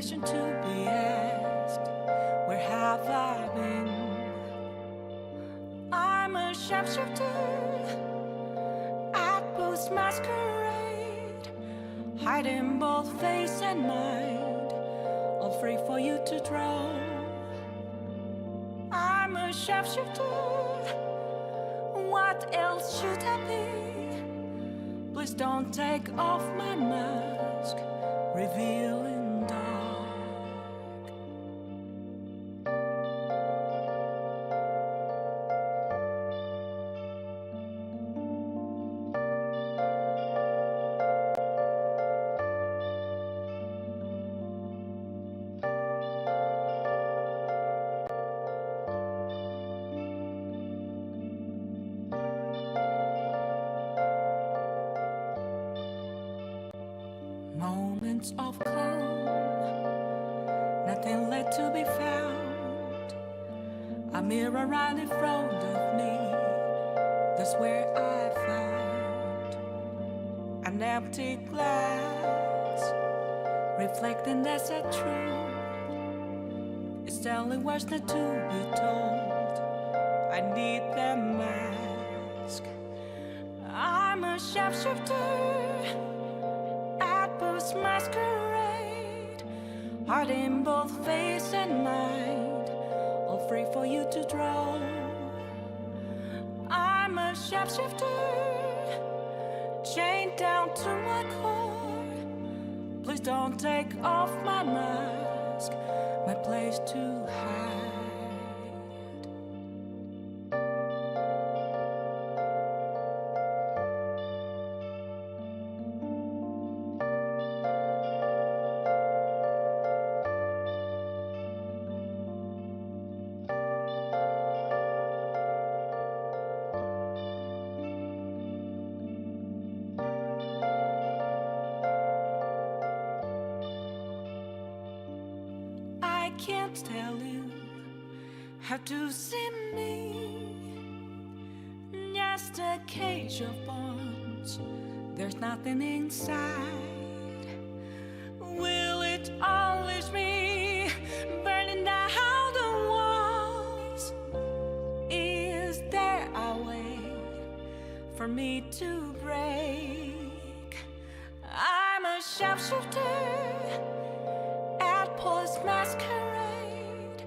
question to be asked. Where have I been? I'm a shapeshifter at post masquerade, hiding both face and mind, all free for you to draw. I'm a shapeshifter. What else should I be? Please don't take off my mask, revealing dark. Moments of calm, nothing left to be found. A mirror right in front of me, that's where I found an empty glass, reflecting that's a truth. It's telling words not to be told. I need the mask. I'm a shapeshifter, masquerade, heart in both face and mind, all free for you to draw. I'm a shapeshifter, chained down to my core. Please don't take off my mask, my place to hide. I can't tell you how to see me. Just a cage of bones, there's nothing inside. Will it always be burning down the walls? Is there a way for me to break? I'm a shapeshifter, post masquerade,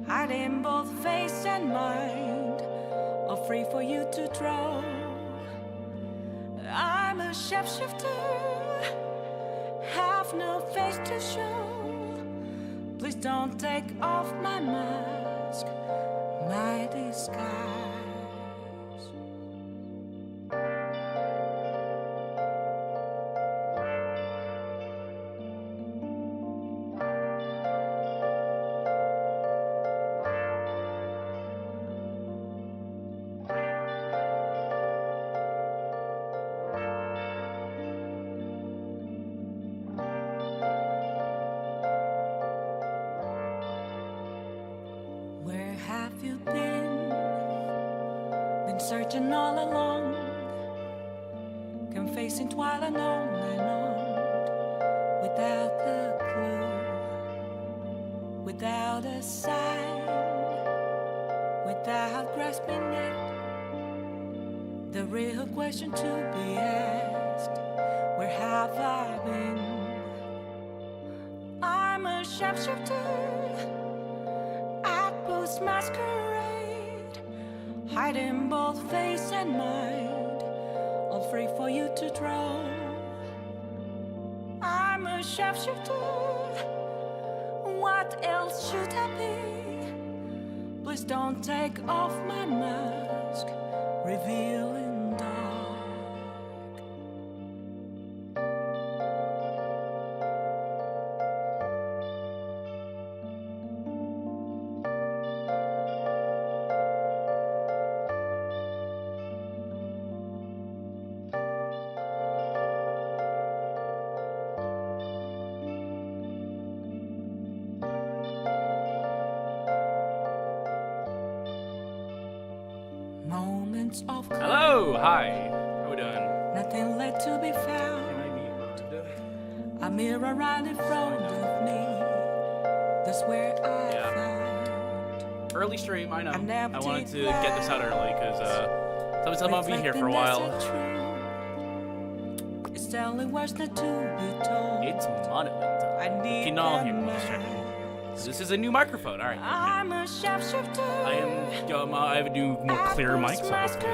hiding both face and mind, all free for you to draw. I'm a shapeshifter, have no face to show. Please don't take off my mask, my disguise. Where have you been? Been searching all along, confessing twilight on and on, without a clue, without a sign, without grasping it. The real question to be asked, where have I been? I'm a shapeshifter, masquerade, hiding both face and mind, all free for you to draw. I'm a shapeshifter, what else should I be? Please don't take off my mask, revealing dark. Moments of hello, hi. How we doing? Nothing left to be found. A mirror right in front of me. That's where I Yeah. found Early stream, I know. an empty I wanted to get this out early because sometimes I'm gonna be here for a while. It's telling what's not to be told. It's modeling time. I need Can all that hear me? night. This is a new microphone. All right. I'm a shapeshifter. I have a new, more clear mic, so hopefully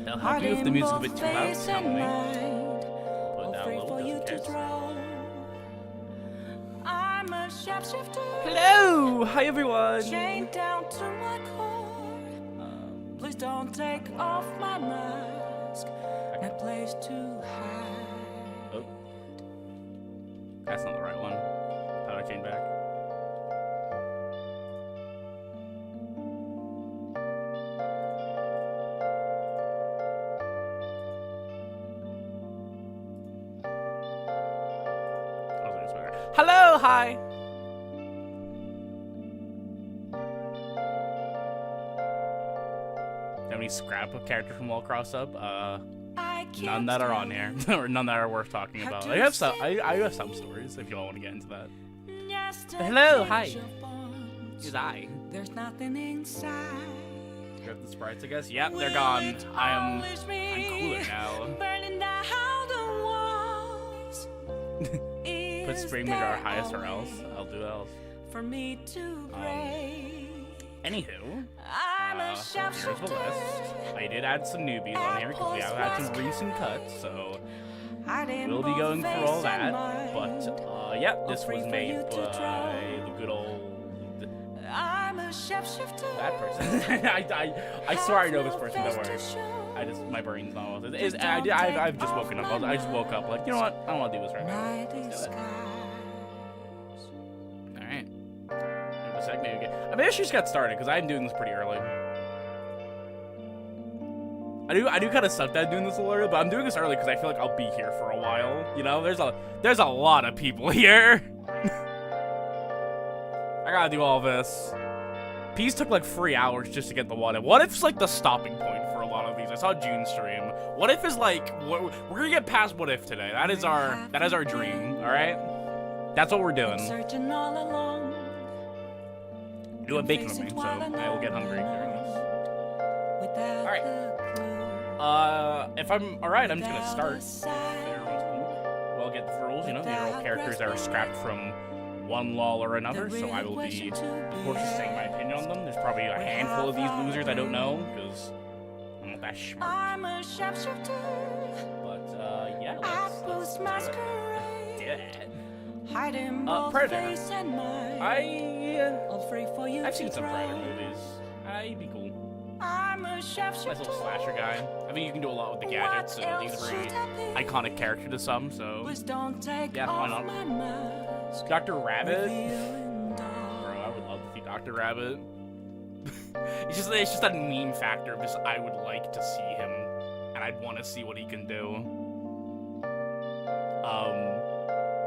that'll help you. If the music's a bit too loud, tell me. Put it down a little, just in case. I'm a shapeshifter. Hello! Hi everyone! Chained down to my core. Please don't take off my mask. No place to hide. Oh. That's not the right one. How do I change back? Oh, there's better. Hello! Hi! Have any scrapbook characters from Lawl cross up? None that are on here, or none that are worth talking about. I have some stories if you all want to get into that. Hello, hi. Is I. There's nothing inside. Grab the sprites, I guess. Yep, they're gone. I'm cooler now. Burning down the walls. Put Spring Maker our highest or else. I'll do else. For me to break. Anywho, I'm a here's the list. shapeshifter. I did add some newbies on here because we have had some recent cuts, so Hiding we'll be both going through face all that. and mind. But yeah, this free was for made you to by draw. the good old I'm a shapeshifter. that person. I swear I know this person. Don't worry. My brain's not with it. I've just woken up. I just woke up like, you know what? I don't want to do this right now. My Let's do it. disguise. All right. Give a sec, maybe get. I mean, I should just get started because I'm doing this pretty early. I do kind of suck at doing this a little early, but I'm doing this early because I feel like I'll be here for a while. You know, there's a lot of people here. I gotta do all this. Peas took like 3 hours just to get the what if. What if's like the stopping point for a lot of these. I saw June stream. What if is like we're gonna get past what if today. That is our dream. All right, that's what we're doing. Searching all along. Do a bacon with me, so I will get hungry during this. All right. If I'm all right, I'm just gonna start. We'll get the rules. You know, these are all characters that are scrapped from one Lawl or another, so I will be, of course, just saying my opinion on them. There's probably a handful of these losers I don't know, because I'm not that smart. I'm a shapeshifter. But, yeah, let's my do it. Hiding both Predator. face and mind. I've All free for you seen to some try. Predator movies. I'd be cool. I'm a shapeshifter. Nice little slasher guy. I mean, you can do a lot with the gadgets, so he's a very iconic character to some, so... Please don't take Yeah, why off not? my mask. Dr. Rabbit? Revealing Bro, dawn. I would love to see Dr. Rabbit. it's just that meme factor of just I would like to see him, and I'd want to see what he can do.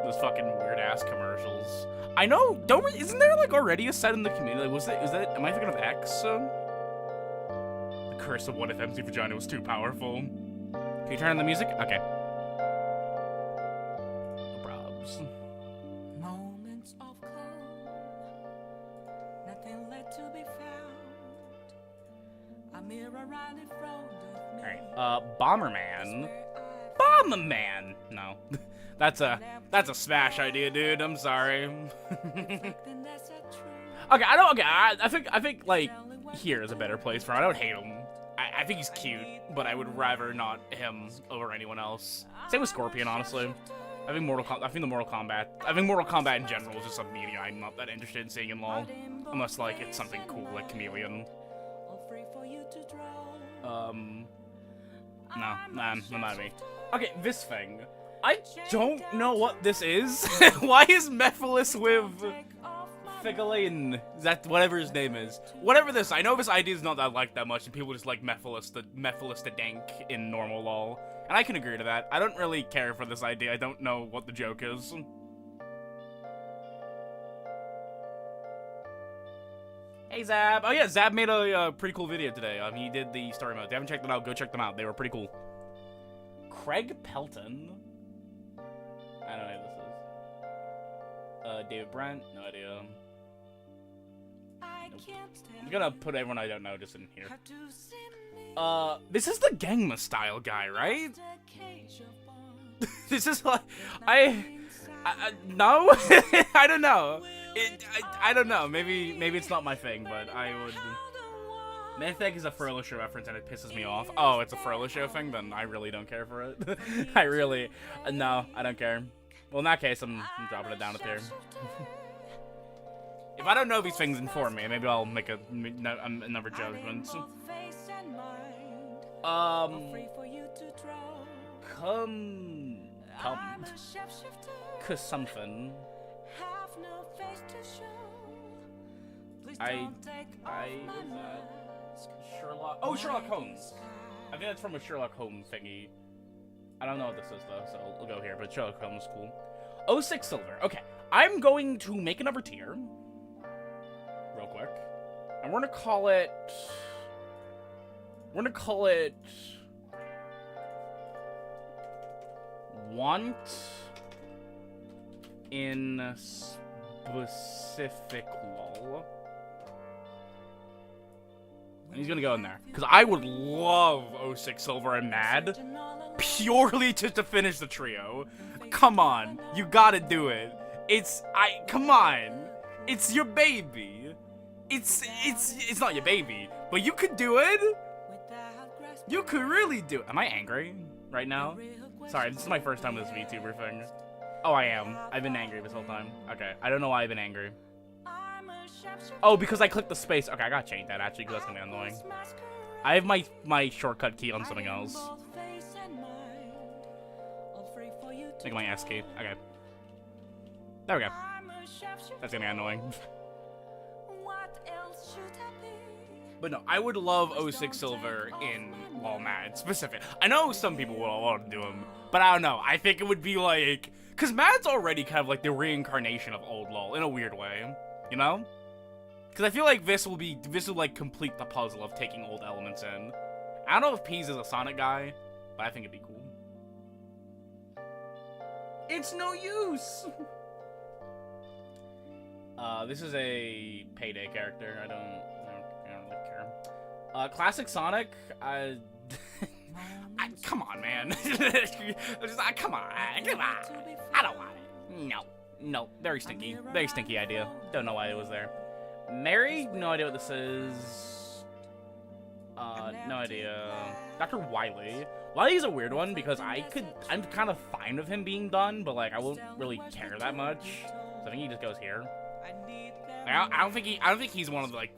Those fucking weird ass commercials. I know. Isn't there like already a set in the community? Like, is that? Am I thinking of X? The curse of what if MC Vagina was too powerful. Can you turn on the music? Okay. No probs. Moments of calm, nothing left to be found. A mirror right in front of me. Alright, Bomberman. Bomberman! No. That's a smash idea, dude. I'm sorry. Okay, I think like here is a better place for him. I don't hate him. I think he's cute, but I would rather not him over anyone else. Same with Scorpion, honestly. I think Mortal Kombat in general is just a media I'm not that interested in seeing in LoL, unless like it's something cool like Chameleon. No, not me. Okay, this thing. I don't know what this is. Why is Mephiles with Figolin? Is that whatever his name is? Whatever this, I know this idea is not that liked that much, and people just like Mephiles the dank in normal LoL, and I can agree to that. I don't really care for this idea. I don't know what the joke is. Hey Zab! Oh yeah, Zab made a pretty cool video today. He did the story mode. If you haven't checked them out, go check them out. They were pretty cool. Craig Pelton. I don't know who this is. David Brent, no idea. I Nope. can't stand I'm gonna put everyone I don't know just in here. have to see me This is the Gangnam Style guy, right? just a cage of bones. This is like, no? I don't know. I don't know. Maybe it's not my thing, but I would. Mythic is a Furlough Show reference and it pisses me off. Oh, it's a Furlough Show thing? Then I really don't care for it. I really... no, I don't care. Well, in that case, I'm dropping it down a tier. If I don't know these things, inform me. Maybe I'll make another judgment. Cause something. Sherlock. Oh, Sherlock Holmes. I think that's from a Sherlock Holmes thingy. I don't know what this is though, so we'll go here. But Sherlock Holmes is cool. 06 Silver. Okay, I'm going to make another tier, real quick, and we're gonna call it. Want in specific Lawl. And he's gonna go in there. Because I would love 06 Silver and Mad purely to finish the trio. Come on. You gotta do it. Come on. It's your baby. It's not your baby, but you could do it. You could really do it. Am I angry right now? Sorry, this is my first time with this VTuber thing. Oh, I am. I've been angry this whole time. Okay, I don't know why I've been angry. Oh, because I clicked the space. Okay, I gotta change that actually, because that's gonna be annoying. I have my shortcut key on something else. Like my S key. Okay. There we go. That's gonna be annoying. But no, I would love 06 Silver in Lawl Mad specific. I know some people will want to do him, but I don't know. I think it would be like, cause Mad's already kind of like the reincarnation of old Lawl in a weird way, you know? Cause I feel like this will like complete the puzzle of taking old elements in. I don't know if Peas is a Sonic guy, but I think it'd be cool. It's no use. This is a Payday character. I don't really care. Classic Sonic. Come on, man. Come on. I don't want it. No. Very stinky. Very stinky idea. Don't know why it was there. Mary. No idea what this is. No idea. Dr. Wily. Wily's a weird one because I'm kind of fine with him being done, but like I won't really care that much. So I think he just goes here. Like, I don't think he's one of the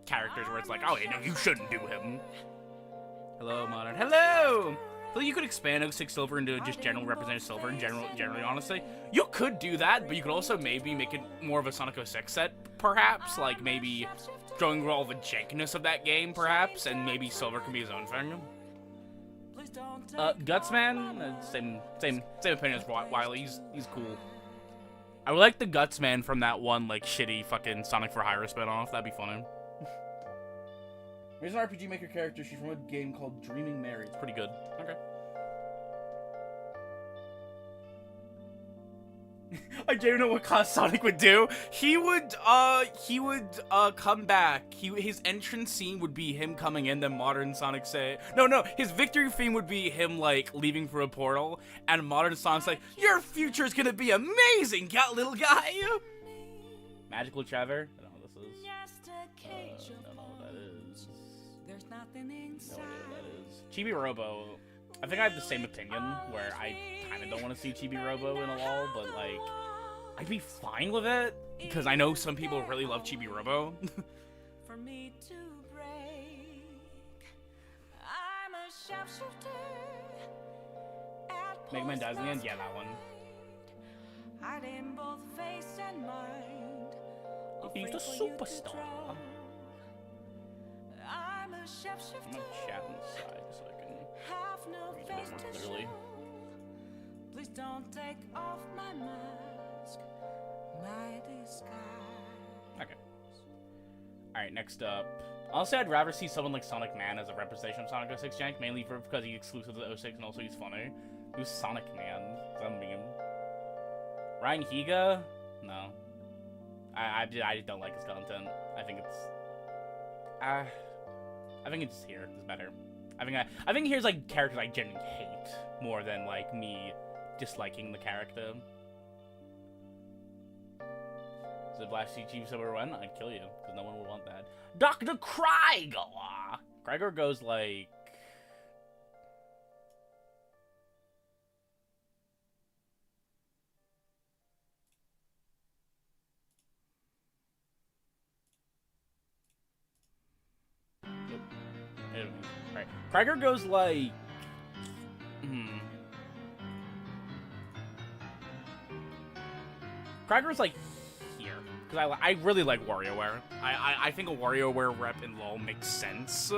characters where it's like, oh, no, you shouldn't do him. Hello, Modern. Hello! So you could expand 06 Silver into just general representative Silver and generally, honestly. You could do that, but you could also maybe make it more of a Sonic 06 set, perhaps. Like, maybe showing all the jankness of that game, perhaps, and maybe Silver can be his own thing. Gutsman, same opinion as Wily. He's cool. I would like the Gutsman from that one, like, shitty fucking Sonic for Hire spinoff. That'd be funny. Here's an RPG Maker character. She's from a game called Dreaming Mary. It's pretty good. Okay. I don't know what class Sonic would do. He would come back. His entrance scene would be him coming in, then modern Sonic say, no, his victory theme would be him, like, leaving through a portal, and modern Sonic's like, your future's gonna be amazing, little guy! Magical Trevor? I don't know what this is. Don't know what that is. No idea what that is. Chibi Robo. I think I have the same opinion, where I kind of don't want to see Chibi Robo in a Lawl, but, like, I'd be fine with it, because I know some people really love Chibi Robo. For me to break, I'm a sharpshooter. Mega Man dies in the end? Yeah, that one. Hiding both face and mind. He's the superstar. I'm a I'm sharpshooter. gonna chat on the side so I can Have no read a bit face more to clearly. show. Please don't take off my mask, my disguise. Okay. Alright, next up. Honestly, I'd rather see someone like Sonic Man as a representation of Sonic 06 Jank, mainly because he's exclusive to the 06 and also he's funny. Who's Sonic Man? Is that a meme? Ryan Higa? No. I just don't like his content. I think it's here is better. I think here's like characters I genuinely hate more than like me disliking the character. So if Black Sea Chief ever went, I'd kill you because no one would want that. Dr. Krygor. Krygor goes like. Right. Krygor goes like. Krygor's like here because I really like WarioWare. I think a WarioWare rep in LoL makes sense.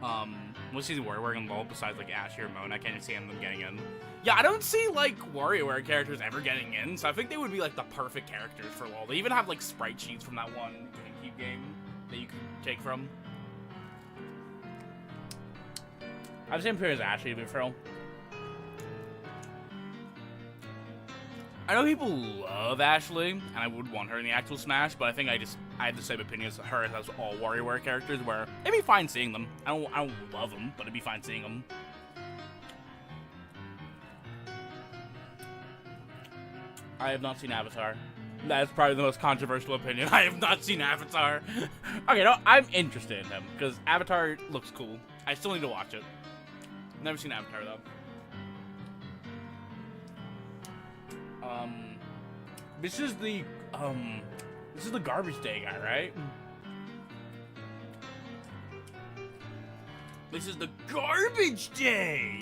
Most sees WarioWare in LoL besides like Ashy or Moan. I can't see them getting in. Yeah, I don't see like WarioWare characters ever getting in, so I think they would be like the perfect characters for LoL. They even have like sprite sheets from that one GameCube game that you could take from. I have the same opinion as Ashley, to be fair. I know people love Ashley, and I would want her in the actual Smash, but I think I have the same opinion as her as all WarioWare characters, where it'd be fine seeing them. I don't love them, but it'd be fine seeing them. I have not seen Avatar. That's probably the most controversial opinion. I have not seen Avatar. Okay, no, I'm interested in him, because Avatar looks cool. I still need to watch it. Never seen Avatar, though. This is the garbage day guy, right? This is the garbage day!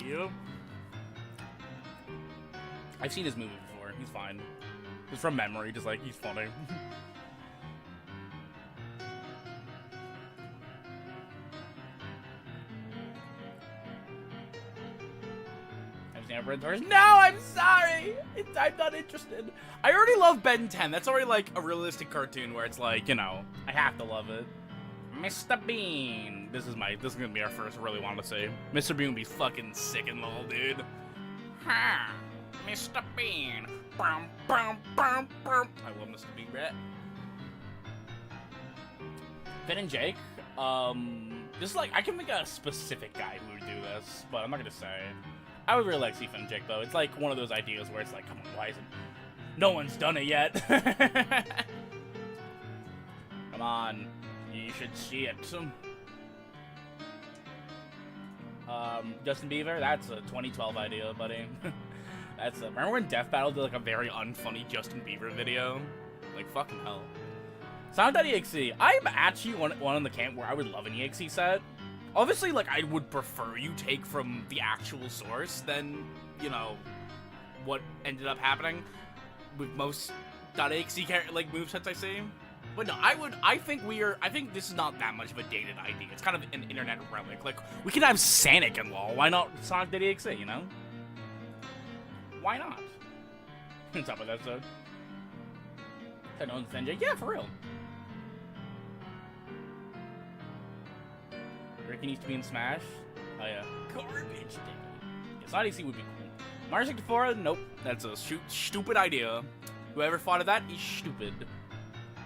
I've seen his movie before. He's fine. It's from memory, just like, he's funny. No, I'm sorry! I'm not interested. I already love Ben 10. That's already like a realistic cartoon where it's like, you know, I have to love it. Mr. Bean. This is gonna be our first really want to say. Mr. Bean would be fucking sick in LoL, dude. Ha! Mr. Bean. Bum, bum, bum, bum. I love Mr. Bean, Brett. Finn and Jake. This is like, I can think of a specific guy who would do this, but I'm not gonna say. I would really like to see Finn and Jake, though. It's like one of those ideas where it's like, come on, why isn't... No one's done it yet. Come on. You should see it. Justin Bieber? That's a 2012 idea, buddy. Remember when Death Battle did like a very unfunny Justin Bieber video? Like, fucking hell. Sound.exe. I'm actually one in the camp where I would love an EXE set. Obviously, like, I would prefer you take from the actual source than, you know, what ended up happening with most .exe like movesets I see. But no, I think this is not that much of a dated idea. It's kind of an internet relic. Like, we can have Sonic in LoL. Why not Sonic.exe, you know? Why not? On top of that, so. I don't understand. Yeah, for real. Ricky needs to be in Smash. Oh yeah. Garbage day. Yes, Odyssey would be cool. Mario 64? Nope. That's a stupid idea. Whoever thought of that is stupid.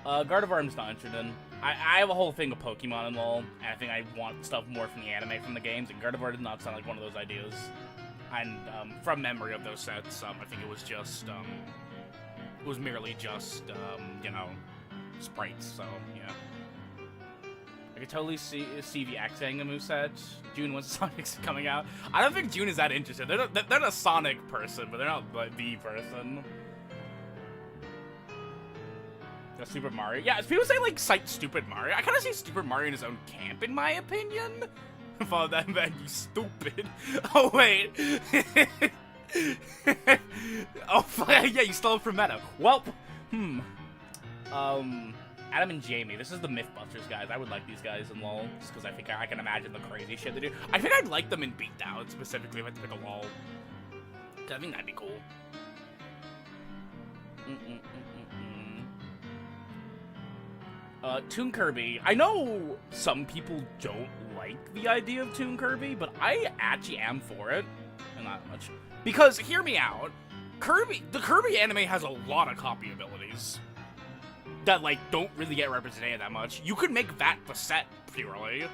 Gardevoir I'm just not interested in. I have a whole thing of Pokemon in LoL, and I think I want stuff more from the anime from the games, and Gardevoir did not sound like one of those ideas. And from memory of those sets, I think it was just, it was merely just, you know, sprites, so, yeah. I could totally see the X-ing a moveset. June, once Sonic's coming out. I don't think June is that interested. They're a Sonic person, but they're not like, the person. The Super Mario. Yeah, people say, like, cite Stupid Mario. I kind of see Stupid Mario in his own camp, in my opinion. Follow that man, you stupid. Oh, wait. Oh, yeah, you stole it from Meta. Welp. Adam and Jamie. This is the Mythbusters guys. I would like these guys in LoL, just because I think I can imagine the crazy shit they do. I think I'd like them in Beatdown, specifically, if I had to pick a LoL. I think that'd be cool. Toon Kirby. I know some people don't like the idea of Toon Kirby, but I actually am for it. And not much. Because, hear me out. the Kirby anime has a lot of copy abilities that, like, don't really get represented that much. You could make that the set, purely.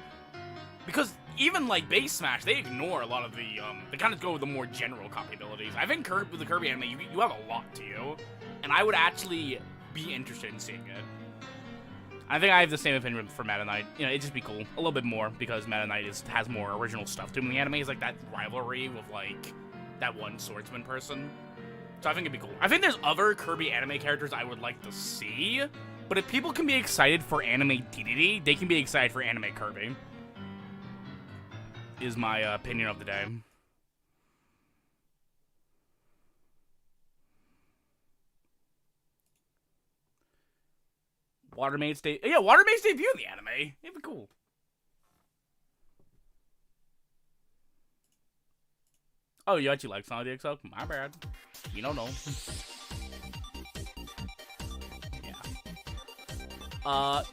Because even, like, Base Smash, they ignore a lot of the, they kind of go with the more general copy abilities. I think with the Kirby anime, you have a lot to you. And I would actually be interested in seeing it. I think I have the same opinion for Meta Knight. You know, it'd just be cool. A little bit more, because Meta Knight has more original stuff to him in the anime. It's like that rivalry with, like, that one swordsman person. So I think it'd be cool. I think there's other Kirby anime characters I would like to see. But if people can be excited for anime DDD, they can be excited for anime Kirby. Is my opinion of the day. Watermaid's debut in the anime. It'd be cool. Oh, you actually like Sonic DXL? My bad. You don't know. Yeah.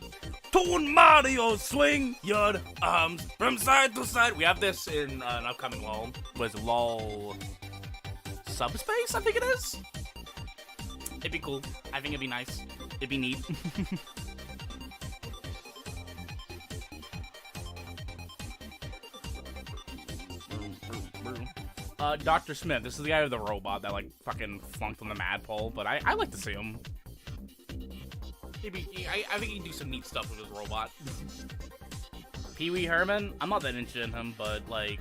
Toon Mario, swing your arms from side to side. We have this in an upcoming Lawl. Was Lawl Subspace? I think it is. It'd be cool. I think it'd be nice. It'd be neat. Dr. Smith. This is the guy with the robot that, like, fucking flunked on the Madpole, but I like to see him. I think he can do some neat stuff with his robot. Pee Wee Herman? I'm not that interested in him, but, like,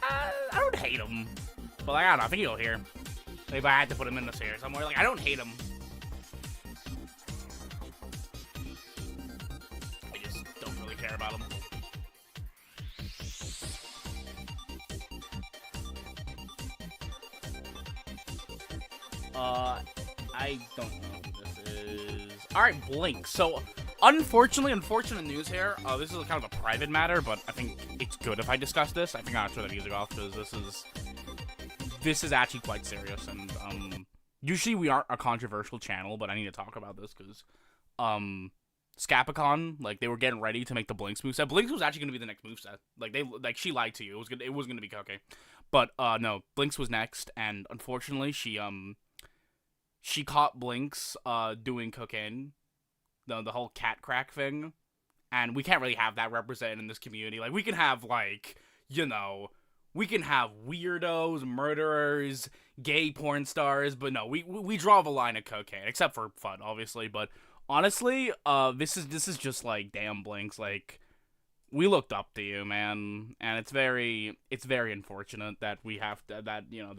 I don't hate him. But, like, I don't know. I think he'll hear. Maybe I had to put him in the series somewhere. Like, I don't hate him. I just don't really care about him. I don't know who this is. Alright, Blink. So, unfortunate news here. This is kind of a private matter, but I think it's good if I discuss this. I think I'll turn the music off, because this is actually quite serious, and, usually we aren't a controversial channel, but I need to talk about this, because, Scapicon, like, they were getting ready to make the Blinks moveset. Blinks was actually gonna be the next moveset. She lied to you. It was gonna be Koke. But, no, Blinks was next, and unfortunately, she caught Blinks, doing cocaine. The whole cat crack thing. And we can't really have that represented in this community. Like, we can have, like, you know, we can have weirdos, murderers, gay porn stars, but no, we draw the line at cocaine, except for FUD, obviously. But honestly, this is just like, damn, Blinks, like, we looked up to you, man, and it's very unfortunate that we have to, that, you know,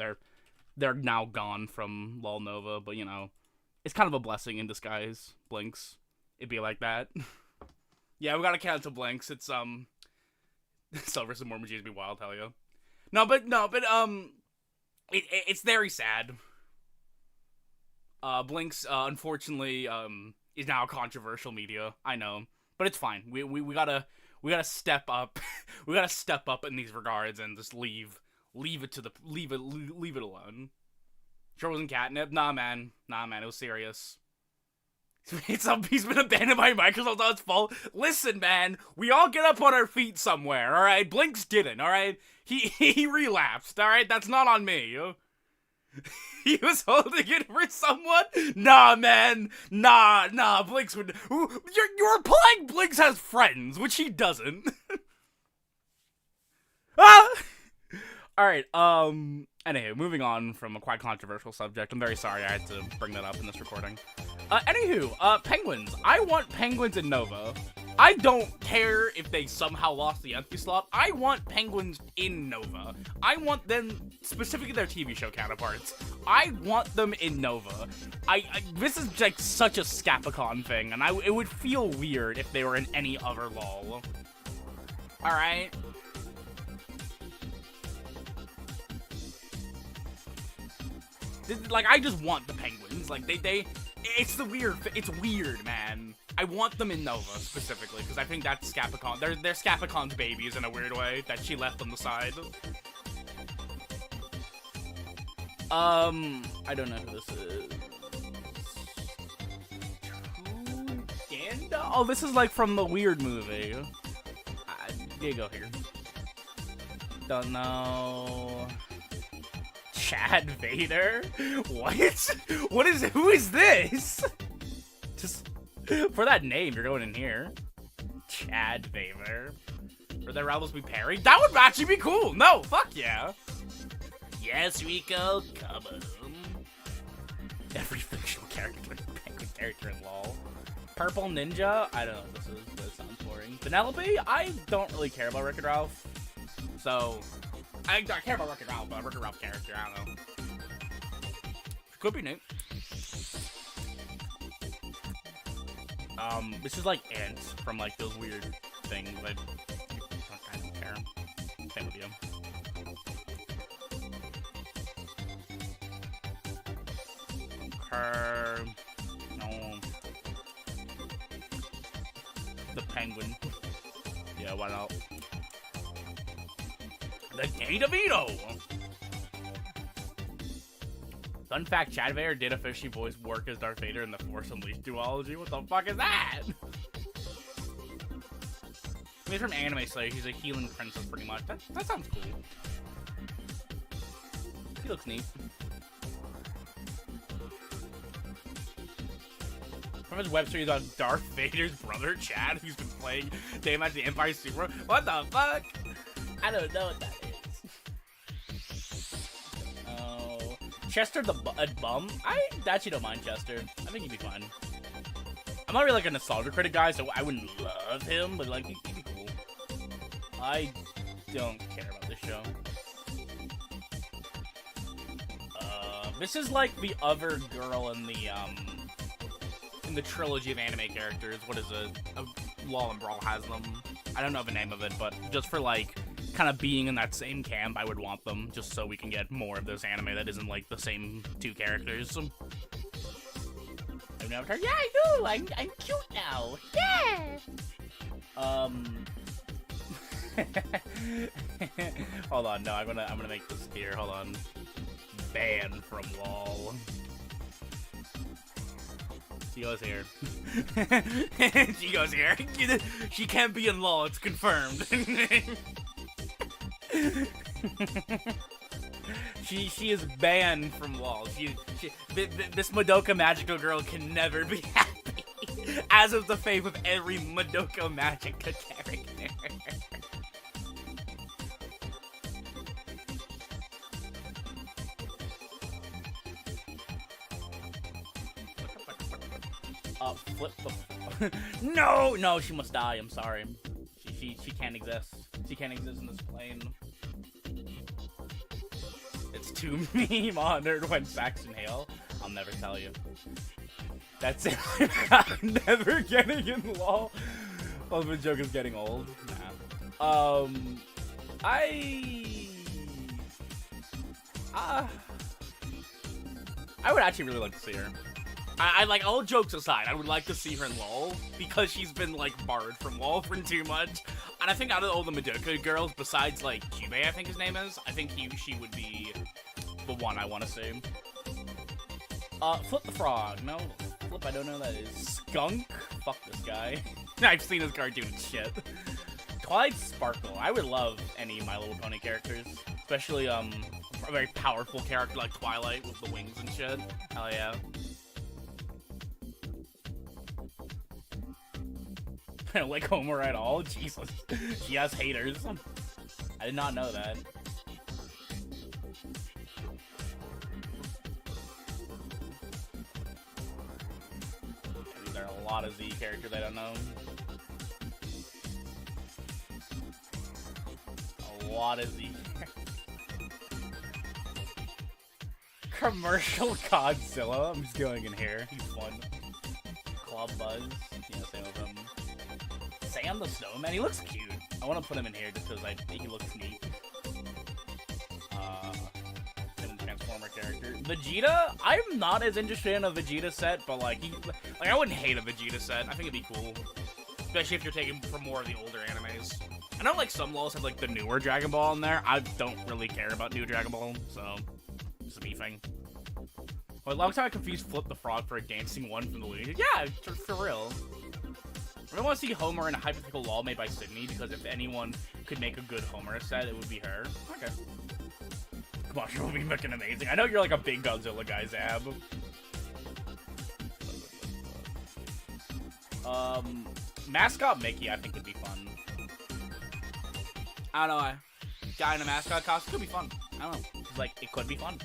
they're now gone from LOL Nova, but, you know, it's kind of a blessing in disguise, Blinks. It'd be like that. Yeah, we gotta cancel Blinks. It's, Silver some more Mages be wild, hell yeah. It's very sad. Blinks, unfortunately, is now controversial media. I know, but it's fine. We gotta step up. We gotta step up in these regards and just leave it alone. Sure wasn't catnip? Nah, man, it was serious. He's been abandoned by Microsoft. That's fault. Listen, man, we all get up on our feet somewhere, alright? Blinks didn't, alright? He relapsed, alright? That's not on me. He was holding it for someone? Nah, man. Nah, Blinks would... You're implying Blinks has friends, which he doesn't. Ah! Alright, anywho, moving on from a quite controversial subject. I'm very sorry I had to bring that up in this recording. Penguins. I want penguins in Nova. I don't care if they somehow lost the empty slot. I want penguins in Nova. I want them, specifically their TV show counterparts. I want them in Nova. This is like such a Scapicon thing, and it would feel weird if they were in any other LOL. Alright? Like, I just want the penguins. Like, it's weird, man. I want them in Nova, specifically, because I think that's Scapicon. They're Scapicon's babies in a weird way, that she left on the side. I don't know who this is. Ganda? Oh, this is, like, from the Weird movie. There you go here. Don't know. Chad Vader? What? Who is this? Just for that name, you're going in here. Chad Vader. Or their rivals be parried? That would actually be cool. No, fuck yeah. Yes, Rico, come on. Every fictional character in Lawl. Purple Ninja? I don't know what this is, but it sounds boring. Penelope? I don't really care about Wreck-It Ralph. So, I care about Wreck-It Ralph, but Wreck-It Ralph character, I don't know. Could be neat. This is like ants from like those weird things. I don't care. Same with you. No. The penguin. Yeah, why not? The Danny DeVito! Fun fact, Chad Vader did officially voice work as Darth Vader in the Force Unleashed duology. What the fuck is that? He's from Anime Slayer. He's a healing princess, pretty much. That sounds cool. He looks neat. From his web series on Darth Vader's brother, Chad, who's been playing Day Match the Empire Super. What the fuck? I don't know what that is. Oh, Chester the bum? I actually don't mind Chester. I think he'd be fine. I'm not really like a nostalgia critic guy, so I wouldn't love him, but like he'd be cool. I don't care about this show. This is like the other girl in the trilogy of anime characters. What is it? Law and Brawl has them. I don't know the name of it, but just for like kind of being in that same camp, I would want them just so we can get more of this anime that isn't like the same two characters. I've never heard. Yeah, I do. I'm cute now. Yeah. Hold on. No, I'm gonna make this here. Hold on. Ban from Lawl. She goes here. She goes here. She can't be in Law. It's confirmed. She is banned from Law. This Madoka Magica girl can never be happy. As is the fate of every Madoka Magica character. Flip the no, she must die. I'm sorry. She can't exist. She can't exist in this plane. It's too meme honored when Saxon hail. I'll never tell you. That's it. I'm never getting in Law. Oh, the joke is getting old. Nah. I would actually really like to see her. I like, all jokes aside, I would like to see her in Lawl because she's been like barred from Lawl for too much. And I think out of all the Madoka girls, besides like Kyubey, I think his name is, I think she would be the one I want to see. Flip the Frog. No, Flip, I don't know who that is. Skunk? Fuck this guy. I've seen his cartoon shit. Twilight Sparkle. I would love any My Little Pony characters, especially a very powerful character like Twilight with the wings and shit. Hell yeah. I don't like Homer at all. Jesus. She has haters. I did not know that. There are a lot of Z characters I don't know. A lot of Z. Commercial Godzilla. I'm just going in here. He's fun. Club Buzz. Yeah, same with him. Sam the Snowman, he looks cute. I want to put him in here just because I think he looks neat. Transformer character. Vegeta, I'm not as interested in a Vegeta set, but like I wouldn't hate a Vegeta set. I think it'd be cool, especially if you're taking from more of the older animes. I know like some Lulls have like the newer Dragon Ball in there. I don't really care about new Dragon Ball, so it's a me thing. Well, long time I confused Flip the Frog for a dancing one from the Looney Tunes. Yeah, for real. I want to see Homer in a hypothetical Law made by Sydney, because if anyone could make a good Homer set, it would be her. Okay. Mushroom would be fucking amazing. I know you're like a big Godzilla guy, Zab. Mascot Mickey, I think would be fun. I don't know. Guy in a mascot costume could be fun. I don't know. Like, it could be fun.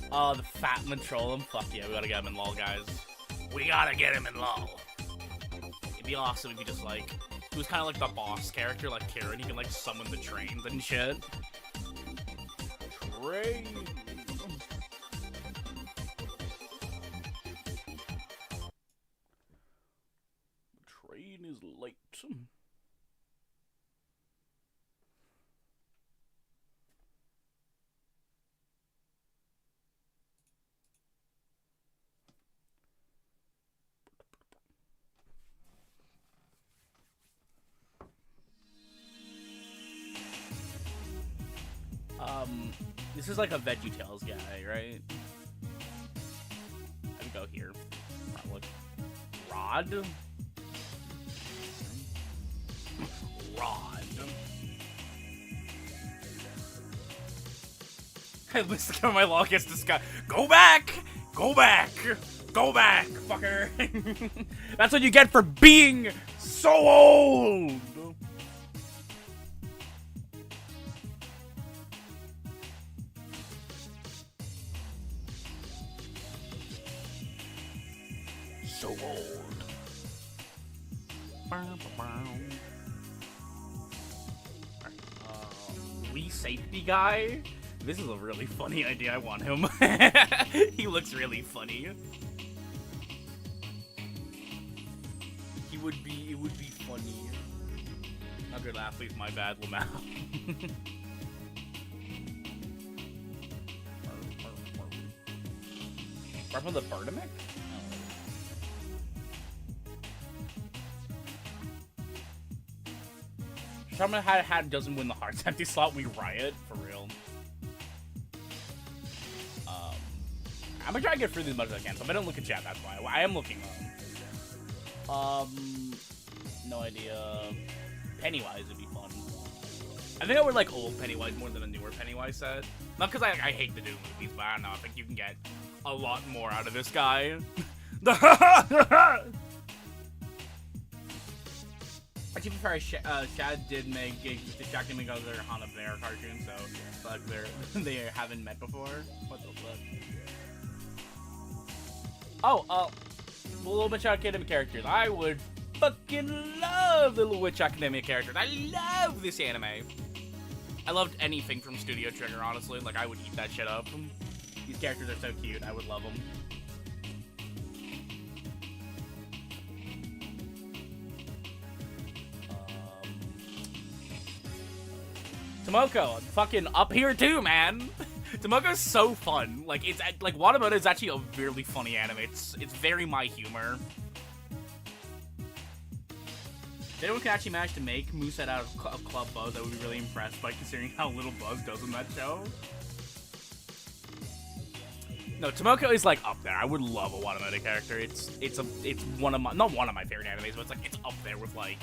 The Fat Matrollum. Fuck yeah, we gotta get him in LOL, guys. We gotta get him in LOL. It'd be awesome if he just, like, he was kind of like the boss character, like Karen. He can, like, summon the trains and shit. Train. Train is late. This is like a VeggieTales guy, right? I would go here. Probably. Rod? Rod. I listen to my law gets this guy. Go back! Go back! Go back, fucker! That's what you get for being so old! So old. Safety guy? This is a really funny idea. I want him. He looks really funny. It would be funny. Not good athlete, my bad, Lamau. Right from the Birdemic? Someone had doesn't win the Hearts Empty slot, we riot for real. I'm gonna try to get through as much as I can, so if I don't look at chat, that's why. I am looking no idea. Pennywise would be fun. I think I would like old Pennywise more than a newer Pennywise set. Not because I hate to do movies, but I don't know. I think you can get a lot more out of this guy. I keep sorry, Shad did make distracting because they're Hanna Bear cartoons, so like they haven't met before. What the fuck? Oh, the Little Witch Academia characters. I would fucking love the Little Witch Academia characters. I love this anime. I loved anything from Studio Trigger, honestly. Like, I would eat that shit up. These characters are so cute. I would love them. Tomoko, fucking up here too, man. Tomoko's so fun. Like, it's like Watamoto is actually a really funny anime. It's very my humor. If anyone can actually manage to make Moosehead out of Club Buzz, I would be really impressed by considering how little Buzz does in that show. No, Tomoko is like up there. I would love a Watamoto character. It's one of my, not one of my favorite animes, but it's up there with like,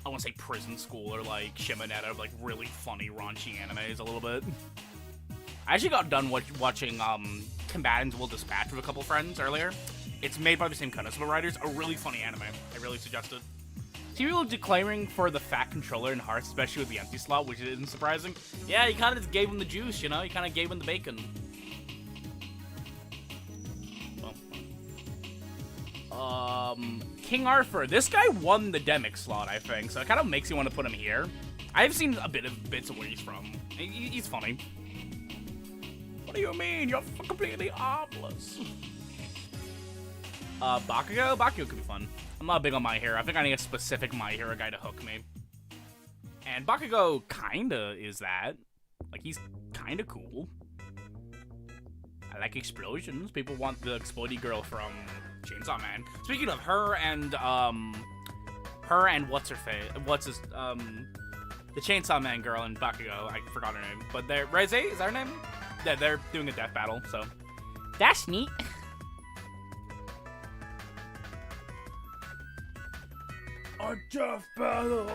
I want to say Prison School or like Shimonetta, of like really funny raunchy animes a little bit. I actually got done watching Combatants Will Dispatch with a couple friends earlier. It's made by the same Konosuba writers. A really funny anime. I really suggest it. Serial declaring for the fat controller in Hearts, especially with the empty slot, which isn't surprising. Yeah, he kind of just gave him the juice, you know? He kind of gave him the bacon. Well. King Arthur. This guy won the Demic slot, I think, so it kind of makes you want to put him here. I've seen a bits of where he's from. He's funny. What do you mean? You're completely harmless. Bakugo? Bakugo could be fun. I'm not big on My Hero. I think I need a specific My Hero guy to hook me. And Bakugo kinda is that. Like, he's kinda cool. I like explosions. People want the explodey girl from Chainsaw Man. Speaking of her and what's her face? The Chainsaw Man girl and Bakugo. I forgot her name. But they're, Reze, is that her name? Yeah, they're doing a death battle, so. That's neat. A death battle!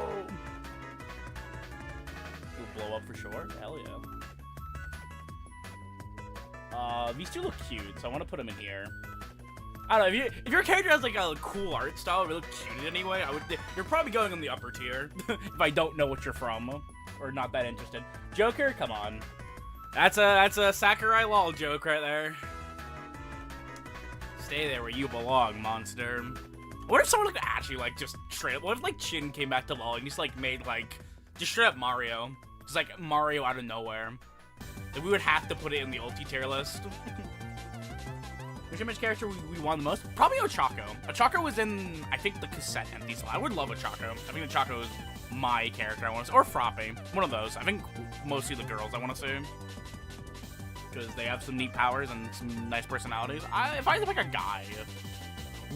It'll blow up for sure. Hell yeah. These two look cute, so I want to put them in here. I don't know, if your character has like a cool art style, really cute anyway, you're probably going in the upper tier, if I don't know what you're from, or not that interested. Joker, come on. That's a Sakurai Lawl joke right there. Stay there where you belong, monster. What if someone could actually, like, just straight up, what if, like, Chin came back to Lawl and just, like, made, like, just straight up Mario? Just, like, Mario out of nowhere. Like, we would have to put it in the ulti tier list. Which image character we want the most? Probably Ochako. Ochako was in, I think, the cassette empty slot. I would love Ochako. I think Ochako is my character I want to see. Or Frappe. One of those. I think mostly the girls I want to see. Because they have some neat powers and some nice personalities. If I had to pick a guy...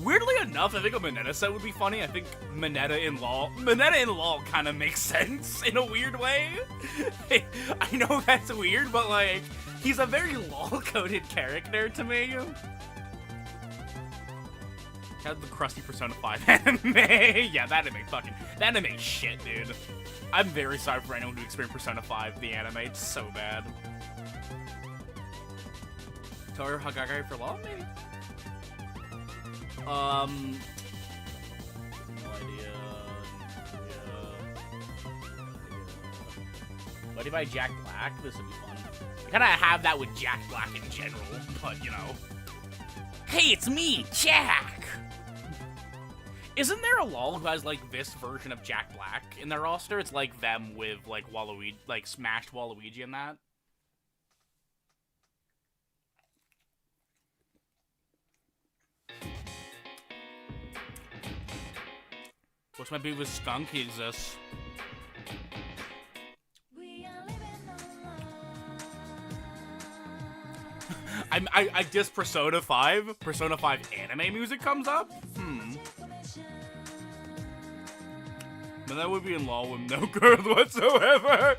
Weirdly enough, I think a Mineta set would be funny. I think Mineta in Law kind of makes sense in a weird way. I know that's weird, but, like, he's a very Law-coded character to me. Had the crusty Persona 5 anime. Yeah, that anime shit, dude. I'm very sorry for anyone who experienced Persona 5, the anime. It's so bad. Toru Hagagari for Law, maybe? No idea. What if I Jack Black? This would be fun. I kinda have that with Jack Black in general, but, you know. Hey, it's me, Jack! Isn't there a Lawl who has, like, this version of Jack Black in their roster? It's like them with, like, Waluigi, like, smashed Waluigi in that. What's my beef with Skunk? He exists. I diss Persona 5. Persona 5 anime music comes up? But that would be in Law with no girls whatsoever.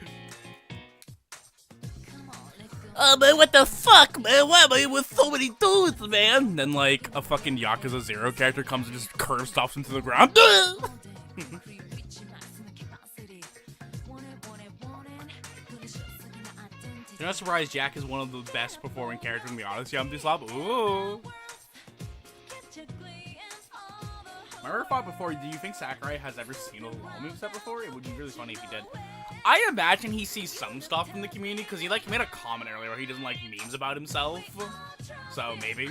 Oh man, what the fuck, man? Why am I with so many dudes, man? And then, like, a fucking Yakuza 0 character comes and just curve stops into the ground. You're not surprised Jack is one of the best performing characters in the Odyssey empty slot. Ooh. Remember thought before, do you think Sakurai has ever seen a Law moveset before? It would be really funny if he did. I imagine he sees some stuff from the community, because he, like, made a comment earlier where he doesn't like memes about himself. So, maybe.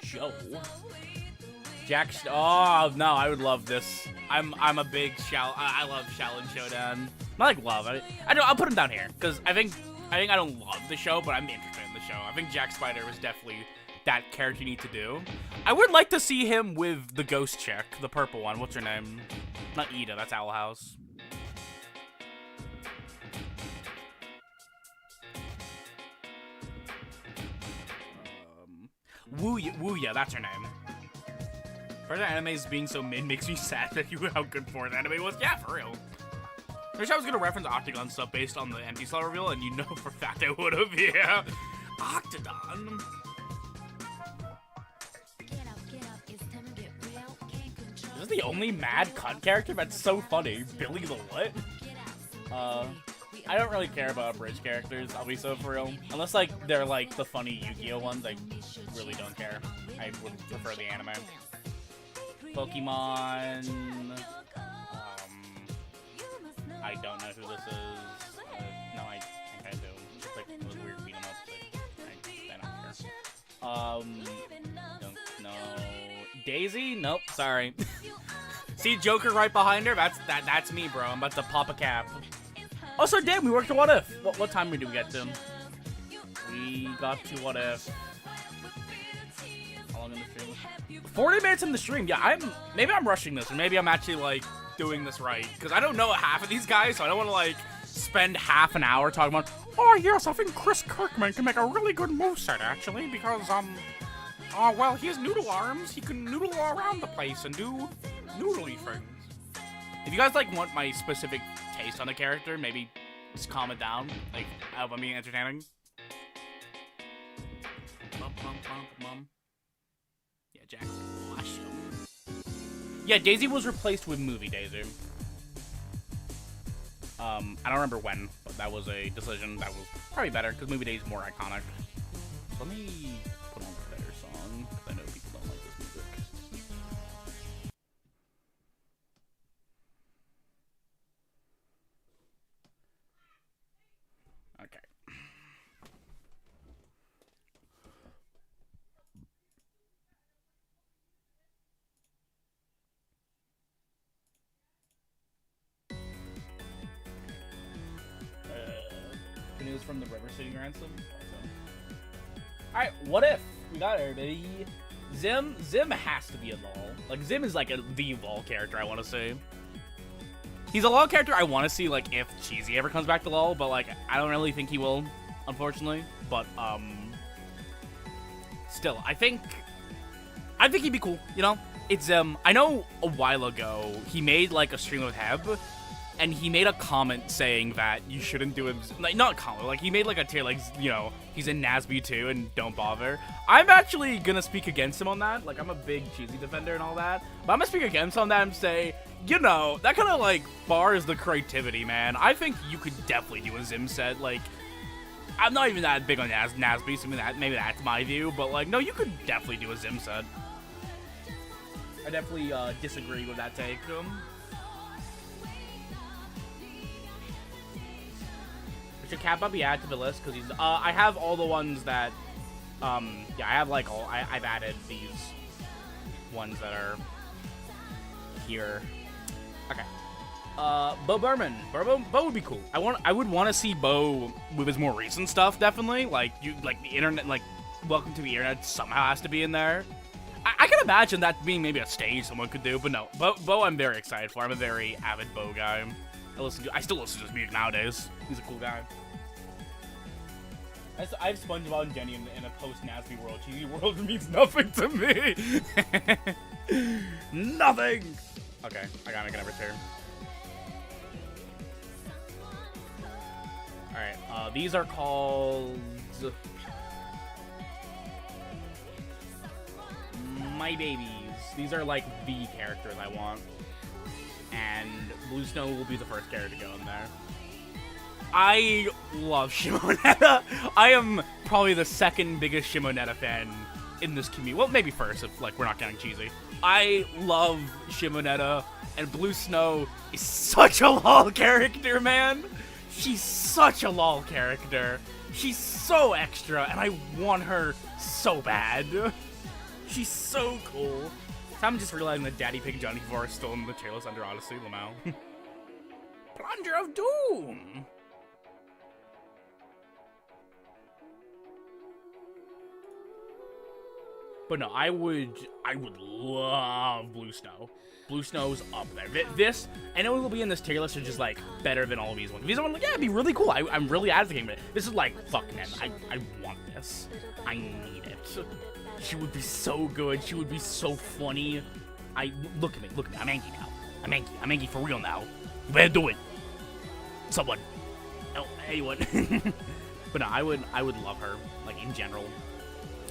Joe. Jack, oh, no, I would love this. I'm a big I love Shaolin Showdown. Not like love, I'll put him down here, because I think I don't love the show, but I'm interested in the show. I think Jack Spider was definitely that character you need to do. I would like to see him with the ghost chick, the purple one. What's her name? Not Ida, that's Owl House. Wuya, that's her name. First animes being so mid makes me sad that you how good fourth anime was. Yeah, for real. I wish I was gonna reference Octagon stuff based on the empty slot reveal, and you know for a fact I would have. Yeah, Octagon. This is the only mad cunt character? That's so funny. Billy the what? I don't really care about bridge characters, I'll be so for real. Unless, like, they're, like, the funny Yu-Gi-Oh! Ones, I really don't care. I would prefer the anime. Pokemon... I don't know who this is. No, I think I do. It's like those weird beat 'em ups. I don't care. Don't know. Daisy? Nope, sorry. See Joker right behind her? That's me, bro. I'm about to pop a cap. Also, damn, we worked to What If. What time did we get to? We got to What If. How long in the stream? 40 minutes in the stream. Yeah, maybe I'm rushing this, or maybe I'm actually, like, doing this right. Because I don't know half of these guys, so I don't want to, like, spend half an hour talking about, oh, yes, I think Chris Kirkman can make a really good moveset, actually, because, well, he has noodle arms. He can noodle all around the place and do noodly things. If you guys, like, want my specific taste on a character, maybe just calm it down. Like, I'm being entertaining. Yeah, Jack. Yeah, Daisy was replaced with Movie Daisy. I don't remember when, but that was a decision that was probably better because Movie Day is more iconic. So let me put on a better song because I know people don't like this music. Okay. News from the River City Ransom. Alright, what if? We got everybody. Zim has to be a Lawl. Like, Zim is like the Lawl character I want to see. He's a Lawl character I want to see, like, if Cheesy ever comes back to Lawl, but, like, I don't really think he will, unfortunately. But, still, I think he'd be cool, you know? It's, I know a while ago, he made, like, a stream with Heb, and he made a comment saying that you shouldn't do him, like, not a comment, like, he made, like, a tier, like, you know, he's in Nazby too, and don't bother. I'm actually gonna speak against him on that. Like, I'm a big Cheesy defender and all that, but I'm gonna speak against him on that and say, you know, that kind of, like, bars the creativity, man. I think you could definitely do a Zim set, like, I'm not even that big on Nazby, so maybe that's my view, but, like, no, you could definitely do a Zim set. I definitely, disagree with that take. Should Kappa be added to the list? Because he's, I have all the ones that, yeah, I have, like, I've added these ones that are here. Okay. Bo Berman. Bo would be cool. I would want to see Bo with his more recent stuff, definitely. Like, the internet, like, Welcome to the Internet somehow has to be in there. I can imagine that being maybe a stage someone could do, but no. Bo I'm very excited for. I'm a very avid Bo guy. I still listen to his music nowadays. He's a cool guy. I have SpongeBob and Jenny in a post-Nazby world. Cheesy world means nothing to me. Nothing! Okay, I gotta make another turn. Alright, these are called... My Babies. These are, like, the characters I want. And Blue Snow will be the first character to go in there. I love Shimonetta. I am probably the second biggest Shimonetta fan in this community. Well, maybe first, if, like, we're not getting cheesy. I love Shimonetta, and Blue Snow is such a LOL character, man. She's such a LOL character. She's so extra, and I want her so bad. She's so cool. I'm just realizing that Daddy Pig Johnny 4 is still in the tier list under Odyssey, Lamau. Plunger of Doom! But no, I would love Blue Snow. Blue Snow's up there. This, I know it will be in this tier list, are just, like, better than all of these ones. These ones, like, yeah, it'd be really cool. I'm really advocating for it. This is like, fuck, man, I want this. I need it. She would be so good. She would be so funny. Look at me. I'm Angie now. I'm Angie for real now. You better do it. Someone. No, anyone. But no, I would love her, like, in general.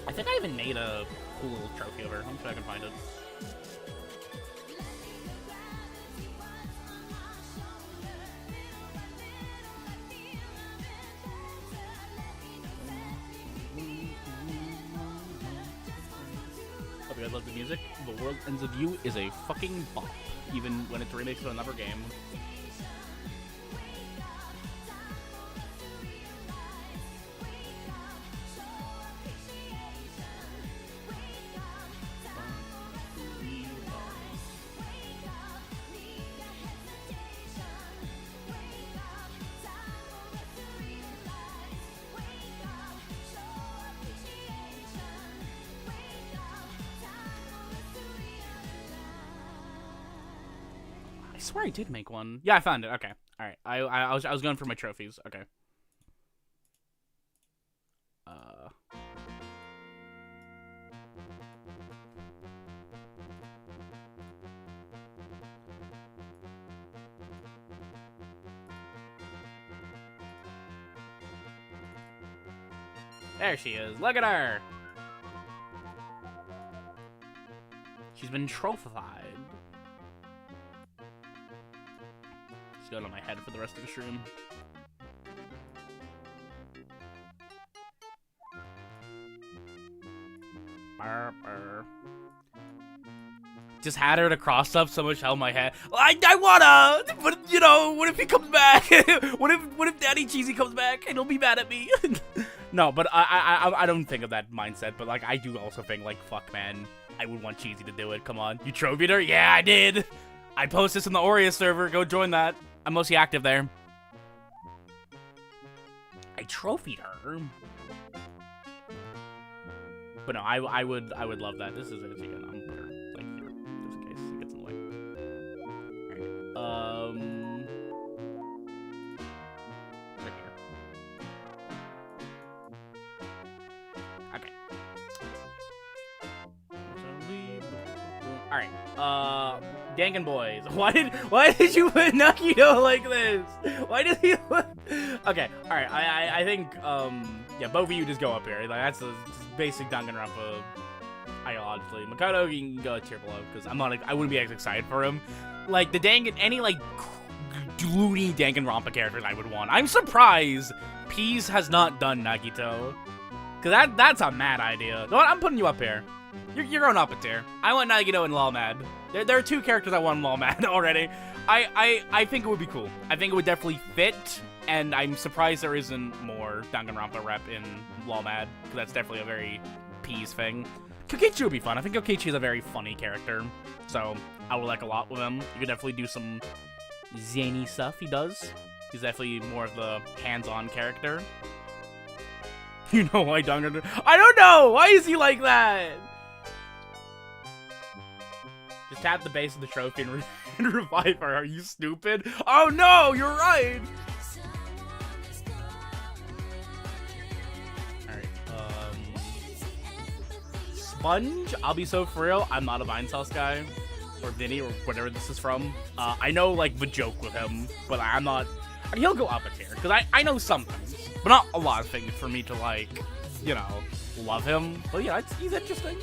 I think I even made a cool little trophy of her. I'm sure I can find it. Hope you guys love the music. The World Ends of You is a fucking bop, even when it's remixed to another game. I swear I did make one. Yeah, I found it. Okay. All right. I was going for my trophies. Okay. There she is. Look at her. She's been trophified. got on my head for the rest of the stream. Just had her to cross up so much hell in my head. I wanna, but you know, what if he comes back? what if Daddy Cheesy comes back and he'll be mad at me? No, but I don't think of that mindset. But like I do also think like fuck man, I would want Cheesy to do it. Come on, you trophied her? Yeah, I did. I post this in the Aurea server. Go join that. I'm mostly active there. I trophied her. But no, I would love that. This is it again. I'm put her like here, just in case he gets in the way. Alright. Right here. Okay. Alright. Dangan boys. Why did you put Nakito like this? Why did he Okay, alright, I think yeah, both of you just go up here. Like that's the basic Danganronpa ideologically. Makoto, you can go a tier below because I wouldn't be as excited for him. Like the any like loony Danganronpa characters I would want. I'm surprised Peas has not done Nagito. Cause that's a mad idea. No, I'm putting you up here. You're going up a tier. I want Nagito and Lawl Mad. There are two characters I want in Lawl Mad already. I think it would be cool. I think it would definitely fit, and I'm surprised there isn't more Danganronpa rep in Lawl Mad, because that's definitely a very Peas thing. Kokichi would be fun. I think Kokichi is a very funny character, so I would like a lot with him. You could definitely do some zany stuff he does. He's definitely more of the hands-on character. You know why Danganronpa? I don't know! Why is he like that? Just tap the base of the trophy and revive her. Are you stupid? Oh no, you're right! Alright, Sponge, I'll be so for real, I'm not a Vine Sauce guy. Or Vinny, or whatever this is from. I know, like, the joke with him, but I'm not... He'll go up a tier, because I know some things, but not a lot of things for me to, like, you know, love him. But yeah, he's interesting.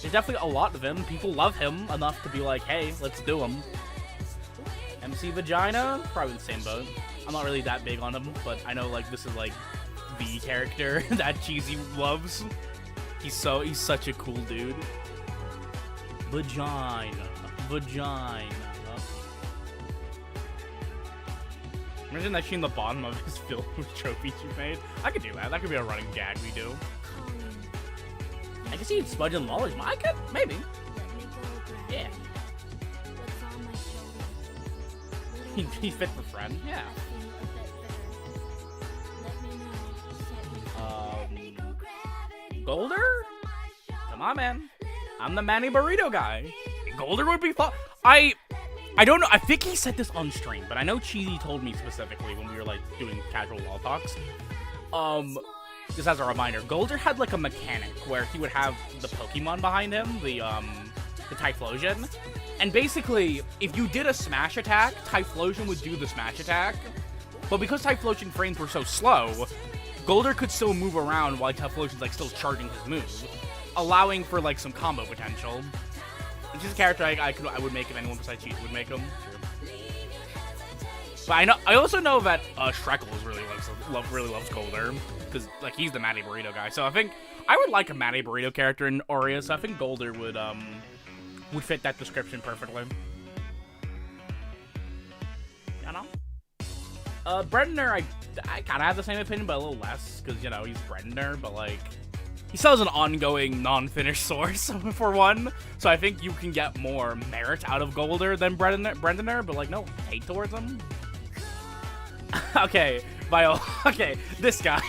There's definitely a lot of him. People love him enough to be like, hey, let's do him. MC Vagina, probably the same boat. I'm not really that big on him, but I know like this is like the character that Cheesy loves. He's such a cool dude. Vagina. Imagine actually in the bottom of his film with trophies you made. I could do that. That could be a running gag we do. I can see Smudge and Lawl. I could, maybe. Yeah. He's fit for friend. Yeah. Golder? Come on, man. I'm the Manny Burrito guy. Golder would be fun. I don't know. I think he said this on stream, but I know Cheesy told me specifically when we were like doing casual wall talks. Just as a reminder, Golder had like a mechanic where he would have the Pokemon behind him, the Typhlosion, and basically, if you did a smash attack, Typhlosion would do the smash attack, but because Typhlosion frames were so slow, Golder could still move around while Typhlosion's like still charging his move, allowing for like some combo potential. Which is a character I would make if anyone besides Cheese would make him. But I also know that Shreckles really loves Golder, because like he's the Matty Burrito guy. So I think I would like a Matty Burrito character in Aurea. So I think Golder would fit that description perfectly. You know. Brenner, I kind of have the same opinion, but a little less, because you know he's Brenner, but like he still has an ongoing non-finished source for one. So I think you can get more merit out of Golder than Brenner, but like no hate towards him. Okay, okay, this guy.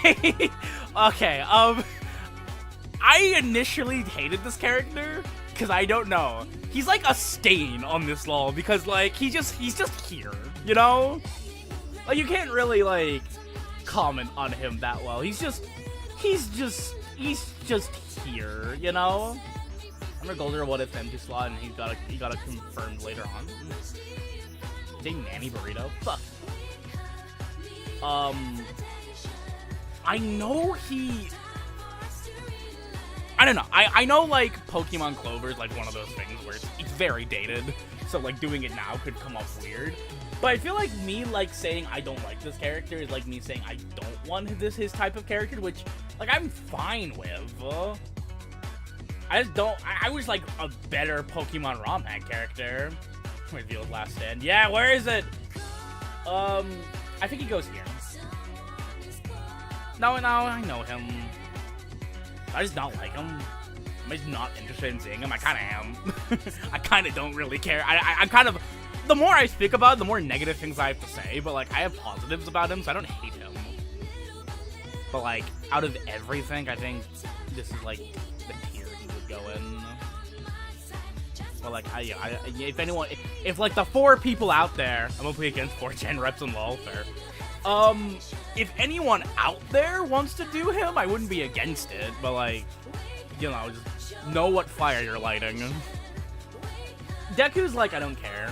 Okay, I initially hated this character because I don't know. He's like a stain on this Lawl because like he's just here, you know? Like you can't really like comment on him that well. He's just here, you know? I'm gonna Golder what if empty slot and he got it confirmed later on. Is he Nanny Burrito? Fuck. I know I don't know. I know, like, Pokemon Clover is, like, one of those things where it's very dated. so like doing it now could come off weird. But I feel like me like saying I don't like this character is like me saying I don't want his type of character, which like I'm fine with. I just don't. I was like a better Pokemon ROM hack character. Revealed last stand. Yeah, where is it? I think he goes here. No, I know him. I just don't like him. I'm just not interested in seeing him. I kind of am. I kind of don't really care. I'm kind of. The more I speak about it, the more negative things I have to say. But like, I have positives about him, so I don't hate him. But like, out of everything, I think this is like the tier he would go in. Well, like, if anyone, if like the 4 people out there, I'm gonna play against 4 Gen reps and Lawl fair. If anyone out there wants to do him, I wouldn't be against it, but like, you know, just know what fire you're lighting. Deku's like, I don't care.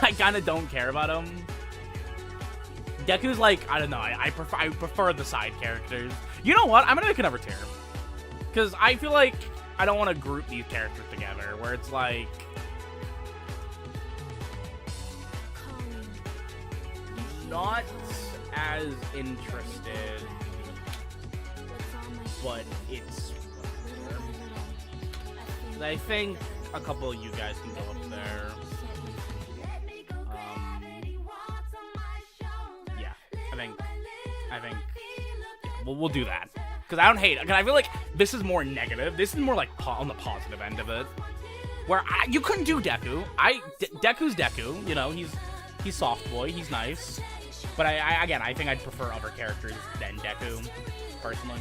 I kind of don't care about him. Deku's like, I don't know, I prefer the side characters. You know what? I'm gonna make another tier. Because I feel like I don't want to group these characters together, where it's like... not as interested, but it's... I think a couple of you guys can go up there. Yeah, I think yeah, we'll do that. Because I don't hate it. Because I feel like this is more negative. This is more like on the positive end of it. Where you couldn't do Deku. Deku's Deku. You know, he's soft boy. He's nice. But again, I think I'd prefer other characters than Deku, personally.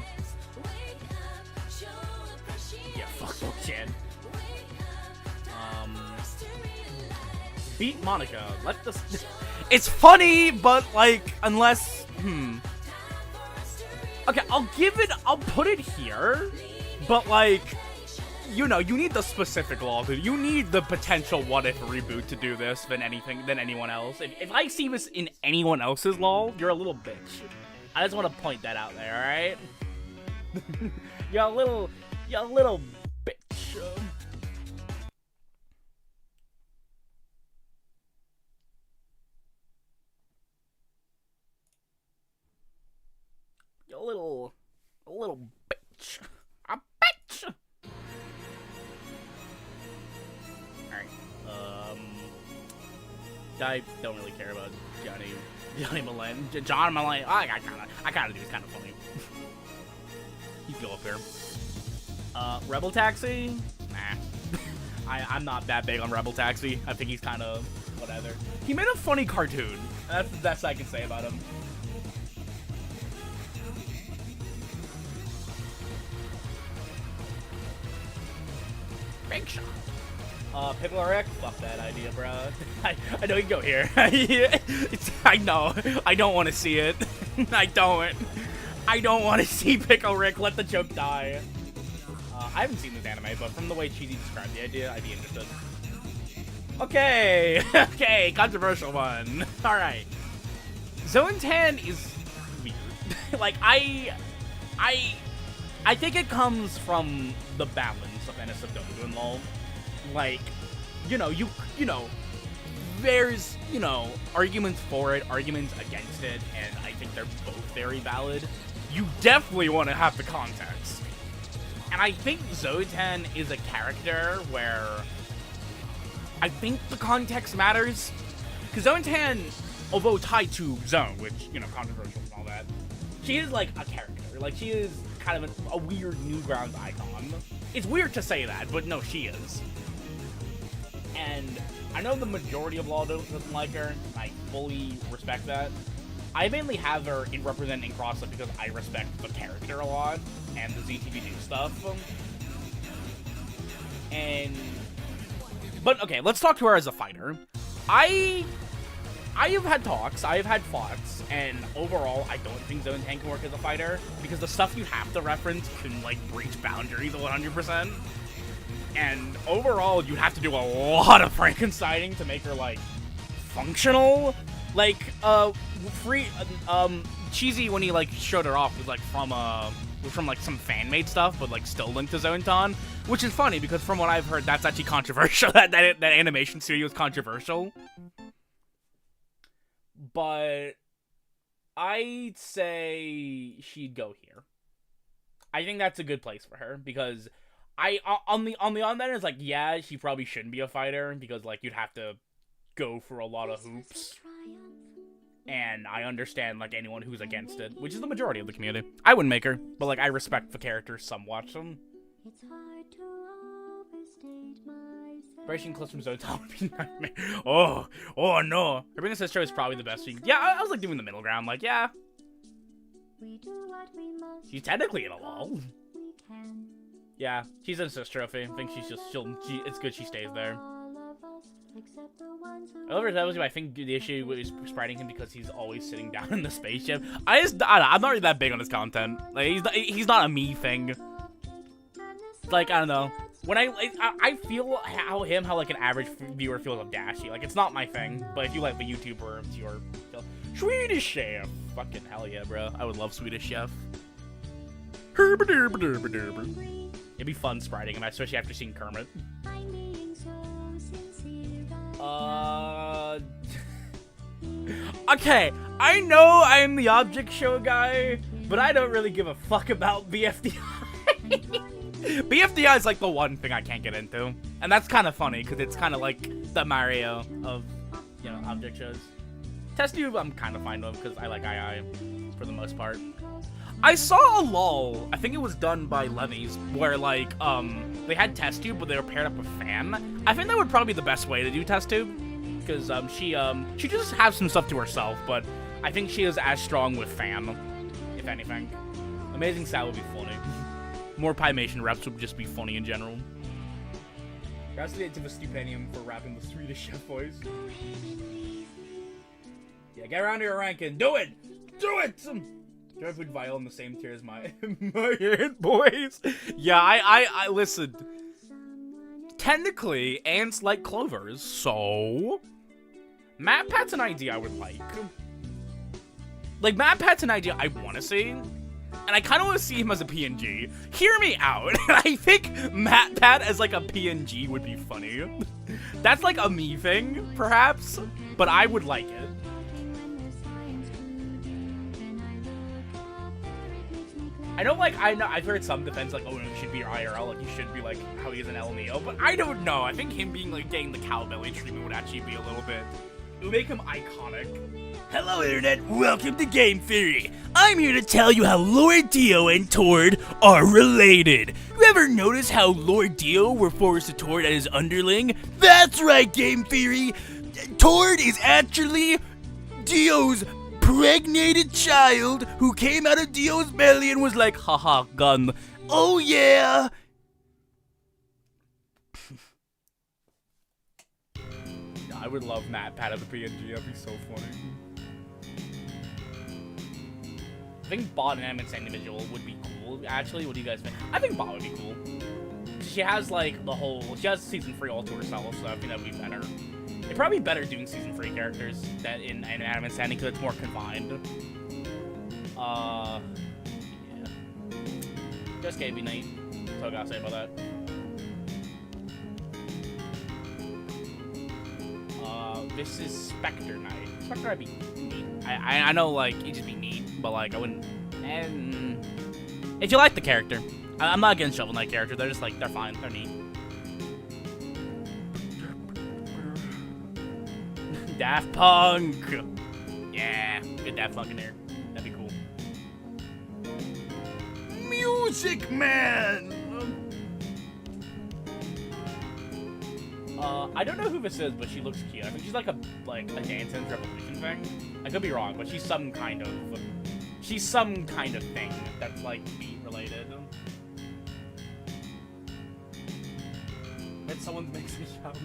Yeah, fuck bullshit. Beat Monica. Let this. It's funny, but like, unless okay, I'll put it here, but like, you know, you need the specific Law. You need the potential what-if reboot to do this than anyone else. If I see this in anyone else's Law, you're a little bitch. I just want to point that out there, alright? You're a little bitch. You're a little bitch. A bitch! I don't really care about Johnny Milan. John Milan. I kind of do. It's kind of funny. You go up there. Rebel Taxi? Nah. I'm not that big on Rebel Taxi. I think he's kind of whatever. He made a funny cartoon. That's the best I can say about him. Big shot. Piccolo Rick? Fuck that idea, bro. I know you can go here. I know. I don't want to see it. I don't want to see Piccolo Rick. Let the joke die. I haven't seen this anime, but from the way Cheesy described the idea, I'd be interested. Okay. Okay, controversial one. Alright. Zone 10 is weird. Like, I think it comes from the balance of NSFW and LOL. Like, you know, there's, you know, arguments for it, arguments against it, and I think they're both very valid. You definitely want to have the context. And I think Zoten is a character where I think the context matters. Because Zoten, although tied to Zone, which, you know, controversial and all that, she is like a character. Like, she is kind of a weird Newgrounds icon. It's weird to say that, but no, she is. And I know the majority of Law doesn't like her. I fully respect that. I mainly have her in representing Crosslet because I respect the character a lot and the ZTV2 stuff. But okay, let's talk to her as a fighter. I have had talks, I have had thoughts, and overall, I don't think Zone 10 can work as a fighter because the stuff you have to reference can like breach boundaries 100%. And overall, you have to do a lot of Frankensteining to make her, like, functional. Like, Cheesy, when he, like, showed her off, was, like, from, from like some fan-made stuff, but like still linked to Zonton, which is funny because from what I've heard, that's actually controversial. that animation studio is controversial. But I'd say she'd go here. I think that's a good place for her because on the end is like, yeah, she probably shouldn't be a fighter because like you'd have to go for a lot of hoops. And I understand, like, anyone who's against it, which is the majority of the community. I wouldn't make her, but, like, I respect the character somewhat. Breaking clips from Zotan would be nightmare. Oh no. Her being a sister is probably the best thing. Yeah, I was, like, doing the middle ground. Like, yeah. She's technically in a Lawl. Yeah, she's in sister trophy. I think it's good she stays there. I think the issue is spreading him because he's always sitting down in the spaceship. I'm not really that big on his content. Like he's not a me thing. Like I don't know. When I feel how like an average viewer feels of Dashi. Like it's not my thing, but if you like the YouTuber, it's your Swedish Chef. Fucking hell yeah, bro. I would love Swedish Chef. It'd be fun spriting him, especially after seeing Kermit. Okay, I know I'm the object show guy, but I don't really give a fuck about BFDI. BFDI is like the one thing I can't get into, and that's kind of funny because it's kind of like the Mario of, you know, object shows. Test Tube I'm kind of fine with because I like II for the most part. I saw a Lawl, I think it was done by Levy's, where like they had Test Tube but they were paired up with Fan. I think that would probably be the best way to do Test Tube because she just has some stuff to herself, but I think she is as strong with Fan, if anything. Amazing Sal would be funny. More Pymation reps would just be funny in general. Gratitude to the Stupendium for rapping the Swedish Chef voice. Yeah, get around here, ranking. Do it! Do it! Do I put Vile in the same tier as my hit boys? Yeah, I listen. Technically, ants like clovers, so Matt Pat's an idea I would like. Like, Matt Pat's an idea I want to see, and I kind of want to see him as a PNG. Hear me out. I think Matt Pat as like a PNG would be funny. That's like a me thing, perhaps, but I would like it. I know I've heard some defense like, oh, no, you should be your IRL, like you should be like how he is in El Neo, but I don't know. I think him being like getting the cowbelly treatment would actually be a little bit. It would make him iconic. Hello, Internet. Welcome to Game Theory. I'm here to tell you how Lord Dio and Tord are related. You ever notice how Lord Dio refers to Tord as his underling? That's right, Game Theory. Tord is actually Dio's pregnated child who came out of Dio's belly and was like, haha, gun. Oh yeah! I would love Matt Pat as a PNG, that'd be so funny. I think Bot and Emmett individual would be cool, actually. What do you guys think? I think Bot would be cool. She has like she has season 3 all to herself, so I think that would be better. It'd probably be better doing season 3 characters that in Anime Standing because it's more confined. Yeah. Just gave me Nate. That's all I gotta say about that. This is Spectre Knight. Spectre Knight be neat. I know like it'd just be neat, but like I wouldn't. And if you like the character, I'm not against Shovel Knight character. They're just like they're fine. They're neat. Daft Punk! Yeah, get Daft Punk in there. That'd be cool. Music Man! I don't know who this is, but she looks cute. I think she's like a Dance Dance Revolution thing. I could be wrong, but she's some kind of thing that's like beat related. And someone makes me shout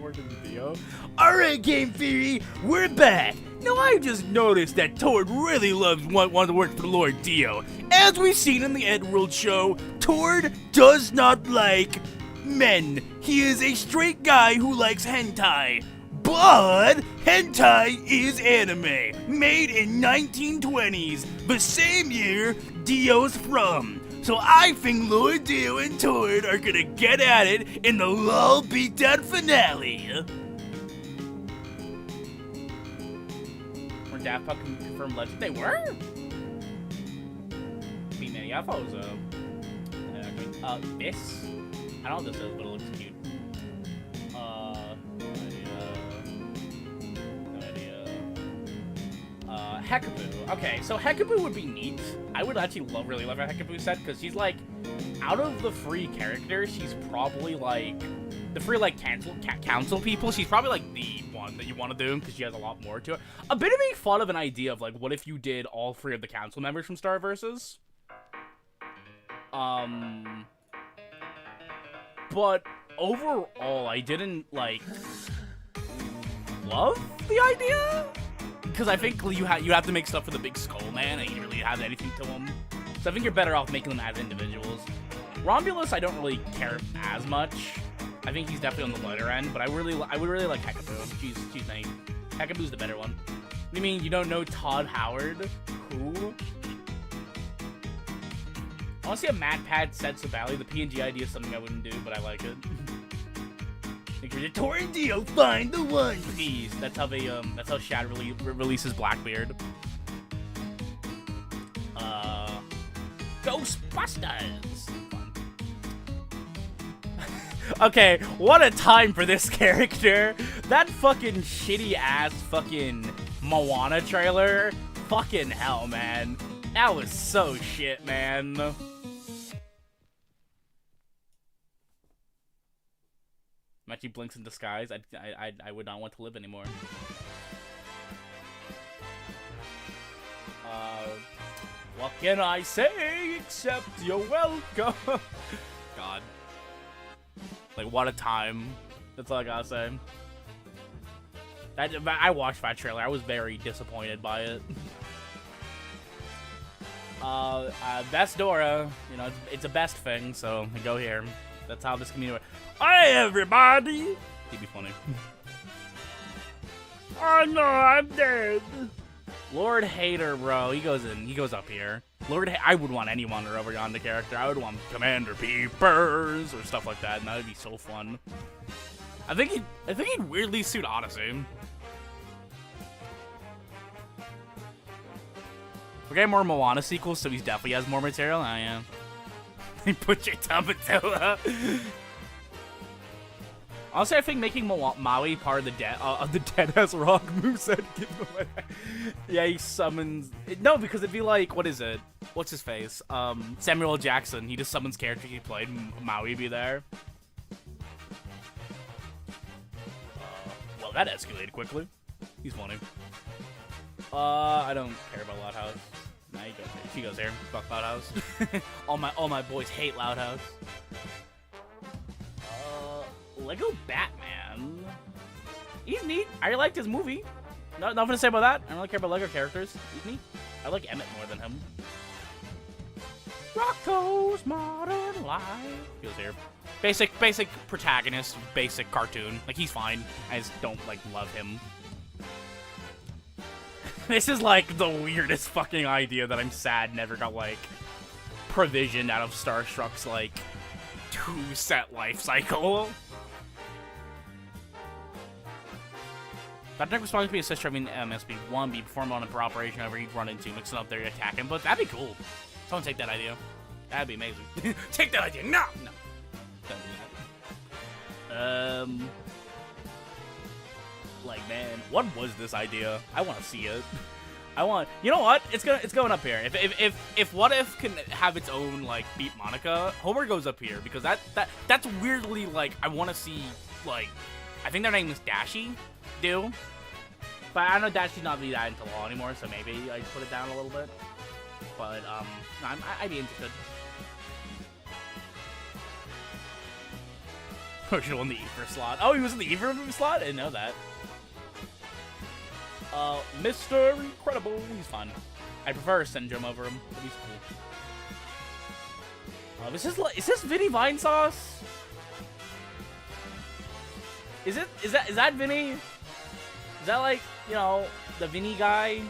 more than the video. Alright, Game Theory, we're back! Now I just noticed that Tord really loves wanting to work for Lord Dio. As we've seen in the Edworld show, Tord does not like men. He is a straight guy who likes hentai. But hentai is anime, made in 1920s, the same year Dio's from. So I think Lord Dio and Tord are gonna get at it in the Lawl beatdown finale. Were Daft Punk confirmed legend? They were? I mean, yeah, I thought it was this? I don't know what this is, but it looks cute. No idea. Hekaboo. Okay, so Hekaboo would be neat. I would actually really love a Hekaboo set, because she's like, out of the free characters, she's probably like, the free like council people, she's probably like the one that you want to do, because she has a lot more to it. A bit of a fun of an idea of like, what if you did all 3 of the council members from Star Versus? But overall, I didn't like love the idea, because I think you have to make stuff for the big skull man, and you didn't really have anything to him. So I think you're better off making them as individuals. Romulus, I don't really care as much. I think he's definitely on the lighter end, but I would really like Hekaboo. She's nice. Hekaboo's the better one. You mean you don't know Todd Howard? Who? I want to see a Mad Pad Setsu Valley. The PNG idea is something I wouldn't do, but I like it. Think you're Torrendio, find the One Piece. That's how they that's how Shad releases Blackbeard. Ghostbusters. Fun. Okay, what a time for this character. That fucking shitty ass fucking Moana trailer. Fucking hell, man. That was so shit, man. Machi blinks in disguise. I would not want to live anymore. What can I say except you're welcome? God. Like, what a time. That's all I gotta say. I watched that trailer. I was very disappointed by it. Best Dora. You know, it's a best thing, so go here. That's how this community works. Hey, everybody! He'd be funny. Oh no, I'm dead. Lord Hater, bro. He goes up here. I would want any Wonder over yonder character. I would want Commander Peepers or stuff like that, and that would be so fun. I think he'd weirdly suit Odyssey. We're getting more Moana sequels, so he definitely has more material. I am. Put your Tamatella. Honestly, I think making Maui part of the dead has rock moveset. Yeah, he summons. No, because it'd be like, what is it? What's his face? Samuel L. Jackson. He just summons character he played. Maui be there. Well, that escalated quickly. He's funny. I don't care about Loud House. Nah, he goes here. She goes here. Fuck Loud House. all my boys hate Loud House. Lego Batman. He's neat. I liked his movie. Nothing to say about that. I don't really care about Lego characters. He's neat. I like Emmett more than him. Rocco's Modern Life. He goes here. Basic protagonist. Basic cartoon. Like, he's fine. I just don't, like, love him. This is, like, the weirdest fucking idea that I'm sad never got, like, provisioned out of Starstruck's, like, 2-set life cycle. That deck was supposed to be a sister having MSB 1B perform on a per operation over he'd run into, mixing up there, attack him, but that'd be cool. Someone take that idea. That'd be amazing. Take that idea. No! No. Don't do that. Like, man, what was this idea? I want to see it. You know what? It's going up here. If What If can have its own, like, beat Monica, Homer goes up here, because that's weirdly, like, I want to see, like, I think their name is Dashi, do. But I know Dashi's not be that into Law anymore, so maybe I put it down a little bit. But, no, I'd be interested. Should in the Eaver slot. Oh, he was in the Eaver slot? I didn't know that. Mr. Incredible. He's fun. I prefer Syndrome over him, but he's cool. Is this Vinny Vine Sauce? Is that Vinny? Is that, like, you know, the Vinny guy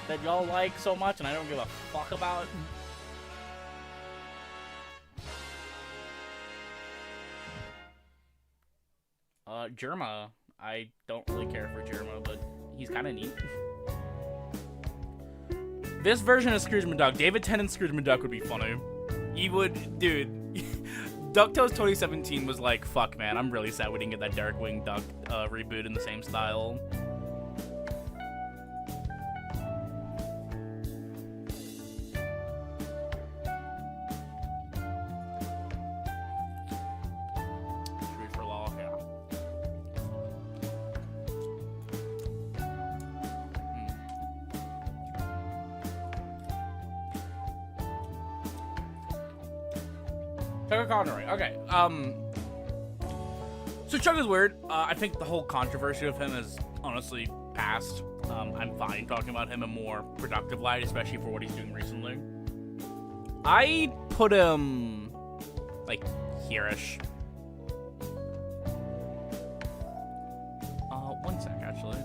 that y'all like so much and I don't give a fuck about? Germa. I don't really care for Germa, but he's kind of neat. This version of Scrooge McDuck, David Tennant Scrooge McDuck would be funny. He would, dude. DuckTales 2017 was like, fuck, man, I'm really sad we didn't get that Darkwing Duck reboot in the same style. Scrooge for Law, yeah. Chuck Connery. Okay. So Chuck is weird. I think the whole controversy of him has honestly passed. I'm fine talking about him in a more productive light, especially for what he's doing recently. I put him like here-ish. One sec, actually.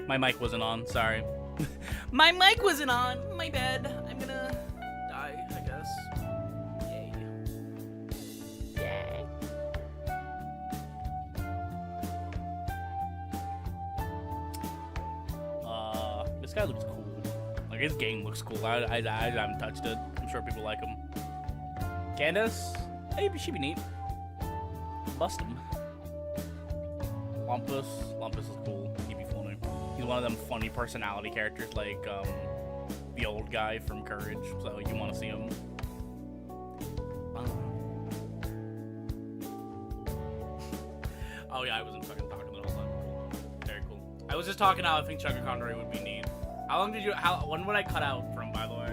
My mic wasn't on, sorry. My mic wasn't on, my bad. I'm gonna die, I guess. Yay. Yay. This guy looks cool. Like, his game looks cool. I haven't touched it. I'm sure people like him. Candace? Hey, she'd be neat. Bust him. Lumpus is cool. He'd be funny. He's one of them funny personality characters, like the old guy from Courage. So you want to see him. Oh yeah, I wasn't fucking talking the whole time. Cool. Very cool. I was just talking how I think Chuck Connery would be neat. When would I cut out from, by the way?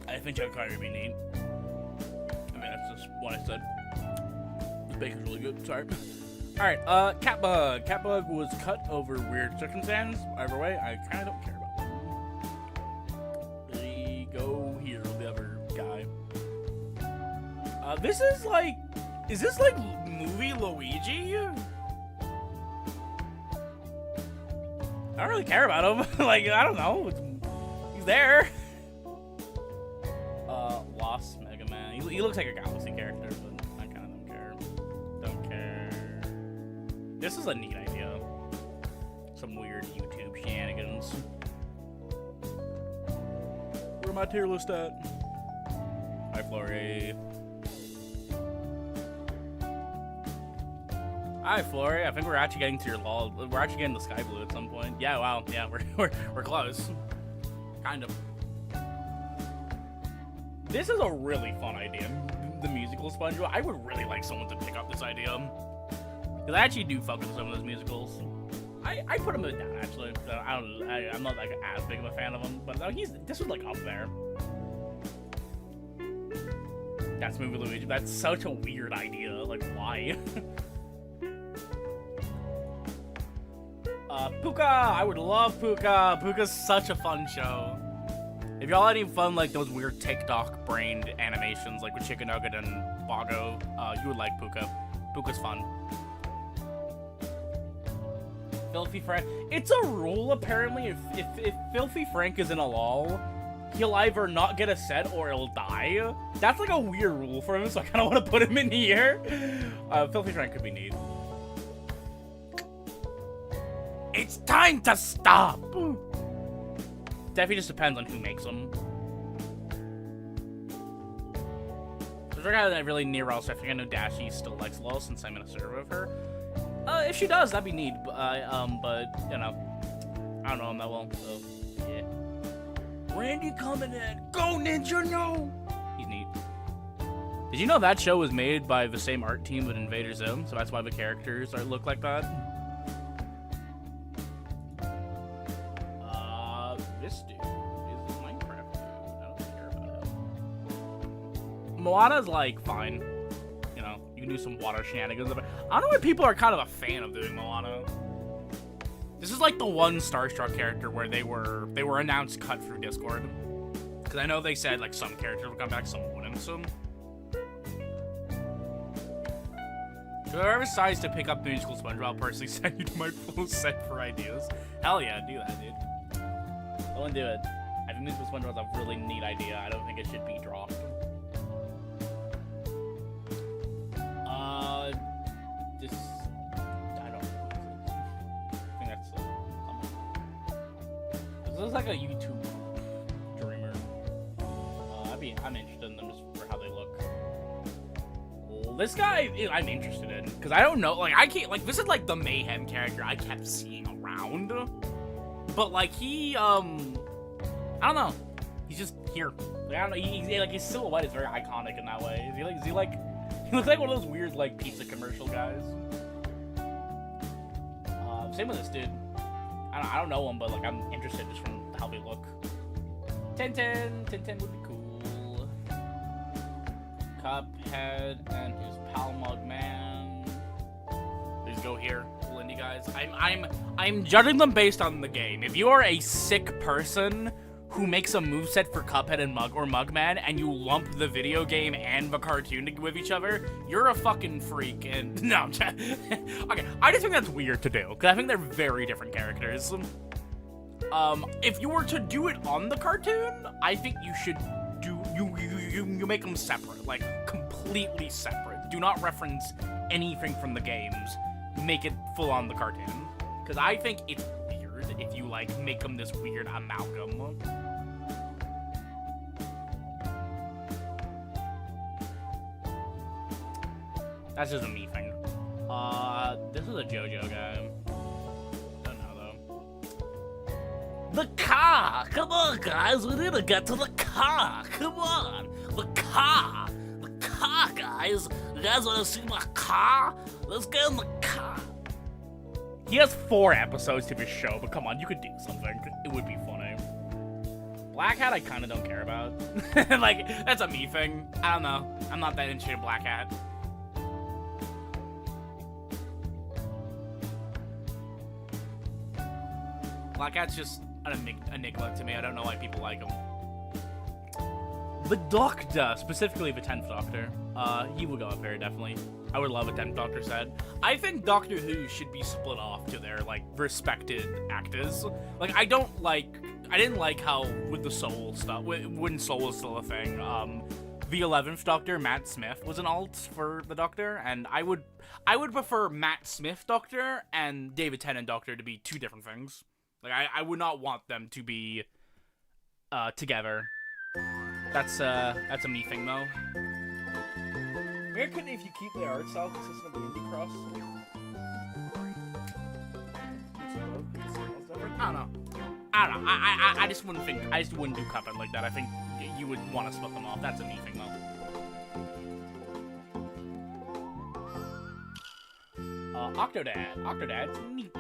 I think Chuck Connery would be neat. I mean, that's just what I said. This bacon's really good. Sorry. Alright, Catbug. Catbug was cut over weird circumstance. Either way, I kind of don't care about them. We go here, the other guy. This is like... Is this like movie Luigi? I don't really care about him. Like, I don't know. He's there. Lost Mega Man. He looks like a Galaxy character, but this is a neat idea. Some weird YouTube shenanigans. Where my tier list at? Hi, Flory. Hi, Flory. I think we're actually getting to your Lawl. We're actually getting the Sky Blue at some point. Yeah, wow. Yeah, we're close. Kind of. This is a really fun idea. The musical SpongeBob. I would really like someone to pick up this idea. Because I actually do fuck with some of those musicals. I put him down, actually. I'm not like as big of a fan of him, but this was like up there. That's Movie Luigi. That's such a weird idea. Like, why? Puka! I would love Puka! Puka's such a fun show. If y'all had any fun, like, those weird TikTok-brained animations, like with Chicken Nugget and Bago, you would like Puka. Puka's fun. Filthy Frank. It's a rule, apparently, if Filthy Frank is in a Lawl, he'll either not get a set or he'll die. That's like a weird rule for him, so I kind of want to put him in here. Filthy Frank could be neat. It's time to stop! Definitely just depends on who makes them. So we're kind of really near Ross. I think I know Dashi still likes Lawl since I'm in a server of her. If she does, that'd be neat. But you know, I don't know him that well, so yeah. Randy coming in. Go Ninja, no! He's neat. Did you know that show was made by the same art team with Invader Zim? So that's why the characters look like that. This dude is a Minecraft dude. I don't care about him. Moana's like fine. You know, you can do some water shenanigans. But I don't know why people are kind of a fan of doing Moana. This is like the one Starstruck character where they were announced cut through Discord. Because I know they said like some characters would come back, some wouldn't. So whoever decides to pick up the musical SpongeBob, I'll personally send you to my full set for ideas. Hell yeah, do that, dude. Go and do it. I think musical SpongeBob's a really neat idea. I don't think it should be dropped. This I don't know. I think that's this is like a YouTube dreamer. I'm interested in them just for how they look. This guy, I'm interested in because I don't know. Like I can't. Like this is like the Mayhem character I kept seeing around, but like he I don't know. He's just here. Like, I don't know. His silhouette is very iconic in that way. Is he like? He looks like one of those weird like pizza commercial guys. Same with this dude. I don't know him, but like I'm interested just from how they look. Tintin would be cool. Cuphead and his pal Mugman. Please go here, cool indie guys. I'm judging them based on the game. If you are a sick person who makes a moveset for Cuphead and Mugman, and you lump the video game and the cartoon with each other, you're a fucking freak. And no, I'm just, okay, I just think that's weird to do because I think they're very different characters. If you were to do it on the cartoon, I think you should do you make them separate, like completely separate. Do not reference anything from the games. Make it full on the cartoon because I think it's weird if you like make them this weird amalgam. That's just a me thing. This is a JoJo guy. Don't know though. The car! Come on, guys, we need to get to the car. Come on, the car, guys. You guys want to see my car? Let's get in the car. He has 4 episodes to his show, but come on, you could do something. It would be funny. Black Hat, I kind of don't care about. Like, that's a me thing. I don't know. I'm not that interested in Black Hat. Black Hat's just an enigma to me. I don't know why people like him. The Doctor, specifically the 10th Doctor. He would go up there, definitely. I would love a 10th Doctor set. I think Doctor Who should be split off to their, like, respected actors. Like, I didn't like how, with the Soul stuff, when Soul was still a thing, the 11th Doctor, Matt Smith, was an alt for the Doctor, and I would prefer Matt Smith Doctor and David Tennant Doctor to be two different things. Like, I would not want them to be together. That's a me thing, though. Where could, if you keep the art style consistent of the Indie Cross? I don't know. I just wouldn't think. I just wouldn't do Cuphead like that. I think you would want to split them off. That's a me thing, though. Octodad's neat.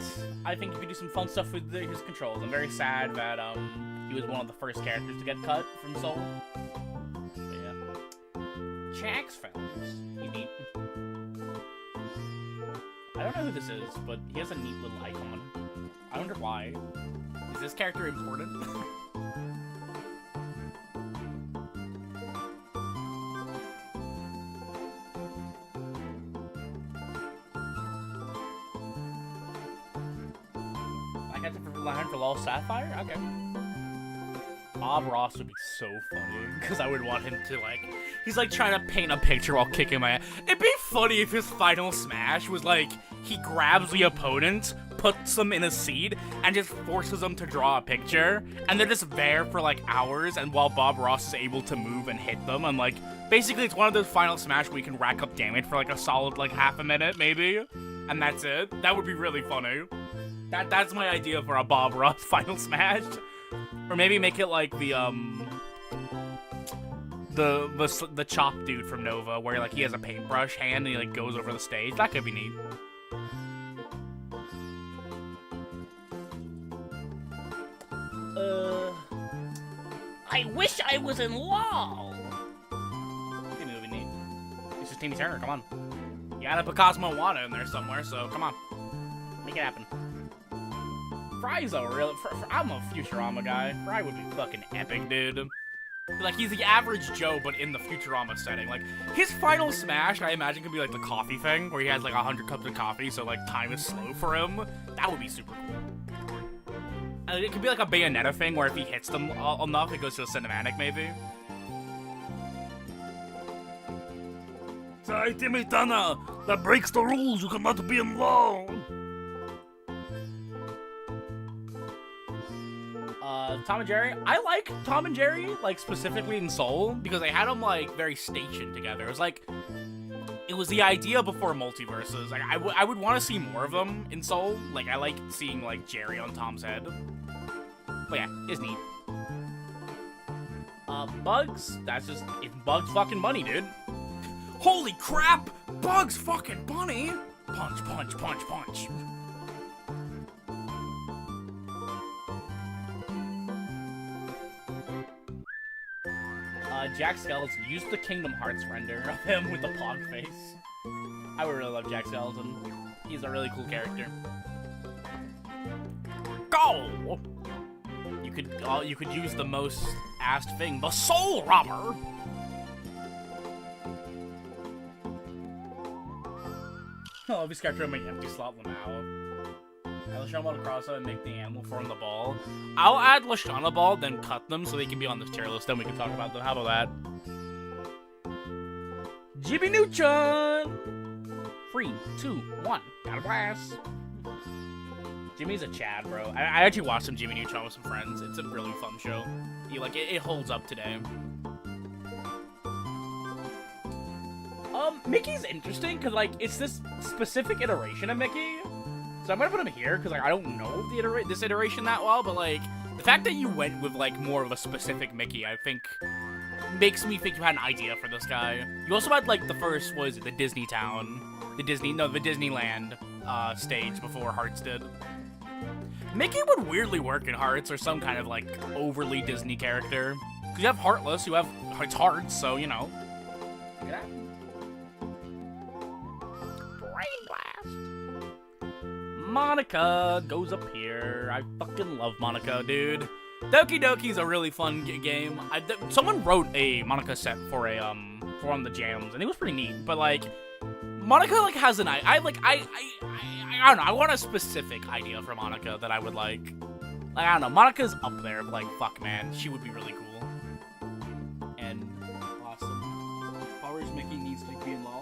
I think you could do some fun stuff with his controls. I'm very sad that he was one of the first characters to get cut from Soul. But yeah. Jack's films. He's neat. I don't know who this is, but he has a neat little icon. I wonder why. Is this character important? I got to line for Lawl Sapphire? Okay. Bob Ross would be so funny, because I would want him to, like, he's, like, trying to paint a picture while kicking my ass. It'd be funny if his final smash was, like, he grabs the opponent, puts them in a seat, and just forces them to draw a picture, and they're just there for, like, hours, and while Bob Ross is able to move and hit them, and, like, basically it's one of those final smash where you can rack up damage for, like, a solid, like, half a minute, maybe, and that's it. That would be really funny. That's my idea for a Bob Ross final smash. Or maybe make it like the chop dude from Nova, where like he has a paintbrush hand and he like goes over the stage. That could be neat. I wish I was in Law. That would be neat. This is Timmy Turner. Come on. You gotta put Cosmo Wada in there somewhere, so come on, make it happen. Fry's a real. I'm a Futurama guy. Fry would be fucking epic, dude. Like, he's the average Joe, but in the Futurama setting. Like, his final smash, I imagine, could be like the coffee thing, where he has like 100 cups of coffee, so like time is slow for him. That would be super cool. And it could be like a Bayonetta thing, where if he hits them enough, it goes to a cinematic, maybe. Sorry, Timmy Turner. That breaks the rules. You cannot be in Law. Tom and Jerry. I like Tom and Jerry, like, specifically in Soul, because they had them, like, very stationed together. It was the idea before multiverses. Like, I would want to see more of them in Soul. Like, I like seeing, like, Jerry on Tom's head. But yeah, it's neat. Bugs? It's Bugs fucking Bunny, dude. Holy crap! Bugs fucking Bunny! Punch, punch, punch, punch. Jack Skeleton. Use the Kingdom Hearts render of him with the pog face. I would really love Jack Skeleton. He's a really cool character. Go! You could use the most asked thing, the Soul Robber. Oh, this character in my empty slot Lamau. I'll show them all across and make the animal form the ball. I'll add Lashana Ball, then cut them so they can be on this tier list, then we can talk about them. How about that? Jimmy Neutron! 3, 2, 1. Gotta blast! Jimmy's a Chad, bro. I actually watched some Jimmy Neutron with some friends. It's a really fun show. It holds up today. Mickey's interesting, because, like, it's this specific iteration of Mickey. So I'm gonna put him here, because, like, I don't know this iteration that well, but, like, the fact that you went with, like, more of a specific Mickey, I think, makes me think you had an idea for this guy. You also had, like, the first, what is it, the Disney Town, the Disneyland, stage before Hearts did. Mickey would weirdly work in Hearts, or some kind of, like, overly Disney character. Because you have Heartless, you have Hearts, so, you know. Look at that. Brain Blast! Monica goes up here. I fucking love Monica, dude. Doki Doki's a really fun game. Someone wrote a Monica set for one of the jams, and it was pretty neat. But like, Monica like has an I don't know. I want a specific idea for Monica that I would like. Like, I don't know. Monica's up there, but like, fuck, man, she would be really cool and awesome.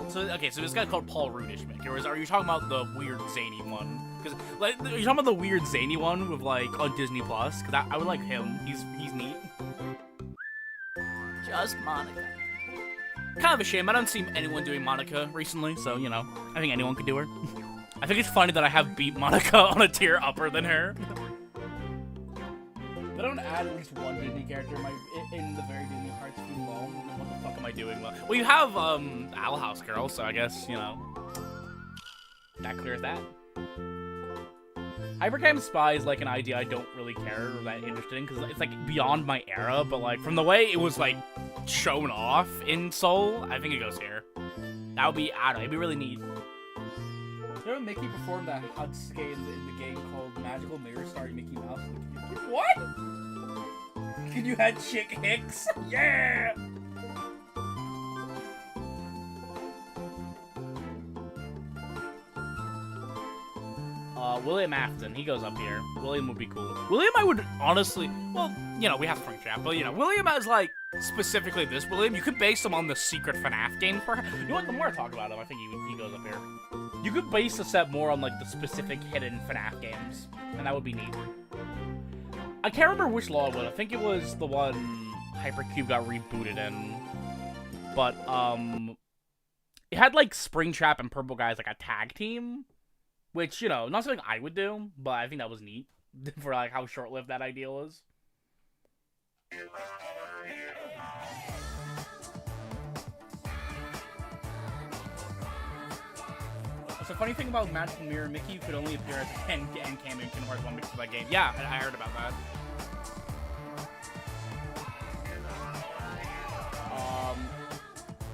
So okay, so this guy called Paul Rudish Mickey, or are you talking about the weird zany one? Because like, are you talking about the weird zany one with like on Disney Plus? Because I would like him. He's neat. Just Monica. Kind of a shame. I don't see anyone doing Monica recently, so you know, I think anyone could do her. I think it's funny that I have beat Monica on a tier upper than her. They don't add at least one Disney character in the very Disney parts too long. What the fuck am I doing? Well, you have Owl House Girl, so I guess you know that clears that. Hypercam Spy is like an idea I don't really care or that interested in because it's like beyond my era, but like from the way it was like shown off in Soul, I think it goes here. That would be, I don't know, it'd be really neat. You know Mickey performed that Hutsuke in the game called Magical Mirror starring Mickey Mouse? What? Can you have Chick Hicks? Yeah! William Afton, he goes up here. William would be cool. William, I would honestly, well, you know, we have Springtrap, but you know, William as like, specifically this William, you could base him on the secret FNAF game for, you know what, the more I talk about him, I think he goes up here. You could base the set more on like the specific hidden FNAF games, and that would be neat. I can't remember which Law it was. I think it was the one Hypercube got rebooted in. But, it had, like, Springtrap and Purple Guys, like, a tag team. Which, you know, not something I would do, but I think that was neat. For, like, how short-lived that idea was. The funny thing about Magical Mirror, Mickey could only appear at the end cameo in Kingdom Hearts 1 because of that game. Yeah, I heard about that.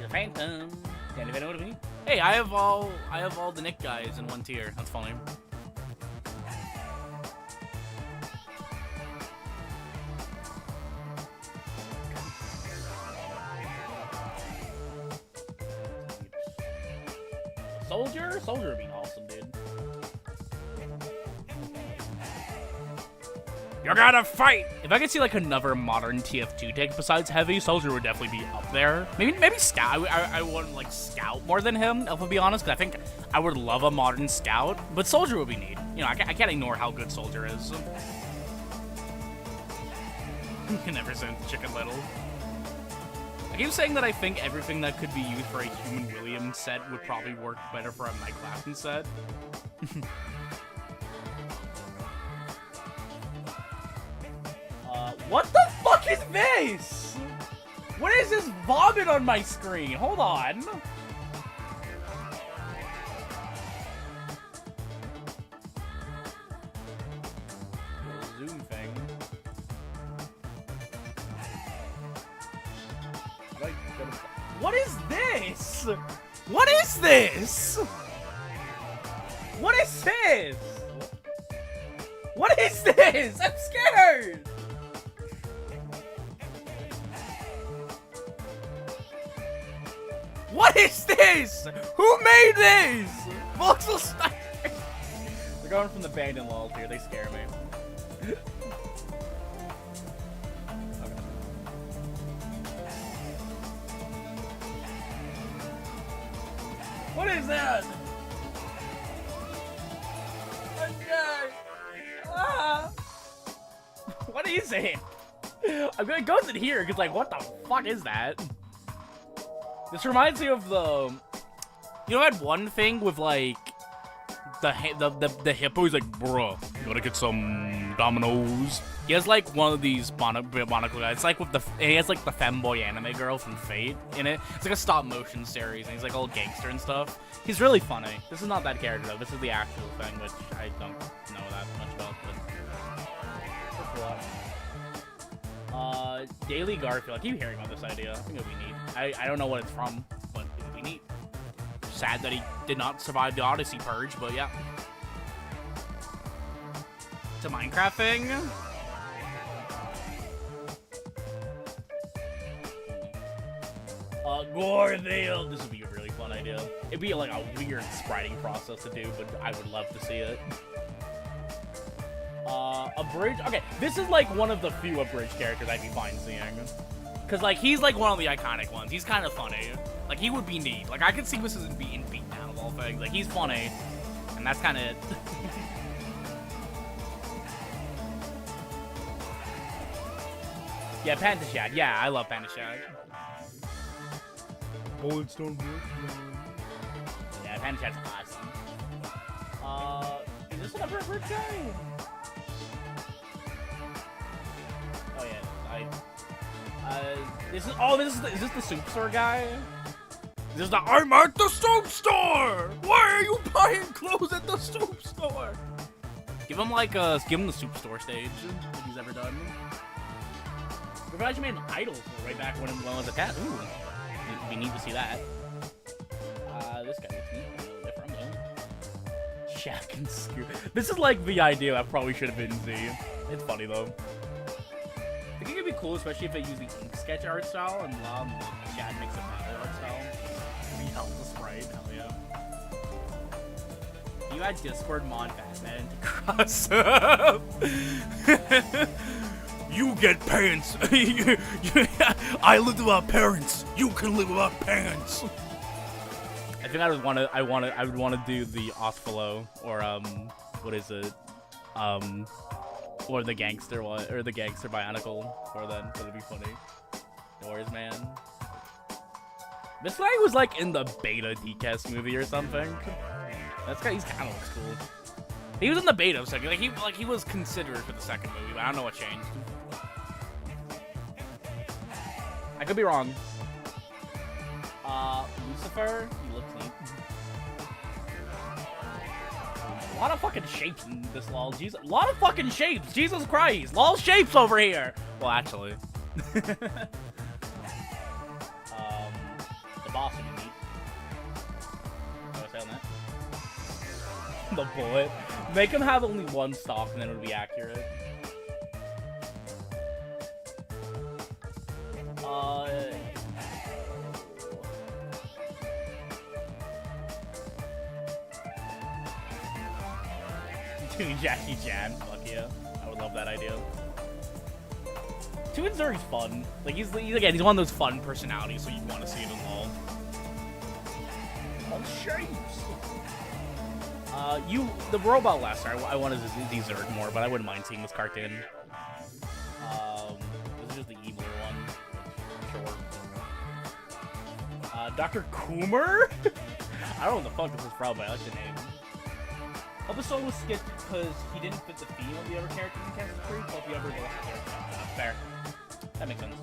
The Phantom. Can't even know what it means. Hey, I have all the Nick guys in one tier. That's funny. Soldier? Soldier would be awesome, dude. You're gonna fight! If I could see, like, another modern TF2 take besides Heavy, Soldier would definitely be up there. Maybe Scout. I want, like, Scout more than him, if I'll be honest, because I think I would love a modern Scout. But Soldier would be neat. You know, I can't ignore how good Soldier is. Never sent Chicken Little. I keep saying that I think everything that could be used for a Human Williams set would probably work better for a Mike Clapton set. What the fuck is this? What is this vomit on my screen? Hold on. Zoom thing. What is this? What is this? What is this? What is this? I'm scared. What is this? Who made this? Voxel Stein. They're going from the band and Lawl here. They scare me. Okay. What is that? Okay. Ah. What is it? I'm gonna go in here because, like, what the fuck is that? This reminds me of the, you know, I had one thing with like the hippo. He's like, bro, you gotta get some Dominoes. He has like one of these monocle guys. It's like with he has like the femboy anime girl from Fate in it. It's like a stop motion series, and he's like all gangster and stuff. He's really funny. This is not that character though. This is the actual thing, which I don't know that much about. But Daily Garfield. I keep hearing about this idea. I think it would be neat. I don't know what it's from, but it would be neat. Sad that he did not survive the Odyssey purge, but yeah. It's a Minecraft thing. Goreville. This would be a really fun idea. It'd be like a weird spriting process to do, but I would love to see it. A bridge? Okay, this is like one of the few abridged characters I'd be fine seeing. Cause like he's like one of the iconic ones. He's kind of funny. Like he would be neat. Like I could see this as being Beatdown of all things. Like he's funny, and that's kind of it. Yeah, Panda Shad. Yeah, I love Panda Shad. Bullets don't work. Yeah, Panda Shad's awesome. Is this another bird guy? Oh yeah, is this the soup store guy? This is the I'm at the soup store. Why are you buying clothes at the soup store? Give him the soup store stage if he's ever done. We've actually made an idol for way back when it was a cat. Ooh, we need to see that. This guy looks neat. A little different though. Shaq and Scoop. This is like the idea that probably should have been Z. It's funny though. I think it could be cool, especially if they use the ink sketch art style and Shaq makes a better art style. Hell, the sprite, hell yeah. You had Discord mod Batman to cross up. You get pants. I live without parents. You can live without pants. I think I would want to do the Osfalo or what is it? Or the gangster one or the gangster Bionicle for then. That'd be funny. Doors man. This guy was like in the beta DCast movie or something. This guy, he's kind of looks cool. He was in the beta of second. He was considered for the second movie, but I don't know what changed. I could be wrong. Lucifer, he looks neat. A lot of fucking shapes in this Lawl. Jesus, a lot of fucking shapes. Jesus Christ, Lawl shapes over here. Well, actually, the boss would be neat. What was I saying that? The bullet. Make him have only one stock, and then it would be accurate. Doing Jackie Chan, fuck yeah. I would love that idea. Toon Zuri's fun. Like he's one of those fun personalities, so you want to see it in Lawl. All shapes. The robot Lester. I wanted to see Zurg more, but I wouldn't mind seeing this cartoon. This is just the evil one. Sure. Dr. Coomer? I don't know what the fuck this is from, but I like the name. Episode was skipped because he didn't fit the theme of the other characters in Kansas Creek, but the other characters. Fair. That makes sense.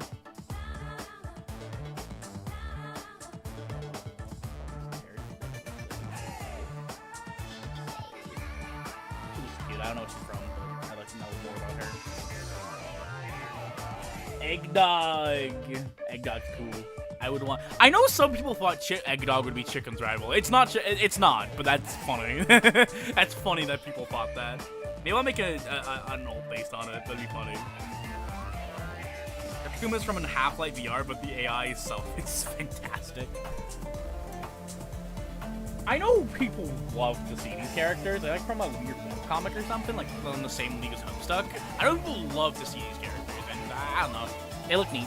She's cute. I don't know what she's from, but I'd like to know more about her. Eggdog! Eggdog's cool. I know some people thought Eggdog would be Chicken's rival. It's not, but that's funny. That's funny that people thought that. Maybe I'll make an ult based on it. That'd be funny. Akuma's from Half-Life VR, but the AI itself is fantastic. I know people love to see these characters. They're like from a weird webcomic or something, like on the same league as Homestuck. I know people love to see these characters, and I don't know. They look neat.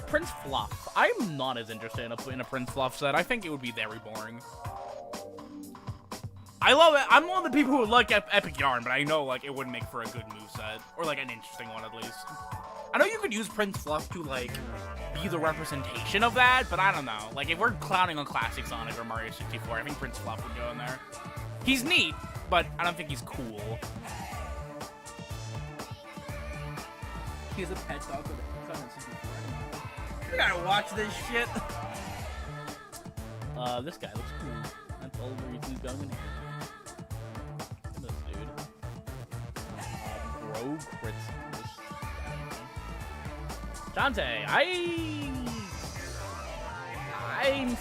Prince Fluff. I'm not as interested in a Prince Fluff set. I think it would be very boring. I love it. I'm one of the people who like Epic Yarn, but I know like it wouldn't make for a good moveset. Or like an interesting one at least. I know you could use Prince Fluff to like be the representation of that, but I don't know. Like if we're clowning on Classic Sonic or Mario 64, I think Prince Fluff would go in there. He's neat, but I don't think he's cool. He has a pet dog with a 64. I gotta watch this shit. This guy looks cool. That's all the reason he's going in here. Look at this dude. Bro Crits. Shantae, I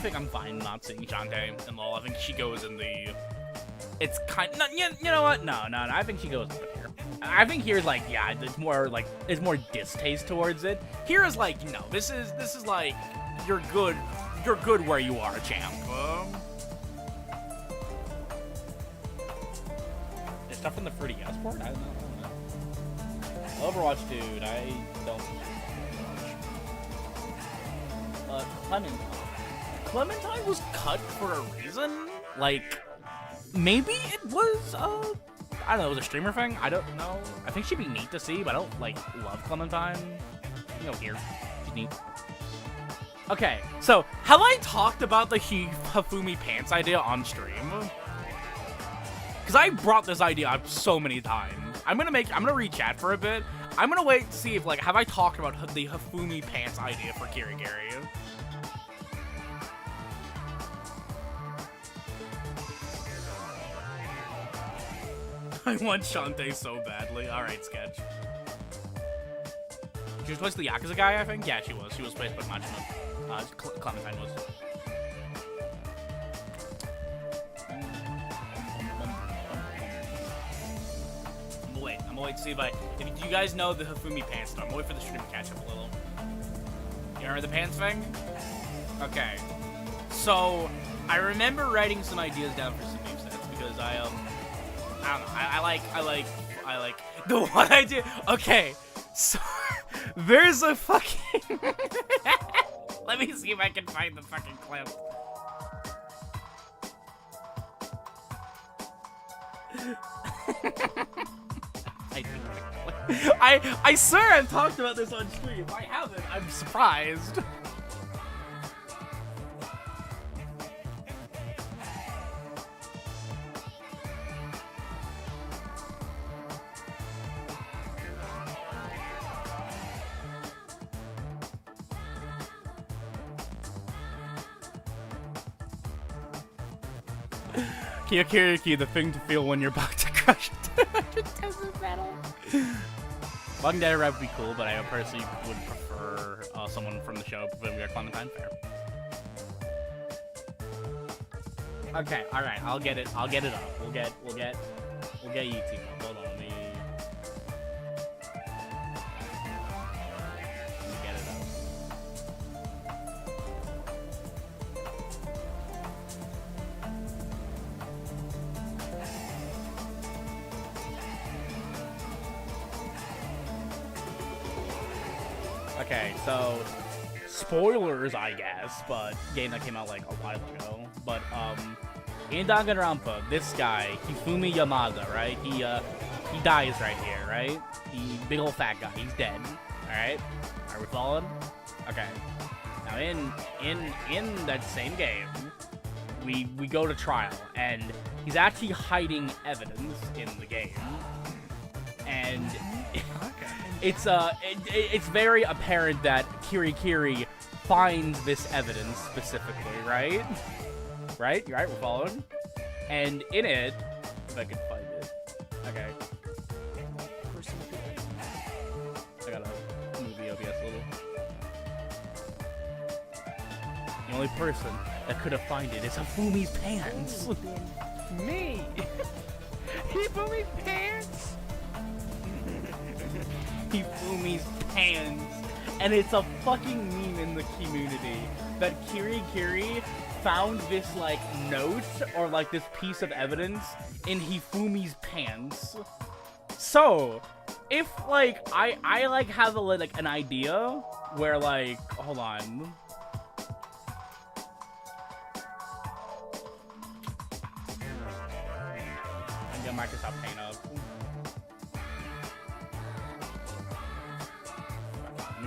think I'm fine not seeing Shantae in Lawl. I think she goes in the. It's kind. No, you know what? No. I think she goes in here. I think here's like, yeah, it's more distaste towards it. Here is like, you know, this is like, you're good where you are, champ. There's stuff from the 3DS port? I don't know. Overwatch, dude, I don't. Clementine. Clementine was cut for a reason? Like, maybe it was, I don't know, it was a streamer thing? I don't know. I think she'd be neat to see, but I don't, like, love Clementine. You know, here. She's neat. Okay, so, have I talked about the Hifumi pants idea on stream? Because I brought this idea up so many times. I'm gonna re-chat for a bit. I'm gonna wait to see if, like, have I talked about the Hifumi pants idea for Kirigiri? I want Shantae so badly. Alright, sketch. She was placed the Yakuza guy, I think? Yeah, she was. She was placed by Machina. Clementine was. I'm gonna wait to see if you guys know the Hifumi pants stuff. I'm gonna wait for the stream to catch up a little. You remember the pants thing? Okay. So, I remember writing some ideas down for some new sets because I don't know. I like the one idea. Okay, so there's a fucking. Let me see if I can find the fucking clip. I swear I've talked about this on stream. If I haven't, I'm surprised. Kyokiriki, the thing to feel when you're about to crush it. Metal. Walking Dead rap would be cool, but I personally would prefer someone from the show when we are Clementine. Fair. Okay, all right, I'll get it up. We'll get YouTube up. Hold on, let me get it up. Okay, so spoilers, I guess, but game that came out like a while ago. But in Danganronpa, this guy Hifumi Yamada, right? He dies right here, right? He big old fat guy. He's dead. All right, are we following? Okay. Now in that same game, we go to trial, and he's actually hiding evidence in the game, and. It's very apparent that Kirikiri finds this evidence specifically, right? Right? You're right, we're following. And in it, if I can find it. Okay. I gotta move the OBS a little. The only person that could have found it is Hifumi's pants. Me! Hifumi's pants! Hifumi's pants, and it's a fucking meme in the community that Kirikiri found this like note or like this piece of evidence in Hifumi's pants. So if like I like have a like an idea where like hold on. I get Microsoft Paint up.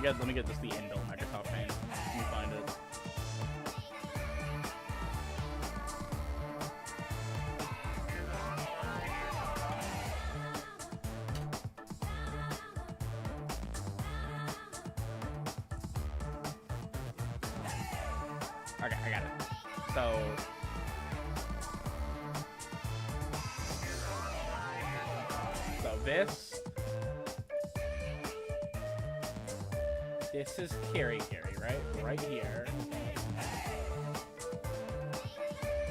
Let me get this the Indel Microsoft Paint. Let me find it. Okay, I got it. So this is Kirikiri, right? Right here.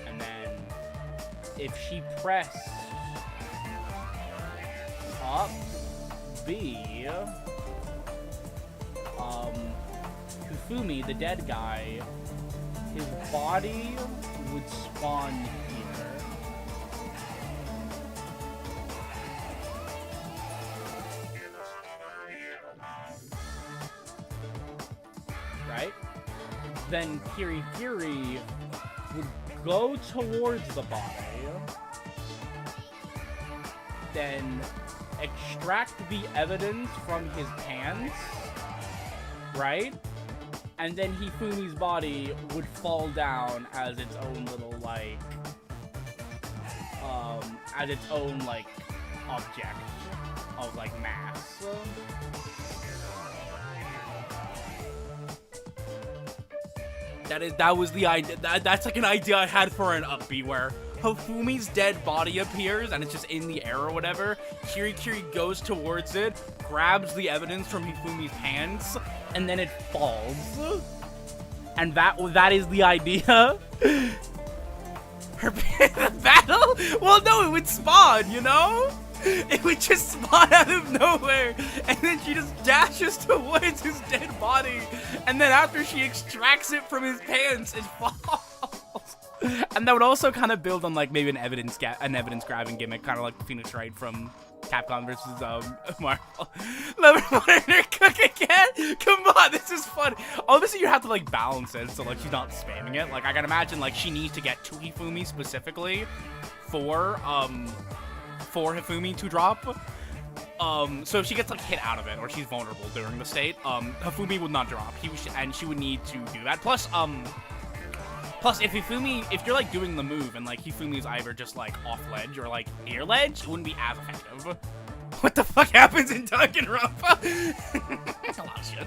And then if she press up B, Hifumi, the dead guy, his body would spawn here. Right? then Kirigiri would go towards the body, then extract the evidence from his pants, right? And then Hifumi's body would fall down as its own little, like, as its own, like, object of, like, mass. That was the idea. That's like an idea I had for an upbeat where Hifumi's dead body appears and it's just in the air or whatever. Kirigiri goes towards it, grabs the evidence from Hifumi's hands, and then it falls. And that is the idea. Her battle? Well, no, it would spawn, you know? It would just spawn out of nowhere, and then she just dashes towards his dead body, and then after she extracts it from his pants, it falls. And that would also kind of build on, like, maybe an evidence grabbing gimmick, kind of like Phoenix Wright from Capcom versus Marvel. Let me let her cook again. Come on, this is fun. Obviously, you have to like balance it, so like she's not spamming it. Like I can imagine, like she needs to get to Hifumi specifically for Hifumi to drop. So if she gets like hit out of it or she's vulnerable during the state, Hifumi would not drop. She would need to do that. Plus if you're like doing the move and like Hifumi's either just like off ledge or like near ledge, it wouldn't be as effective. What the fuck happens in Danganronpa? A lot of shit.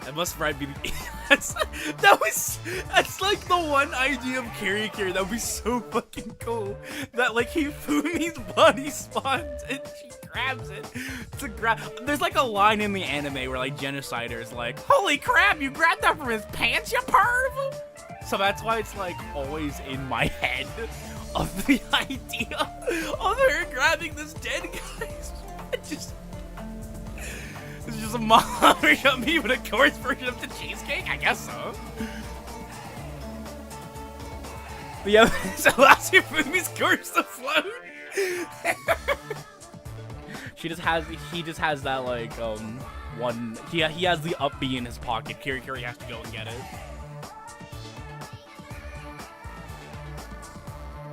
That must probably be the that's like the one idea of Kirigiri that would be so fucking cool. That like Hifumi's body spawns and she grabs it to grab. There's like a line in the anime where like Genocider is like, "Holy crap, you grabbed that from his pants, you perv!" So that's why it's like always in my head of the idea of her grabbing this dead guy. It's just a montage of me with a coarse version of the cheesecake? I guess so. But yeah, this allows Hifumi's corpse to float. He just has that like one. He has the up B in his pocket. Kirigiri has to go and get it.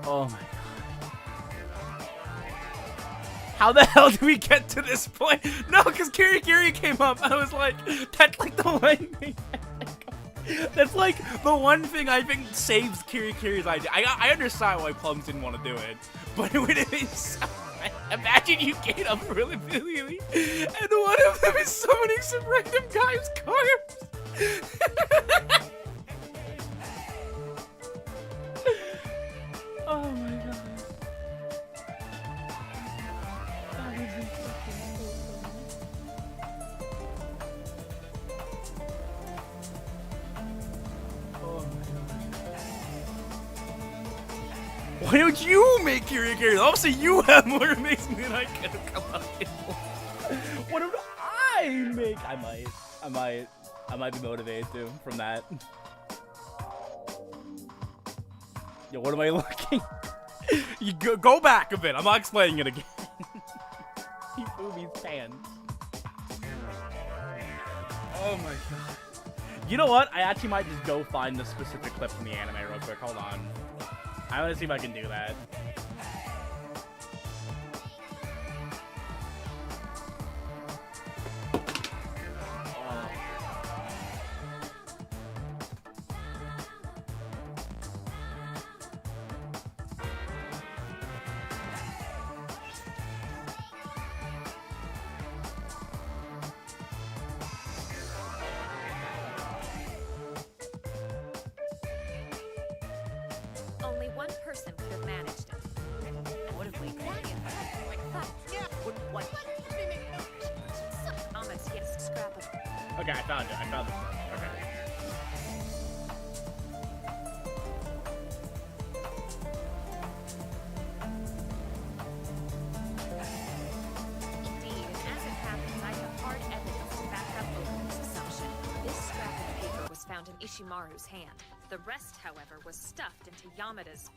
Oh my god. How the hell do we get to this point? No, because Kirigiri came up. I was like, that's like the one thing. That's like the one thing I think saves Kirigiri's idea. I understand why Plums didn't want to do it, but it would have been so. Imagine you get up really, really, and one of them is summoning some random guy's corpse. Oh my god. That would be fucking so funny. Oh my god. Why don't you make Kirigiri? Obviously you have more amazing than I could have come up with. What would I make? I might be motivated too from that. Yo, what am I looking? You go back a bit. I'm not explaining it again. Hifumi's pants. Oh my god. You know what? I actually might just go find the specific clip from the anime real quick. Hold on. I want to see if I can do that. Only one person could have managed it. What if we could what? Almost yes, scrap of. Okay, I found it. I found the clip. Okay. Indeed, and as it happens, I have hard evidence to back up Oku's assumption. This scrap of paper was found in Ishimaru's hand. The rest, however, was stuffed into Yamada's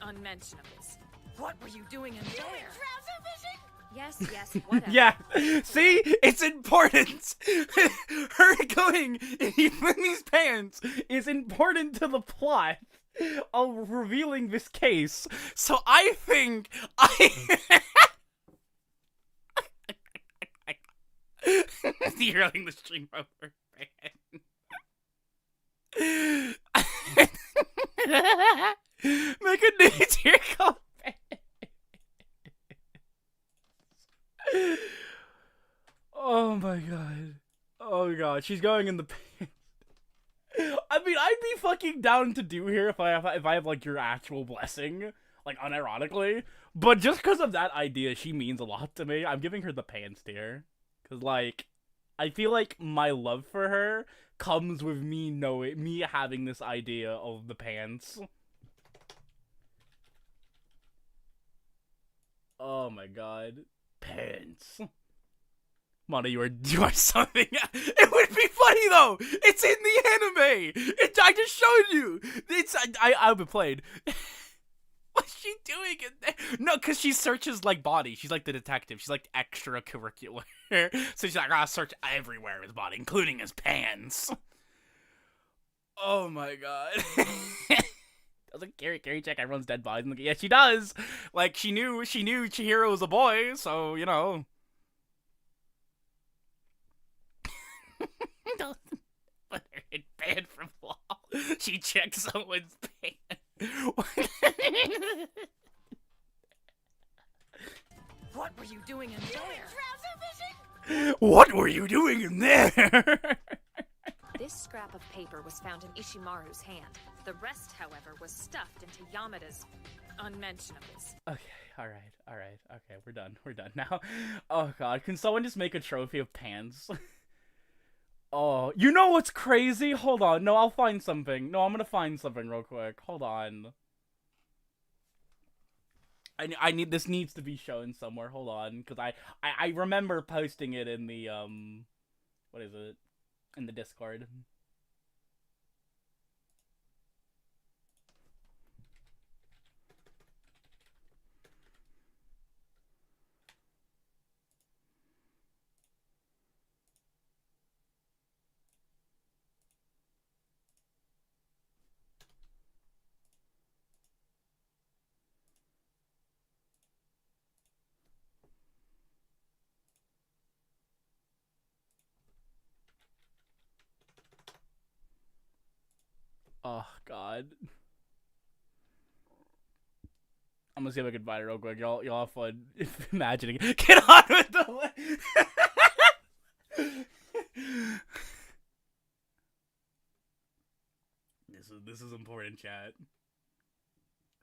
unmentionables. What were you doing in there? Trouser fishing? Yes, whatever. Yeah, see? It's important! Her going in Hifumi's pants is important to the plot of revealing this case. So I think Derailing the stream over. Make a new tier called Oh my god. Oh god, she's going in the pants. I mean, I'd be fucking down to do here if I have like your actual blessing, like unironically. But just because of that idea, she means a lot to me. I'm giving her the pants tier, cause like, I feel like my love for her comes with me having this idea of the pants. Oh my god, pants. Mana, you are something. It would be funny though. It's in the anime. I just showed you. I've been played. What's she doing in there? No, cause she searches like body. She's like the detective. She's like extracurricular. So she's like, I'll search everywhere in his body, including his pants. Oh my god. I was like, Carrie, check everyone's dead bodies. And like, yeah, she does. Like she knew Chihiro was a boy, so you know. Don't put her in bed from Law. She checked someone's pants. What were you doing in there? What were you doing in there? This scrap of paper was found in Ishimaru's hand. The rest, however, was stuffed into Yamada's unmentionables. Okay, alright. Okay, we're done now. Oh god, can someone just make a trophy of pants? Oh, you know what's crazy? Hold on. No, I'll find something. No, I'm gonna find something real quick. Hold on. I need this needs to be shown somewhere. Hold on, because I remember posting it in the what is it? In the Discord. Oh god. I'm gonna see if I can find it real quick. Y'all have fun imagining. Get on with the This is important, chat.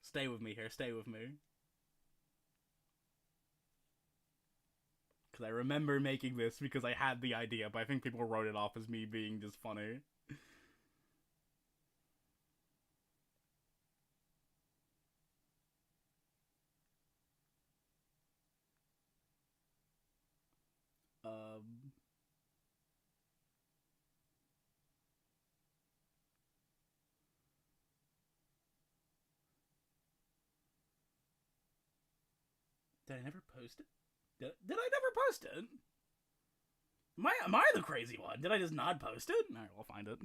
Stay with me here. Stay with me. Because I remember making this because I had the idea, but I think people wrote it off as me being just funny. Did I never post it? Did I never post it? Am I the crazy one? Did I just not post it? Alright, we'll find it.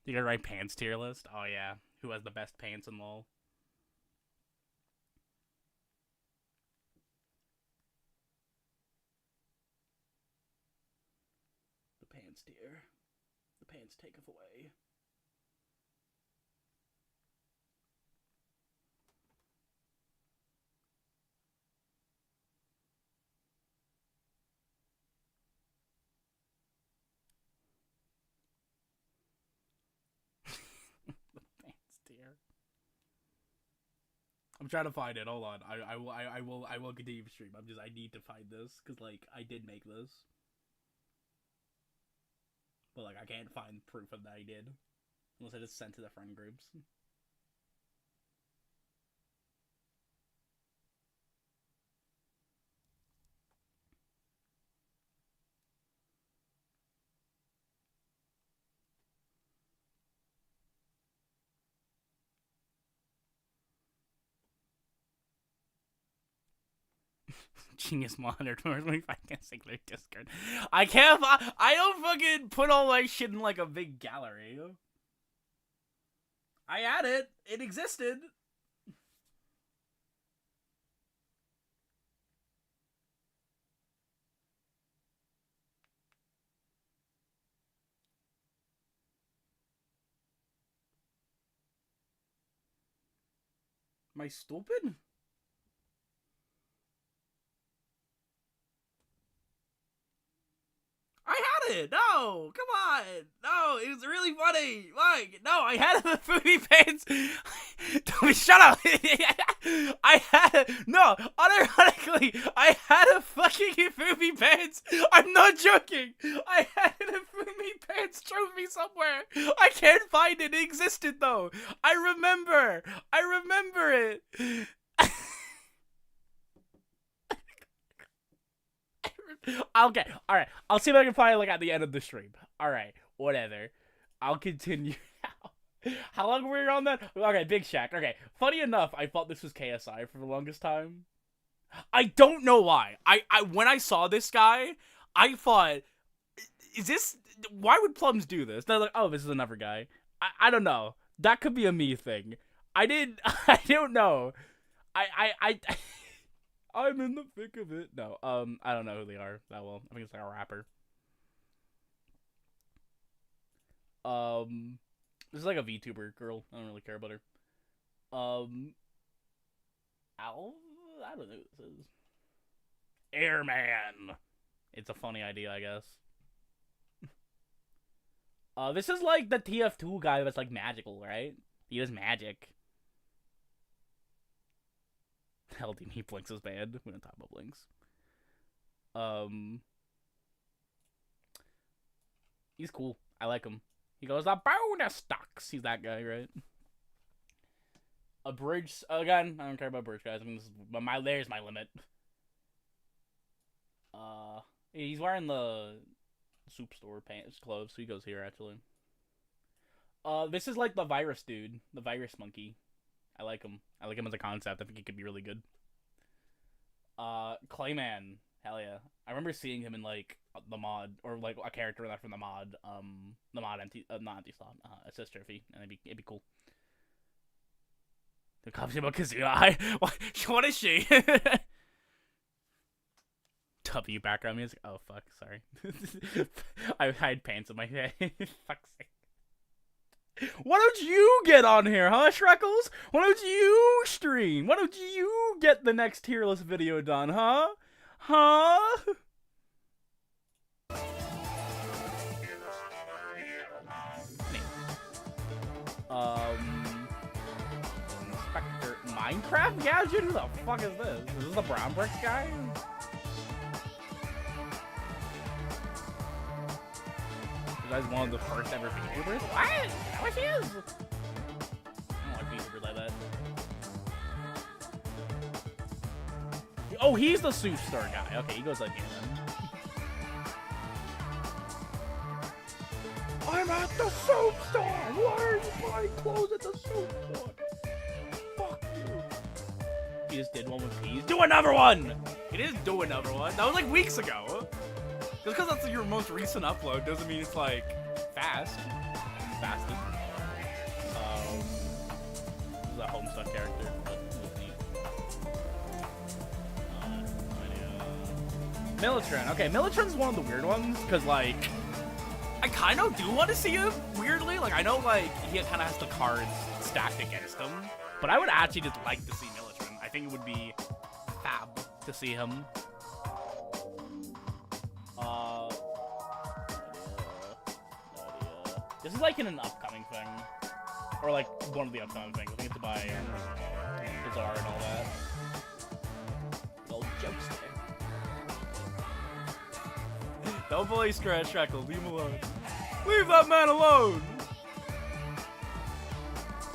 You gotta write pants tier list? Oh yeah. Who has the best pants in LOL? The pants tier. The pants taketh away. I'm trying to find it. Hold on. I will continue to stream. I need to find this because like I did make this, but like I can't find proof of that I did unless I just sent to the friend groups. Genius monitored if I can't singular Discord. I don't fucking put all my shit in like a big gallery. I had it. It existed. Am I stupid? I had it! No! Come on! No, it was really funny! Like, no, I had the Hifumi pants! Don't shut up! I had no, unironically, I had a fucking Hifumi pants! I'm not joking! I had a Hifumi pants trophy somewhere! I can't find it! It existed though! I remember it! Okay, alright. I'll see if I can find it like at the end of the stream. Alright, whatever. I'll continue now. How long were we on that? Okay, Big Shack. Okay, funny enough, I thought this was KSI for the longest time. I don't know why. When I saw this guy, I thought, is this... Why would Plums do this? They're like, oh, this is another guy. I don't know. That could be a me thing. I don't know. I'm in the thick of it. No, I don't know who they are that well. I think it's like a rapper. This is like a VTuber girl. I don't really care about her. Al? I don't know who this is. Airman! It's a funny idea, I guess. This is like the TF2 guy that's like magical, right? He does magic. LDM Blinks is banned. We don't talk about Blinks. He's cool. I like him. He goes, the bonus stocks. He's that guy, right? A bridge. Again, I don't care about bridge guys. I mean, this is, but there's my limit. He's wearing the soup store pants clothes, so he goes here actually. This is like the virus dude, the virus monkey. I like him. I like him as a concept. I think he could be really good. Clayman. Hell yeah. I remember seeing him in, like, the mod, or, like, a character in that from the mod, not anti-slot, assist trophy, and it'd be cool. The cops about Kazuya. What is she? W background music. Oh, fuck, sorry. I had pants in my head. Fuck's sake. Why don't you get on here, huh, Shreckles? Why don't you stream? Why don't you get the next tier list video done, huh? Huh? Inspector Minecraft Gadget? Who the fuck is this? Is this the Brown Bricks guy? You guys one of the first ever VTubers? What? Is that what she is? I don't like VTubers like that. Oh, he's the soup store guy. Okay, he goes like him. I'm at the soup store! Why are you buying clothes at the soup store? Fuck you. He just did one with peas. Do another one! It is do another one. That was like weeks ago. Just because that's your most recent upload doesn't mean it's like fast. It's fasted. This is a Homestuck character, but it was neat. Militron. Okay, Militron's one of the weird ones because like I kind of do want to see him weirdly. Like I know like he kind of has the cards stacked against him, but I would actually just like to see Militron. I think it would be fab to see him. This is like in an upcoming thing. Or like one of the upcoming things. I think it's to buy Bazaar and all that. Little jokes there. Don't bully Scratch Shreckles, leave him alone. Leave that man alone!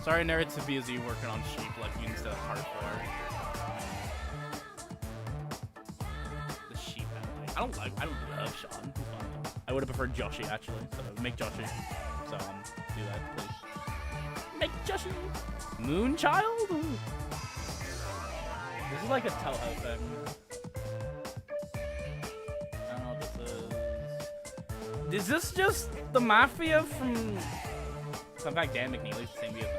Sorry nerds to be busy working on sheep like you instead of hardcore. The sheep family. I don't love Sean. He's fun. I would have preferred Joshi actually, so make Joshi. So do that, please. Make Joshi Moonchild? This is like a Toho thing. Is this just the Mafia from... So in fact, Dan McNeely's the same Mafia.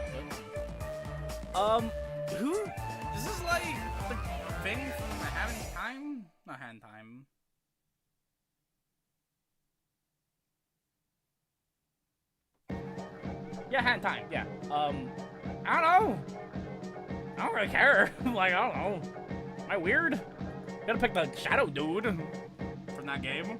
Who? Is this like the thing from the Hand Time? Not Hand Time. Yeah, Hand Time, yeah. I don't know. I don't really care. Like, I don't know. Am I weird? Gotta pick the Shadow Dude from that game.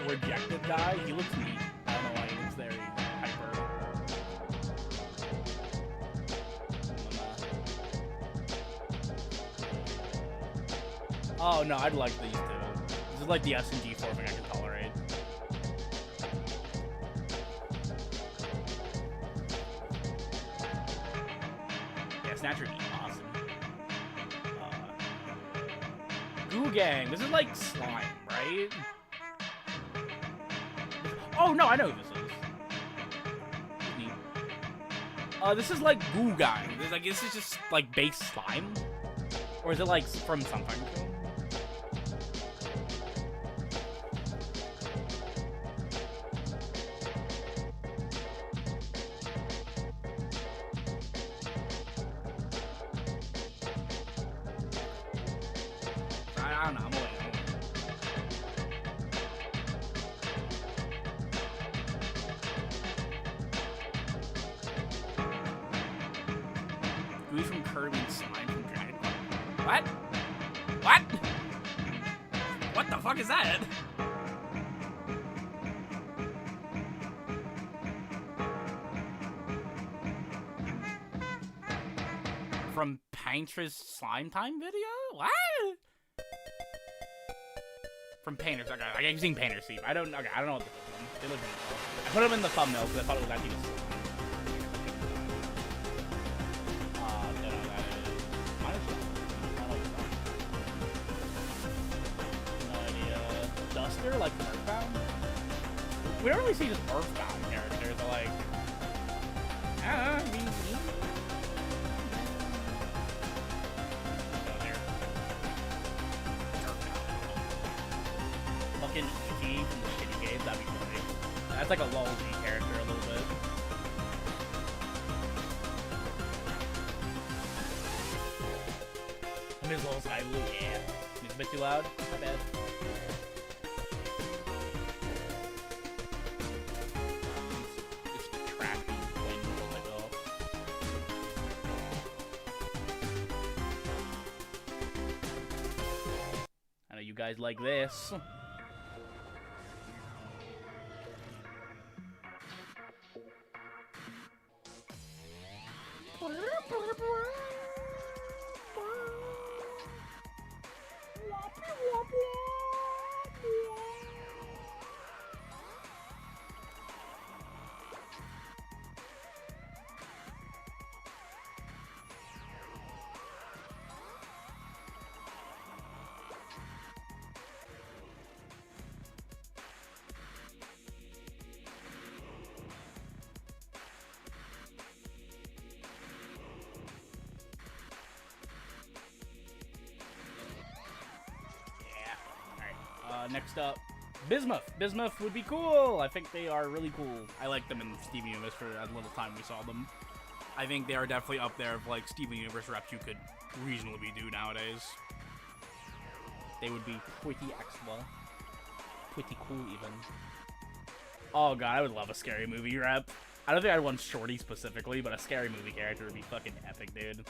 Rejected guy, he looks neat. I don't know why he looks very hyper. Oh no, I'd like these two. This is like the SMG 4 thing I can tolerate. Yeah, Snatcher is awesome. Goo Gang, this is like slime, right? Oh no, I know who this is. This is like Goo Gang. This is just like base slime, or is it like from something? I don't know. I'm waiting. From Kirby and Slime from Dragon Ball. What? What? What the fuck is that? From Painter's Slime Time video? What? From Painters. Okay, I've seen Painter's Sleep. I don't know what this is. They look really cool. I put them in the thumbnail because I thought it was actually just Duster, like Earthbound? We don't really see just Earthbound characters, they're like... I mean... Fucking E.T. from the shitty games, that'd be funny. That's like a Lawl character a little bit. Ms. Lawl Sky Blue, yeah. It's a bit too loud, my bad. You guys like this. Next up, Bismuth. Bismuth would be cool. I think they are really cool. I like them in Steven Universe for as little time we saw them. I think they are definitely up there of like Steven Universe reps you could reasonably do nowadays. They would be pretty extra. Pretty cool even. Oh god, I would love a Scary Movie rep. I don't think I'd want Shorty specifically, but a Scary Movie character would be fucking epic, dude.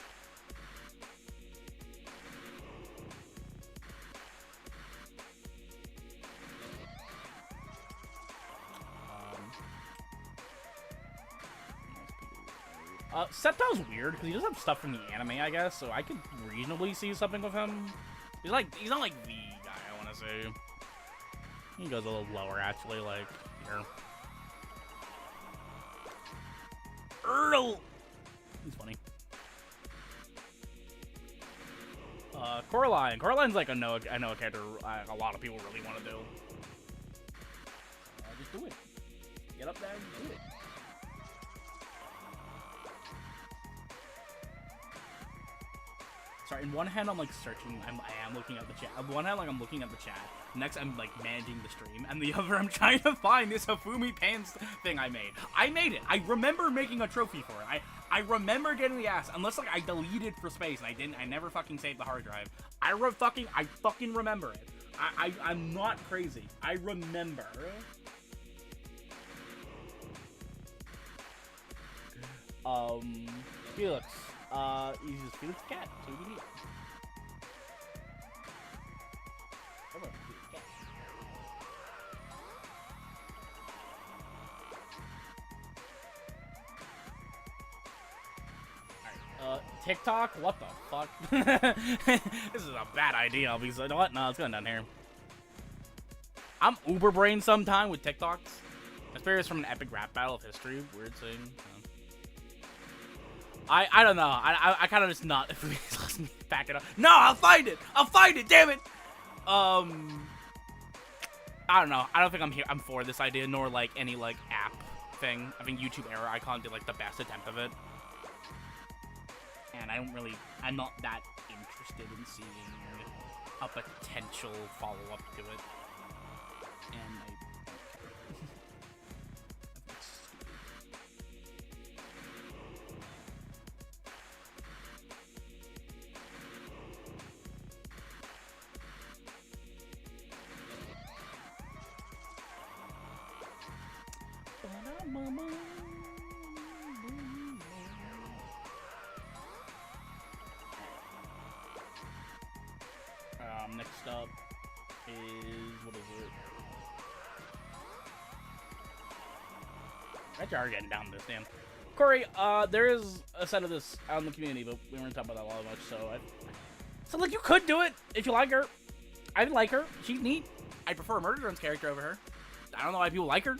Septile's weird because he does have stuff from the anime, I guess, so I could reasonably see something with him. He's not like the guy I want to say. He goes a little lower, actually, like here. Earl. He's funny. Coraline. Coraline's like I know a character a lot of people really want to do. Just do it. Get up there and do it. Sorry, in one hand I'm like searching, I am looking at the chat. On one hand, like I'm looking at the chat. Next, I'm like managing the stream, and the other, I'm trying to find this Hifumi pants thing I made. I made it. I remember making a trophy for it. I remember getting the ass, unless like I deleted for space and I never fucking saved the hard drive. I fucking remember it. I'm not crazy. I remember. Felix. He's just Felix cat. So we need. Come on, Felix cat. Alright, TikTok? What the fuck? This is a bad idea, obviously. You know what? No, it's going down here. I'm uber brain sometime with TikToks. Experience from an epic rap battle of history. Weird thing. I don't know. I kind of just not. Let me back it up. No, I'll find it. I'll find it. Damn it. I don't know. I don't think I'm for this idea, nor like any like app thing. I think YouTube Error Icon did like the best attempt of it, and I'm not that interested in seeing a potential follow up to it. And next up is, what is it? I bet you are getting down this, damn. Corey, there is a set of this out in the community, but we weren't talking about that a lot much, so like, you could do it if you like her. I like her. She's neat. I prefer Murder Drone's character over her. I don't know why people like her.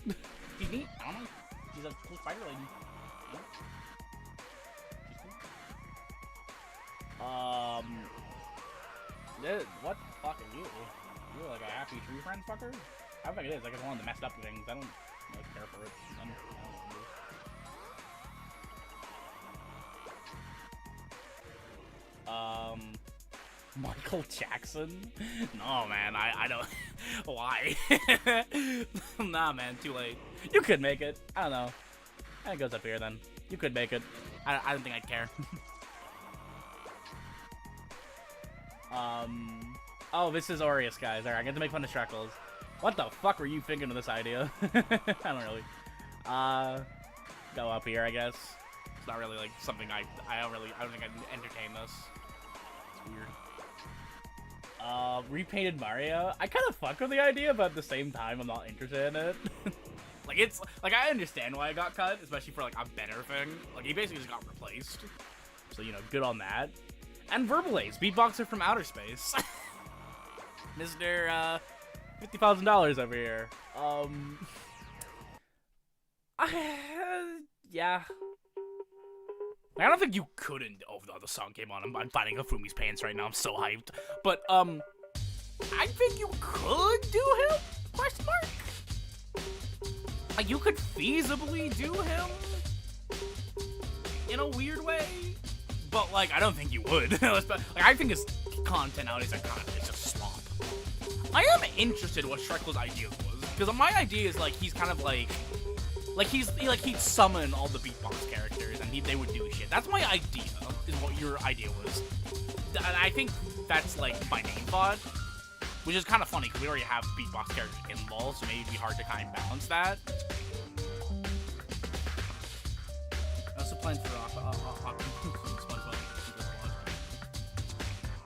She's neat. I don't know. She's a cool spider lady. Yeah. She's cool. What the fuck are you? You're like a happy tree friend fucker? I don't think it is. Like, it's one of the messed up things. I don't really care for it. I don't Michael Jackson? No, man, I don't. Why? Nah, man, too late. You could make it. I don't know. I think it goes up here then. You could make it. I don't think I'd care. Oh, this is Aureus, guys. Alright, I get to make fun of Shreckles. What the fuck were you thinking of this idea? I don't really. Go up here, I guess. It's not really like something I don't think I'd entertain this. It's weird. Repainted Mario. I kind of fuck with the idea, but at the same time, I'm not interested in it. Like, it's like, I understand why it got cut, especially for like a better thing. Like, he basically just got replaced. So, you know, good on that. And Verbal Ace, beatboxer from outer space. Mr. $50,000 over here. Yeah. I don't think you couldn't. Oh, no, the song came on. I'm finding Hifumi's pants right now. I'm so hyped. But, I think you could do him? Question mark? Like, you could feasibly do him in a weird way. But, like, I don't think you would. Like, I think his content nowadays is it's just slop. I am interested in what Shreckle's idea was. Because my idea is, like, he's kind of like he'd summon all the beatbox characters and they would do shit. That's my idea, is what your idea was. And I think that's, like, my main thought. Which is kind of funny, because we already have beatbox characters in Lawl, so maybe it'd be hard to kind of balance that. I also planned for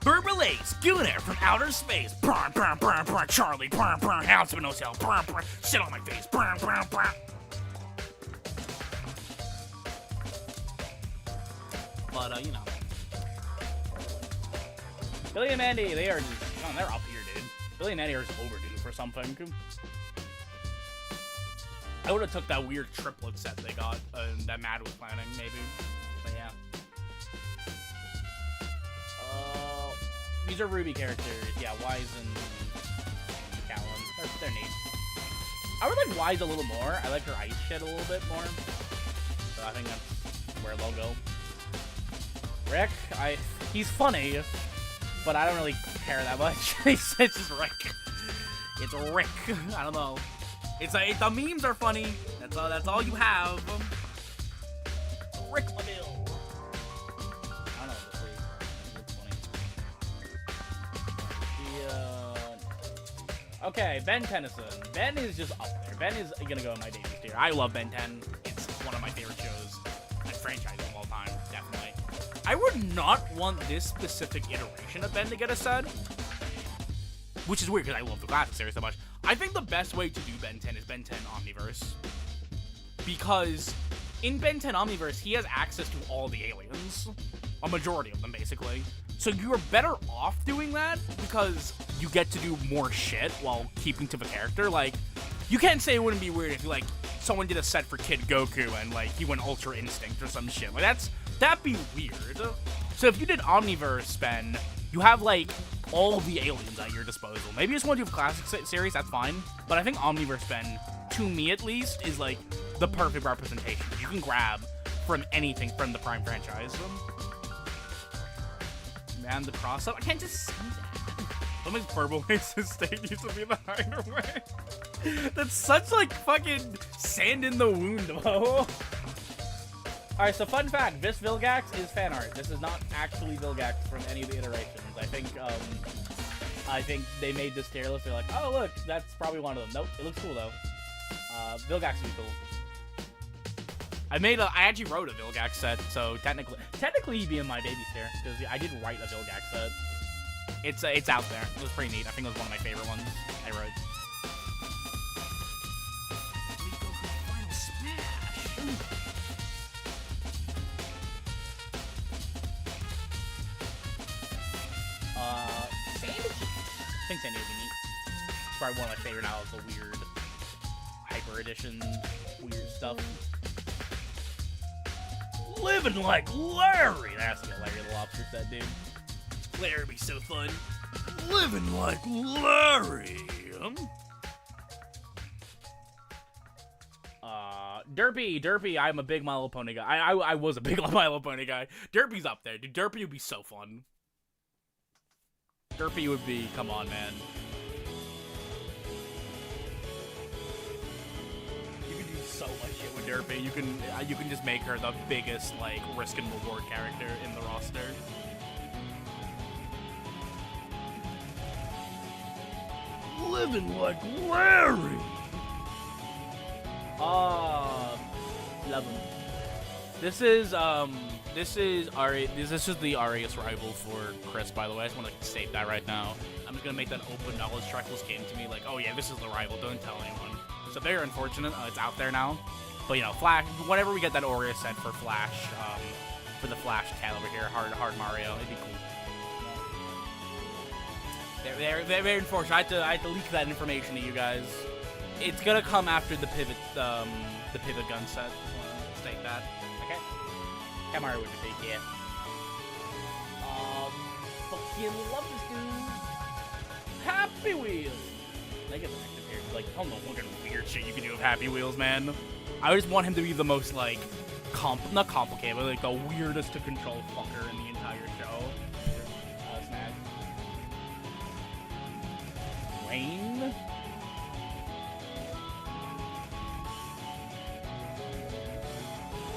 Verbal Ace, Gunner from outer space. Brr, brr, brr, brr, Charlie, brr, brr, House of No Cell, brr, brr, shit on my face, brr, brr, brr. But, you know. Billy and Mandy, they're up here, dude. Billy and Mandy are just overdue for something. I would have took that weird triplet set they got, that Mad was planning, maybe. But yeah. These are Ruby characters. Yeah, Wise and Callan. They're neat. I would like Wise a little more. I like her ice shit a little bit more. So I think that's where they'll go. Rick, he's funny, but I don't really care that much. It's just Rick. It's Rick. I don't know. The memes are funny. That's all you have. Rick Laville. I don't know what this looks funny. Okay, Ben Tennyson. Ben is just up there. Ben is gonna go in my baby tier. I love Ben 10. It's one of my favorite shows and franchises of all time, definitely. I would not want this specific iteration of Ben to get a stud, which is weird because I love the classic series so much. I think the best way to do Ben 10 is Ben 10 Omniverse, because in Ben 10 Omniverse, he has access to all the aliens, a majority of them basically. So you're better off doing that because you get to do more shit while keeping to the character. Like, you can't say it wouldn't be weird if like someone did a set for Kid Goku and like he went Ultra Instinct or some shit. Like that'd be weird. So if you did Omniverse, Ben, you have like all the aliens at your disposal. Maybe you just want to do a classic series, that's fine. But I think Omniverse, Ben, to me at least, is like the perfect representation. You can grab from anything from the Prime franchise. Man, the cross-up, I can't just see that. Don't make Purple Aces State used to be the hideaway. That's such like fucking sand in the wound, bro. Alright, so fun fact, this Vilgax is fan art. This is not actually Vilgax from any of the iterations. I think they made this tier list. They're like, oh look, that's probably one of them. Nope, it looks cool though. Vilgax would be cool. I actually wrote a Vilgax set, so technically he'd be in my baby tier, because I did write a Vilgax set. It's out there. It was pretty neat. I think it was one of my favorite ones I wrote. Final Smash! Sandy. I think Sandy would be neat. It's probably one of my favorite now is the weird Hyper Edition weird stuff. Living like Larry! That's what Larry the Lobster said, dude. Larry would be so fun. Living like Larry! Derpy, I'm a big My Little Pony guy. I was a big My Little Pony guy. Derpy's up there, dude. Derpy would be so fun. Derpy would be, come on, man. You can do so much shit with Derpy. You can just make her the biggest, like, risk and reward character in the roster. Living like Larry! Love him. This is the Arius rival for Chris, by the way. I just want to state that right now. I'm just gonna make that open knowledge. Trekkles came to me like, oh yeah, this is the rival, don't tell anyone. So very unfortunate, it's out there now. But you know, Flash, whenever we get that Arius set for Flash, for the Flash cat over here, hard Mario, it'd be cool. They're very unfortunate. I had to leak that information to you guys. It's gonna come after the pivot gun set. Just wanna state that. Okay. Cat Mario would be big, yeah. Fucking love this dude. Happy Wheels. I get the active here. Like, I don't know what kind of weird shit you can do with Happy Wheels, man. I just want him to be the most like not complicated, but like the weirdest to control fucker in the entire show. Smash. Rain.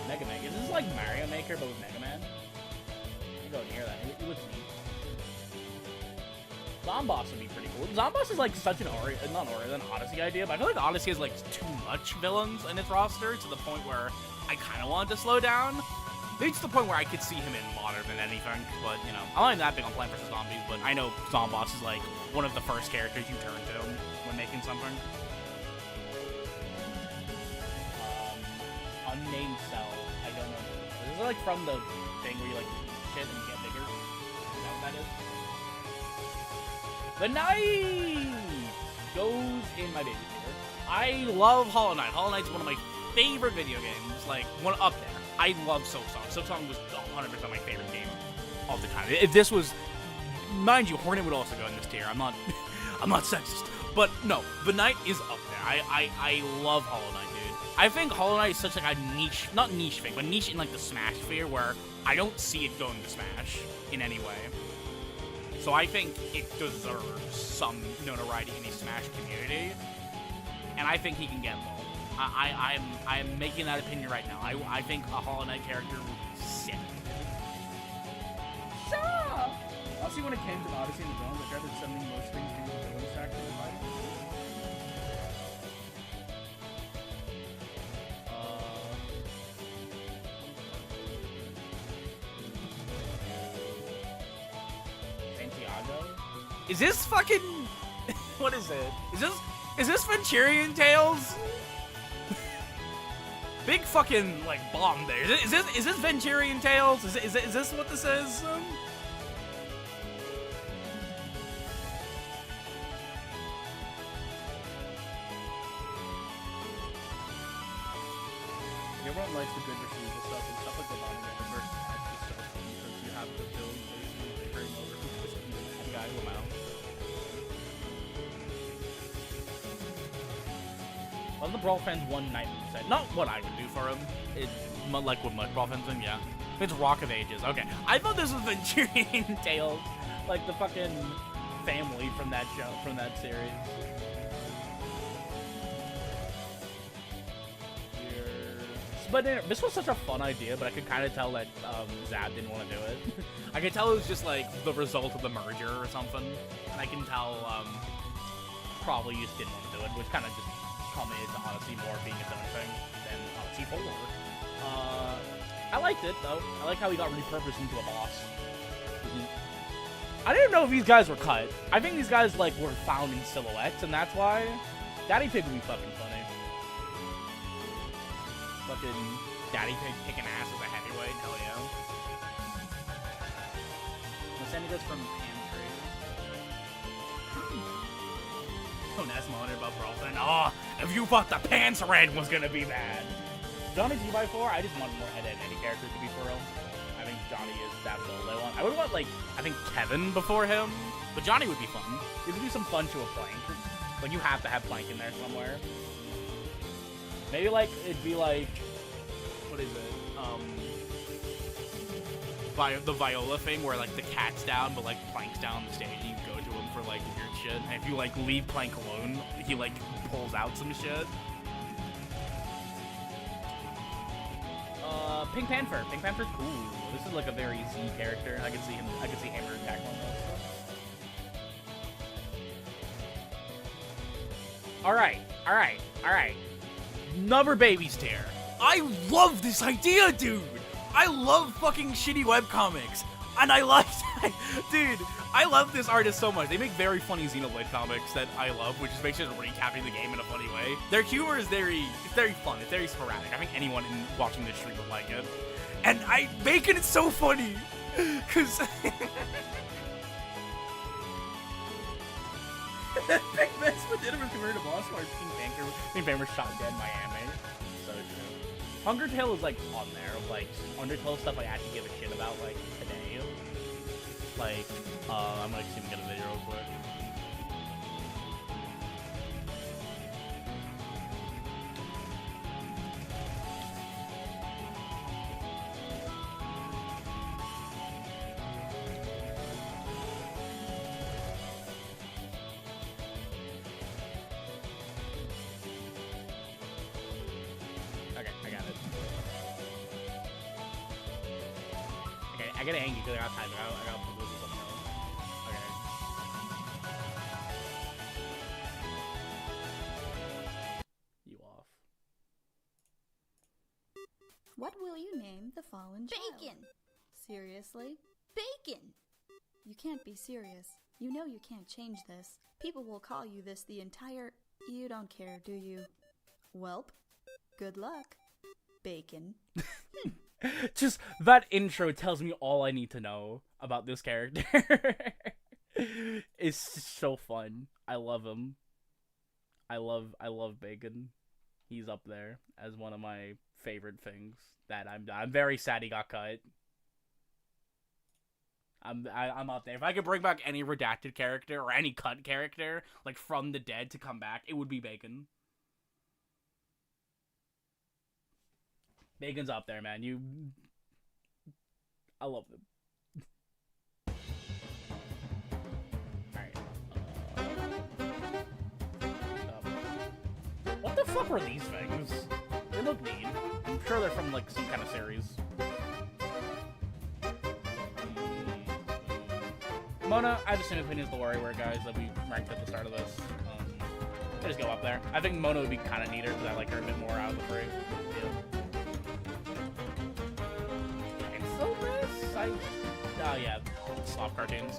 Mega Man. This is like Mario Maker, but with Mega Man. You go near that. It looks neat. Zomboss would be pretty cool. Zomboss is like such an Odyssey idea, but I feel like Odyssey has like too much villains in its roster to the point where I kind of want to slow down. Maybe to the point where I could see him in modern than anything, but you know, I'm not even that big on Plant vs. Zombies, but I know Zomboss is like one of the first characters you turn to when making something. Unnamed Cell. I don't know. This is like from the thing where you like shit and you get bigger. Is that what that is? The Knight goes in my baby theater. I love Hollow Knight. Hollow Knight's one of my favorite video games. Like, one up there. I love Silksong. Silksong was 100% my favorite game of the time. If this was mind you, Hornet would also go in this tier. I'm not I'm not sexist. But no, the Knight is up there. I love Hollow Knight, dude. I think Hollow Knight is such like a niche, not niche thing, but niche in like the Smash sphere where I don't see it going to Smash in any way. So I think it deserves some notoriety in the Smash community, and I think he can get low. I'm making that opinion right now. I think a Hollow Knight character would be sick. Sure. I'll see when it came to Odyssey and the Realms, I tried to sending most things to the villain stack to the fight. Santiago? Is this fucking... what is it? Is this Venturian Tales? Big fucking, like, bomb there. Is this Venturian Tales? Is this what this is? Everyone likes the good retrieval stuff and stuff like the bottom of the verse is so fun because you have the build basically they bring over the guy who out. Well, the Brawl fans one night said, not what I would do for him. Like what my Brawl fans think, yeah. It's Rock of Ages. Okay, I thought this was Venturian Tales, like the fucking family from that show, from that series. But this was such a fun idea, but I could kind of tell that Zab didn't want to do it. I could tell it was just like the result of the merger or something, and I can tell probably just didn't want to do it, which kind of just culminated to Odyssey more being its own thing than Odyssey 4. I liked it though. I like how he got repurposed into a boss. I didn't know if these guys were cut. I think these guys like were found in silhouettes, and that's why Daddy Pig would be fucking funny. Fucking Daddy Pig kicking ass as a heavyweight, hell yeah. The sending goes from Pantry. Oh, that's moaning about Brolton. Oh, if you thought the pants red was gonna be bad. Johnny G-by-4, I just want more head and any character to be for real. I think Johnny is that build I want. I would want, like, I think Kevin before him, but Johnny would be fun. It would be some fun to a Plank. Like, you have to have Plank in there somewhere. Maybe, like, it'd be like, what is it? The Viola thing where, like, the cat's down, but, like, Plank's down the stage, and you go to him for, like, weird shit. And if you, like, leave Plank alone, he, like, pulls out some shit. Pink Panther. Pink Panther's cool. This is, like, a very Z character. I can see Hammer attack on this. Alright. Another baby's tier. I love this idea, dude! I love fucking shitty webcomics. And I like dude, I love this artist so much. They make very funny Xenoblade comics that I love, which is basically just recapping the game in a funny way. Their humor is very fun. It's very sporadic. I think anyone watching this stream would like it. And making it so funny. Cause Big Mess with it was converted to boss fight. Pink Panther shot dead in Miami. So true. Hunger Tale is like on there, like Undertale stuff I actually give a shit about like today. Like, I'm gonna see if I can get a video real quick. Okay, I got it. Okay, I get angry because I got time. I got to lose something else. Okay. You off. What will you name the fallen child? Bacon! Seriously? Bacon! You can't be serious. You know you can't change this. People will call you this the entire... You don't care, do you? Welp, good luck. Bacon. Just that intro tells me all I need to know about this character. It's so fun. I love him. I love Bacon. He's up there as one of my favorite things that I'm very sad he got cut. I'm up there. If I could bring back any redacted character or any cut character, like from the dead to come back, it would be Bacon. Bacon's up there, man. I love him. Alright. What the fuck were these things? They look neat. I'm sure they're from, like, some kind of series. Mona, I have the same opinion as the WarioWare guys that we ranked at the start of this. I just go up there. I think Mona would be kind of neater because I like her a bit more out of the three. Oh yeah, slop cartoons.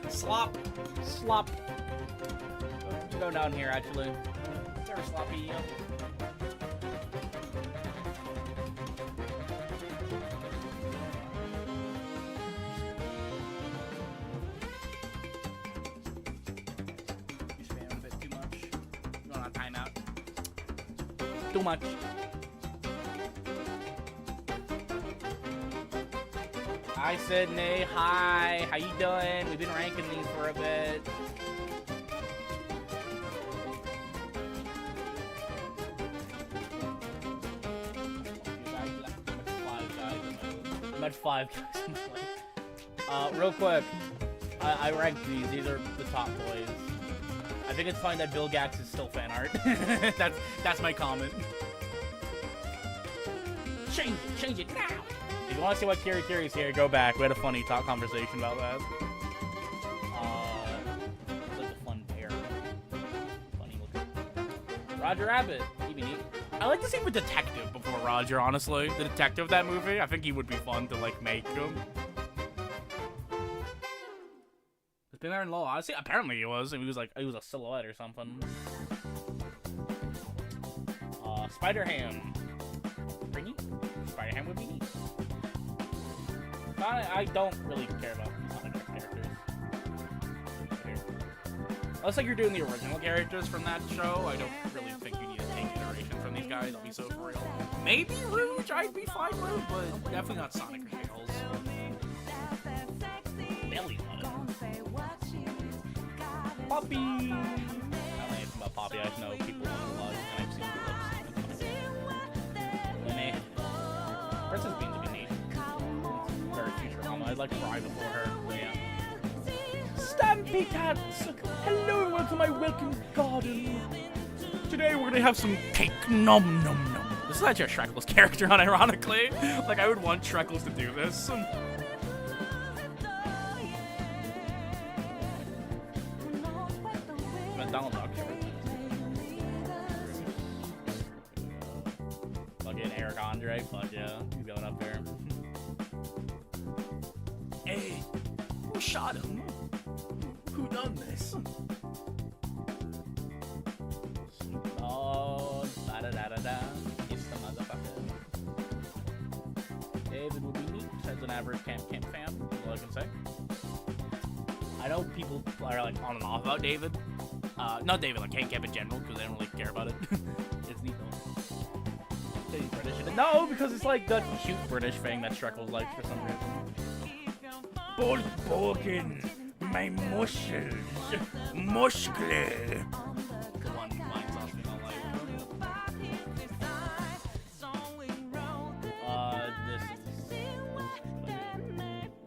Slop. Go down here actually. Very sloppy. You spam a bit too much. Going on timeout. Too much. Hi Sydney, hi, how you doing? We've been ranking these for a bit. I'm at 5 guys in the life. Real quick, I ranked these. These are the top boys. I think it's fine that Bill Gax is still fan art. that's my comment. Change it now! If you want to see what Kiri's here, go back. We had a funny talk conversation about that. Such a fun pair. Funny looking. Roger Rabbit. He'd be neat. I like to see the detective before Roger, honestly. The detective of that movie. I think he would be fun to, like, make him. It's been there in Law. Honestly, apparently he was. And he was a silhouette or something. Spider-Ham. Pretty neat. Spider-Ham would be neat. I don't really care about Sonic characters. Unless like you're doing the original characters from that show, I don't really think you need to take iterations from these guys. I'll be so for real. Maybe Rouge I'd be fine with, but definitely not Sonic or Tails. Belly button. Poppy! I don't know anything about Poppy. I just know people on the log and I've seen the clips. Lene. Princess Beans would be neat. Very future mama. I'd like to cry before her. But yeah. Stampy Cats! Hello and welcome to my welcome garden. Today we're gonna have some cake. Nom nom nom. This is actually a Shrekless character, unironically. Like, I would want Shrekless to do this. Donald Duck. Fucking Eric Andre. Fuck yeah. He's going up there. Hey, who shot him? Who done this? Oh, da-da-da-da-da. It's the motherfucker. David would be neat as an average camp fan. That's all I can say. I know people are like on and off about David. Not David, like Camp in general, because they don't really care about it. It's neat though. He's British. No, because it's like the cute British thing that Shreckles likes for some reason. Bolborgen, my muscles, muscle. The one line sauce we don't like. This is.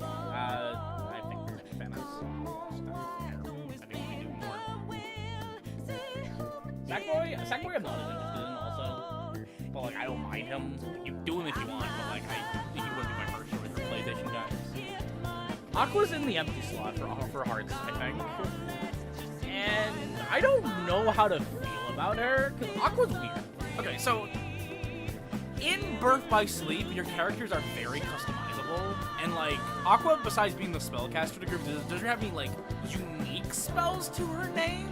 I think we're just fan of I think we can do more. Sackboy, I'm not as interested in also. But like, I don't mind him. You do him if you want, but like, he wouldn't be my first choice for PlayStation guys. Aqua's in the empty slot for Hearts, I think. And I don't know how to feel about her, because Aqua's weird. Okay, so in Birth by Sleep, your characters are very customizable. And like, Aqua, besides being the spellcaster of the group, does she have any like unique spells to her name?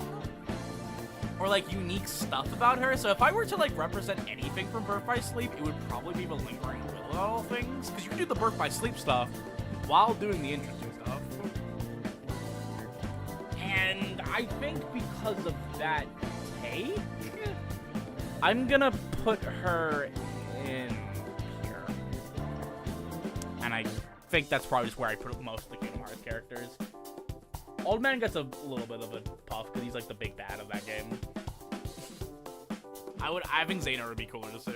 Or like unique stuff about her? So if I were to like represent anything from Birth by Sleep, it would probably be the lingering will of all things. Because you can do the Birth by Sleep stuff while doing the interesting stuff. And I think because of that take, I'm gonna put her in here. And I think that's probably just where I put most of the Kingdom Hearts characters. Old Man gets a little bit of a puff because he's like the big bad of that game. I think Xena would be cooler to see.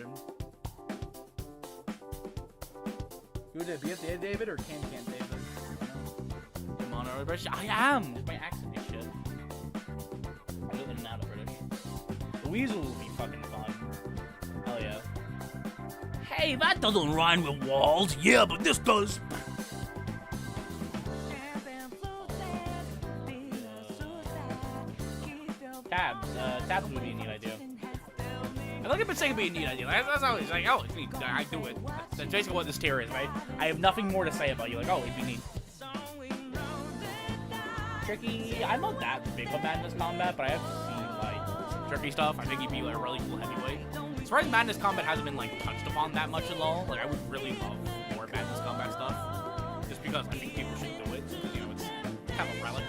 You would be at David or Can David? Come on, early British. I am. My accent is shit. I live in and out of British. The Weasel will be fucking fun. Hell yeah. Hey, that doesn't rhyme with walls. Yeah, but this does. Tabs would be a neat idea. I like I've been saying it'd be a neat idea. That's always like, oh, it's neat. I do it. That's basically what this tier is, right? I have nothing more to say about you. Like, oh, it'd be neat. Tricky. I'm not that big of Madness Combat, but I have seen like Tricky stuff. I think he'd be like a really cool heavyweight. As far as Madness Combat hasn't been like touched upon that much at all, like I would really love more Madness Combat stuff. Just because I think people should do it. Because you know it's kind of a relic.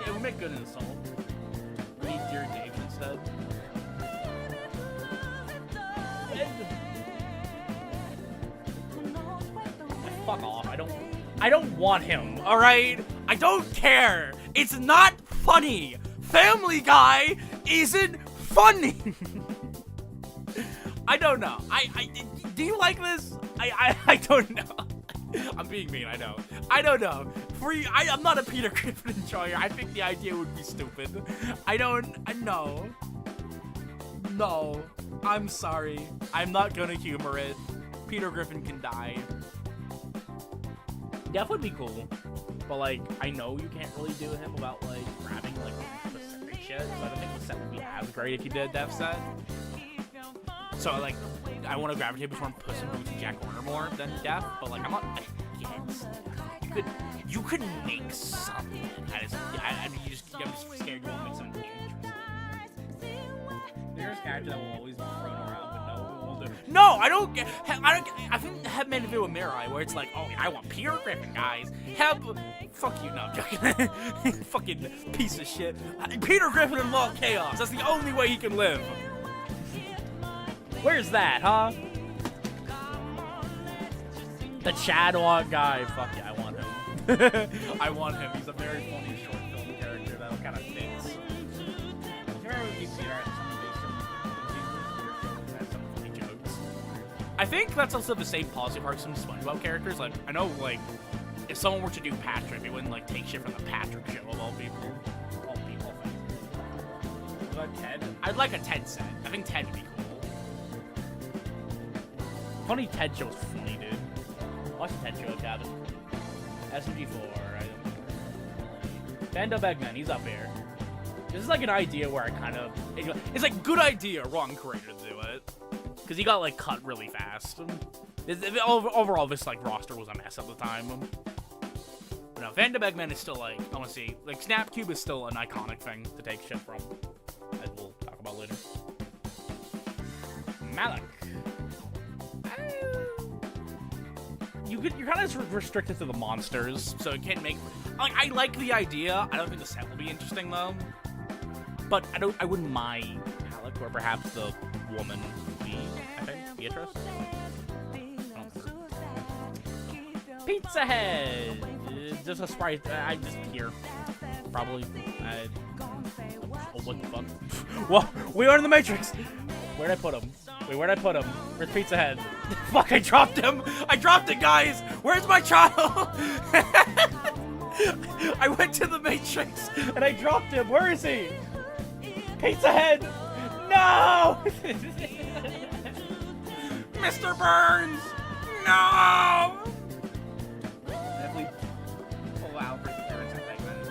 Yeah, it would make good in the soul. We need Dear Dave instead. Fuck off. I don't want him, alright? I don't care. It's not funny. Family Guy isn't funny. I don't know. Do you like this? I don't know. I'm being mean, I know. I don't know. I'm not a Peter Griffin enjoyer. I think the idea would be stupid. No. No. I'm sorry. I'm not gonna humor it. Peter Griffin can die. Death would be cool. But, like, I know you can't really do him without, like, grabbing, like, specific shit. So I don't think the set would be as great if you did a Death set. So, like, I want to gravitate between Puss in Boots and Jack Horner more than Death. But, like, I'm not against it. You could make something. I'm just scared you won't make something interesting. There's a character that will always be thrown around, but no, it won't do. No, I don't get. I think have made a video with Mirai where it's like, oh, I want Peter Griffin, guys. Fuck you, no, I'm joking. Fucking piece of shit. Peter Griffin in Law Chaos. That's the only way he can live. Where's that, huh? The Chadwalk guy. Fuck yeah, I want him. I want him. He's a very funny short film character that kind of fits. I think that's also the same policy for some SpongeBob characters. Like, I know, like, if someone were to do Patrick, they wouldn't, like, take shit from the Patrick show of all people. All people. What about Ted? I'd like a Ted set. I think Ted would be cool. Funny Ted show's funny, dude. Watch the Ted show, Gavin. SMG4, right? Bando Begman, he's up here. This is like an idea where I kind of... It's like, good idea, wrong creator to do it. Because he got, like, cut really fast. Overall, this, like, roster was a mess at the time. But no, Van de Beegman is still, like, I want to see, like, Snapcube is still an iconic thing to take shit from, as we'll talk about later. Malik. You're kind of restricted to the monsters, so it can't make... Like, I like the idea. I don't think the set will be interesting, though. But I wouldn't mind Malik, or perhaps the woman... I think Beatrice. Pizza Head. Just a sprite. I just here, probably. Oh, what the fuck? Whoa, we are in the Matrix. Where'd I put him? Wait, where'd I put him? Where's Pizza Head? Fuck! I dropped him. I dropped it, guys. Where's my child? I went to the Matrix and I dropped him. Where is he? Pizza Head. No. Mr. Burns! No! Definitely pull out for the parents and things.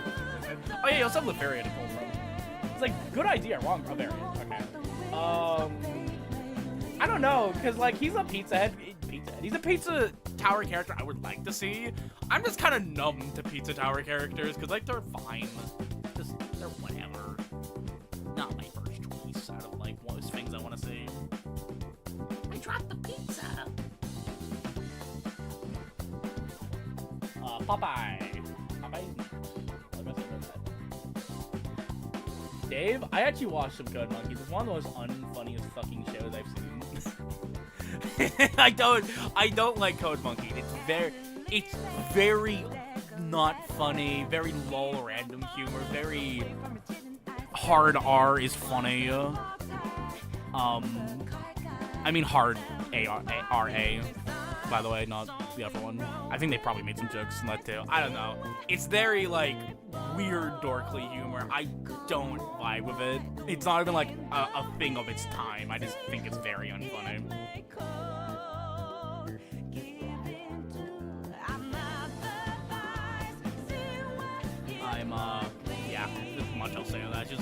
Oh yeah, you also have Levaria to pull from. It's like, good idea, wrong Levaria. Okay. I don't know, because like, he's a Pizza Head. He's a Pizza Tower character I would like to see. I'm just kind of numb to Pizza Tower characters, because like, they're fine. Just, they're whatever. Not my first choice out of like, most things I want to see. Drop the pizza. Popeye. Dave, I actually watched some Code Monkeys. It's one of the most unfunniest fucking shows I've seen. I don't like Code Monkeys. it's very not funny, very lol random humor, very hard R is funny. I mean hard A-R-A, by the way, not the other one. I think they probably made some jokes in that too. I don't know. It's very, like, weird, dorkly humor. I don't vibe with it. It's not even, like, a thing of its time. I just think it's very unfunny. Yeah, there's much I'll say on that. Just,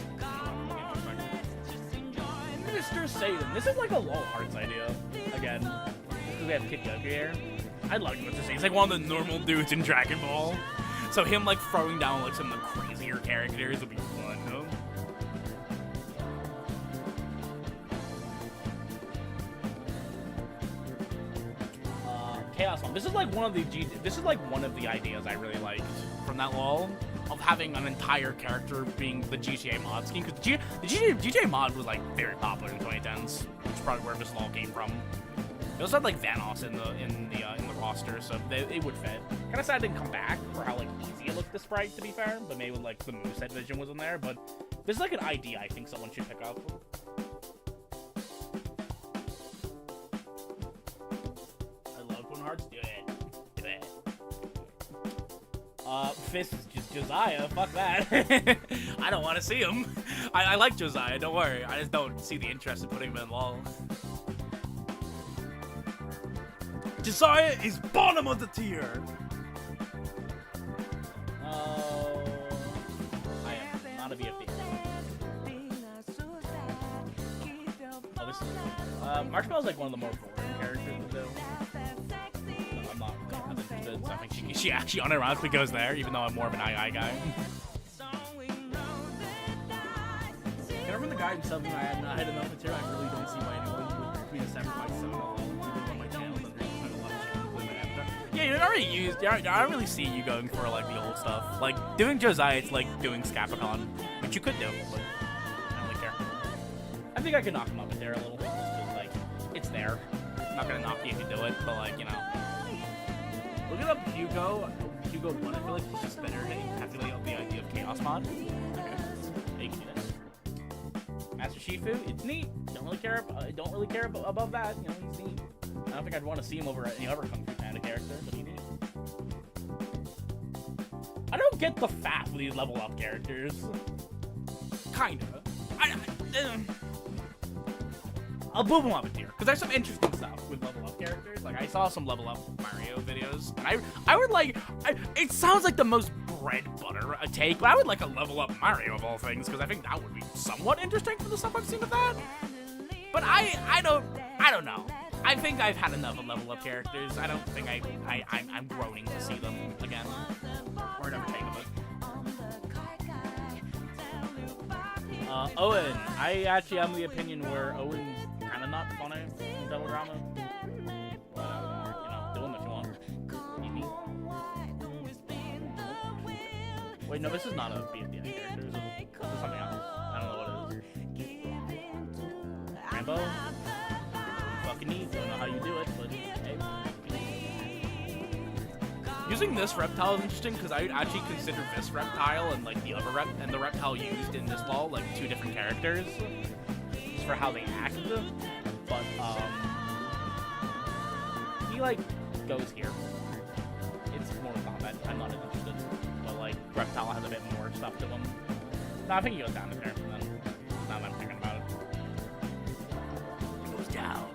Mr. Satan. This is like a LOL Hearts idea. Again, because we have Kid Goku here. I like Mr. Satan. He's like one of the normal dudes in Dragon Ball. So him like throwing down like some of the crazier characters would be fun, no? Chaos Mom. This is like one of the ideas I really liked from that LOL. Of having an entire character being the GTA mod scheme, because the GTA mod was like very popular in 2010s, which is probably where this LOL came from. They also had like Vanoss in the roster, so it would fit. Kind of sad it didn't come back for how like easy it looked the sprite, to be fair, but maybe like the moveset vision was in there. But this is like an idea I think someone should pick up. I love when Hearts do it. Fist is just Josiah, fuck that. I don't want to see him. I like Josiah, don't worry. I just don't see the interest in putting him in LOL. Josiah is bottom of the tier! Oh, I am not a BFD. Oh, this is... Marshmallow's like one of the more boring characters to do. I'm not interested, so I think she actually unironically goes there, even though I'm more of an II guy. Remember the guy who told me I had enough material? I really don't see why anyone would be a sacrifice so on my channel. Yeah, you don't really see you going for like the old stuff. Like doing Josiah, it's like doing Scapicon, which you could do, but I don't really care. I think I could knock him up with there a little, just 'cause, like it's there. I'm not gonna knock you if you do it, but like, you know. Look it up, Hugo 1. I feel like he's just better at calculating out the idea of Chaos Mod. Okay, yeah, you can do this. Master Shifu, it's neat. Don't really care above that. You know, he's neat. I don't think I'd want to see him over any other Kung Fu Panda character, but he's neat. I don't get the faff with these level up characters. Kinda. I'll move them up a tier, because there's some interesting stuff with level up characters. Like, I saw some level up Mario videos, and I would like, it sounds like the most bread butter a take, but I would like a level up Mario of all things, because I think that would be somewhat interesting for the stuff I've seen with that. But I don't know. I think I've had enough of level up characters. I don't think I'm groaning to see them again, or never take of it. Owen, I actually am the opinion where Owen's kind of not funny in Double Drama. But, you know, do him if you want. Maybe. Wait, no, this is not a BFDI character. This is something else. I don't know what it is. Rambo? Fucking neat. Don't know how you do it, but hey. Using this reptile is interesting because I actually consider this reptile and like the other the reptile used in this LOL like two different characters just for how they act. But he like goes here. It's more combat. I'm not interested. But like reptile has a bit more stuff to him. No, I think he goes down there. Now that I'm thinking about it, he goes down.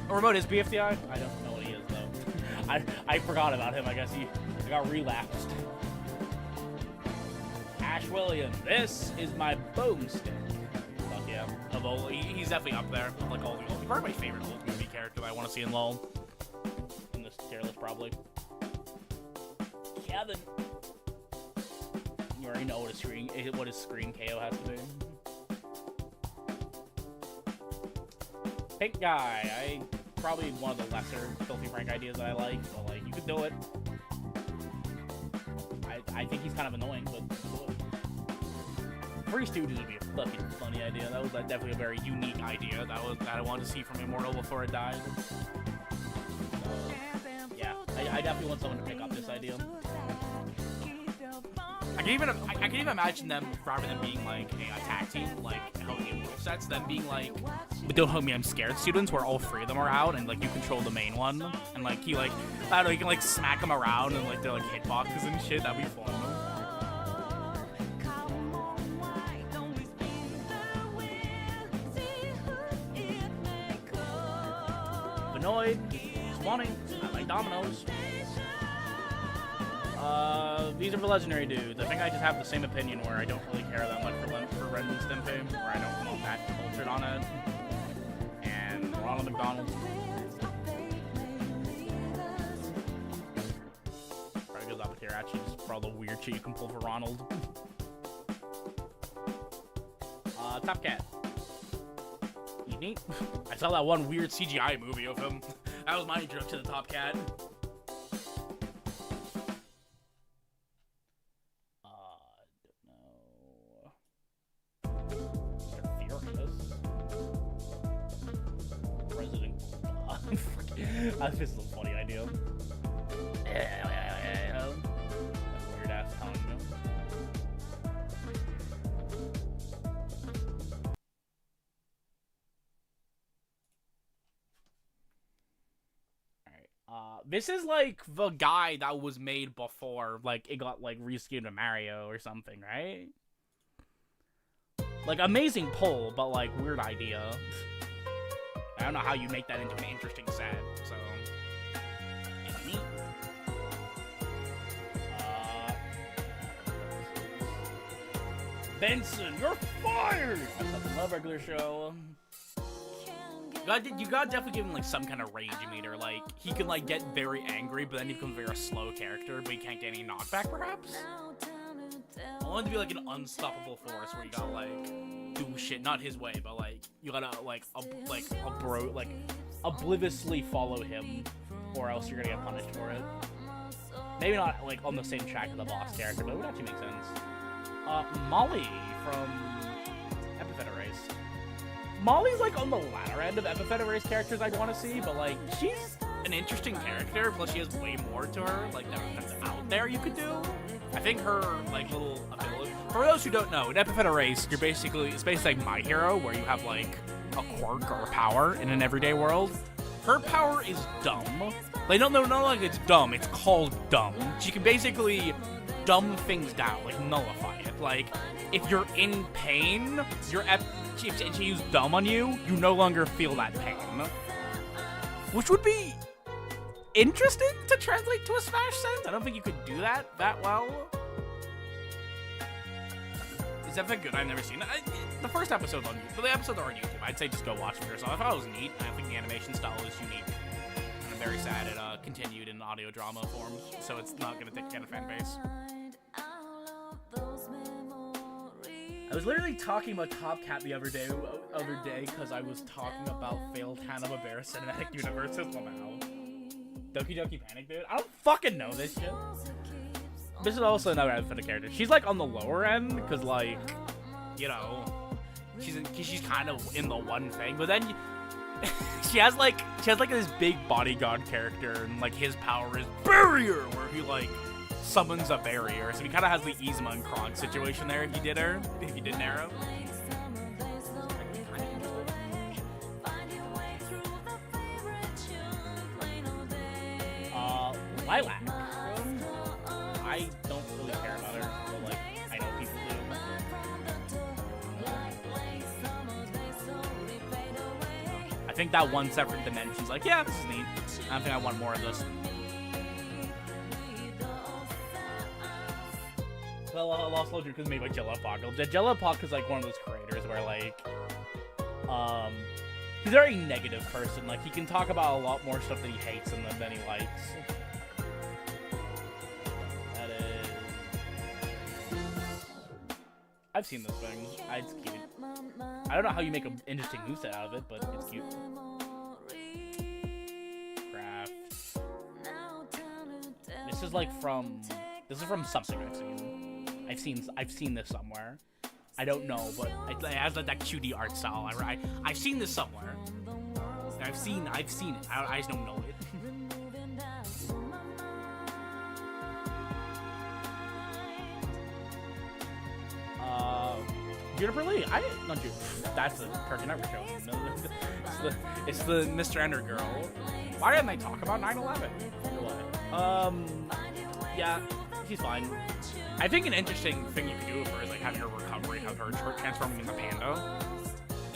A remote is BFDI? I don't know what he is though. I forgot about him. I guess he got relapsed. Ash Williams. This is my boomstick. Fuck yeah. Of all, he's definitely up there. Of like all the old. He's probably my favorite old movie character that I want to see in LOL. In this tier list, probably. Kevin. You already know what his screen KO has to be. Pink guy. Probably one of the lesser Filthy Frank ideas that I like, but like, you could do it. I think he's kind of annoying, but do it. Free Stooges would be a fucking funny idea. That was definitely a very unique idea that I wanted to see from Immortal before it died. Yeah, I definitely want someone to pick up this idea. I can even imagine them, rather than being like a tag team, like how in rule sets, them being like, but don't help me, I'm scared students, where all three of them are out, and like you control the main one, and like he like, I don't know, you can like smack them around and like they're like hitboxes and shit. That'd be fun. Annoyed, spawning. I like dominoes. These are for legendary dudes. I think I just have the same opinion where I don't really care that much for Ren and Stimpy, where I don't want that cultured on it. And Ronald McDonald. Probably goes up with here actually just for all the weird shit you can pull for Ronald. Top Cat. He's neat. I saw that one weird CGI movie of him. That was my introduction to the Top Cat. That's just a funny idea. Weird ass telling you. Alright. This is like the guy that was made before, like, it got, like, reskinned to Mario or something, right? Like, amazing pull, but, like, weird idea. I don't know how you make that into an interesting set, so... It's neat. Benson, you're fired! I love regular show. You gotta definitely give him, like, some kind of rage meter. Like, he can, like, get very angry, but then he becomes a very slow character, but he can't get any knockback, perhaps? I want it to be, like, an unstoppable force where you gotta, like... do shit, not his way, but like you gotta like obliviously follow him, or else you're gonna get punished for it. Maybe not like on the same track as the boss character, but it would actually make sense. Molly from Epiphetic Race. Molly's like on the latter end of Epiphetic Race characters I'd want to see, but like she's an interesting character. Plus she has way more to her, like that's out there you could do. I think her like little ability. For those who don't know, in Epiphetic Race, it's basically like My Hero, where you have like a quirk or a power in an everyday world. Her power is dumb. Like no, not like it's dumb. It's called dumb. She can basically dumb things down, like nullify it. Like if you're in pain, if she used dumb on you, you no longer feel that pain, which would be interesting to translate to a Smash sense. I don't think you could do that well. Is that good? I've never seen it. The first episode's on YouTube. But the episodes are on YouTube. I'd say just go watch it for yourself. I thought it was neat. I think the animation style is unique. And I'm very sad it continued in audio drama form, so it's not going to take a fan base. I was literally talking about Top Cat the other day because I was talking about failed Hanna-Barbera cinematic universes. Wow. Doki Doki Panic, dude. I don't fucking know this shit. This is also another Epiphetic character. She's like on the lower end because, like, you know, she's kind of in the one thing. But then she has like this big bodyguard character, and like his power is barrier, where he like summons a barrier. So he kind of has the Yzma and Kronk situation there. If you did Narrow. Lilac. I don't really care about her, but like I know people do. I think that one separate dimension's like, yeah, this is neat. I think I want more of this. Well, Lost Legend is made by Jellepuck. Jellepuck is like one of those creators where like, he's a very negative person. Like he can talk about a lot more stuff that he hates than he likes. I've seen this thing. It's cute. I don't know how you make an interesting moveset out of it, but it's cute. Craft. This is from something I've seen. I've seen this somewhere. I don't know, but it has like that cutie art style. I've seen this somewhere. I've seen it. I just don't know it. Juniper Lee. Not Juniper. That's the Cartoon Network show. It's the Mr. Ender girl. Why didn't they talk about 9/11? Yeah, she's fine. I think an interesting thing you could do with her is like having her recovery, have her transforming into Panda.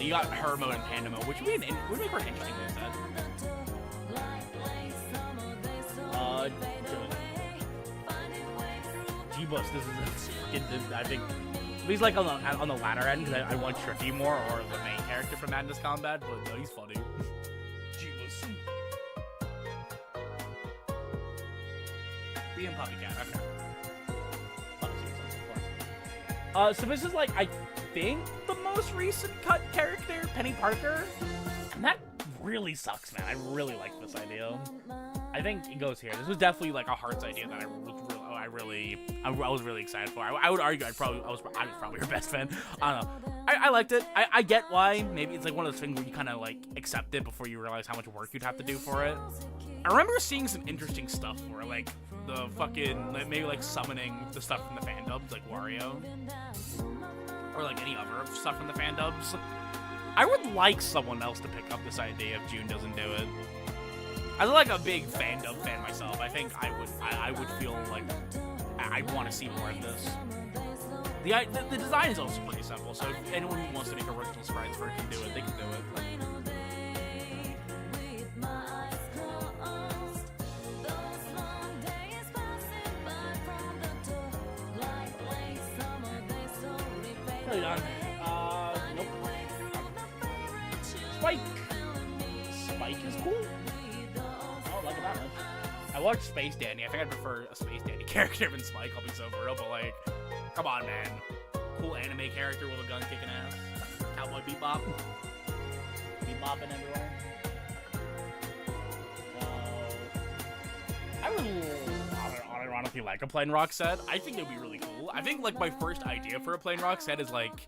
You got her mode and Panda mode, which would make her an interesting moveset. G-Bus, I think, he's like on the latter end, because I want Tricky more, or the main character from Madness Combat, but no, he's funny. G-Bus. Being Puppy Cat, okay. So this is like, I think, the most recent cut character, Penny Parker. And that really sucks, man. I really like this idea. I think it goes here. This was definitely like a Hearts idea that I was really excited for. I would argue I was probably her best fan. I don't know. I liked it. I get why. Maybe it's like one of those things where you kind of like accept it before you realize how much work you'd have to do for it. I remember seeing some interesting stuff for it, like the fucking maybe like summoning the stuff from the fandubs, like Wario, or like any other stuff from the fandubs. I would like someone else to pick up this idea if June doesn't do it. As like a big fandom fan myself, I think I would feel like I want to see more of this. The design is also pretty simple, so if anyone who wants to make original sprites for it can do it, they can do it. Really done. Nope. Spike is cool. I don't like it that much. I watched Space Dandy. I think I'd prefer a Space Dandy character than Spike. I'll be so real, but like, come on, man. Cool anime character with a gun kicking ass. Cowboy Bebop. Bebopping everywhere. I would unironically like a Plain Rock set. I think it would be really cool. I think like my first idea for a Plain Rock set is like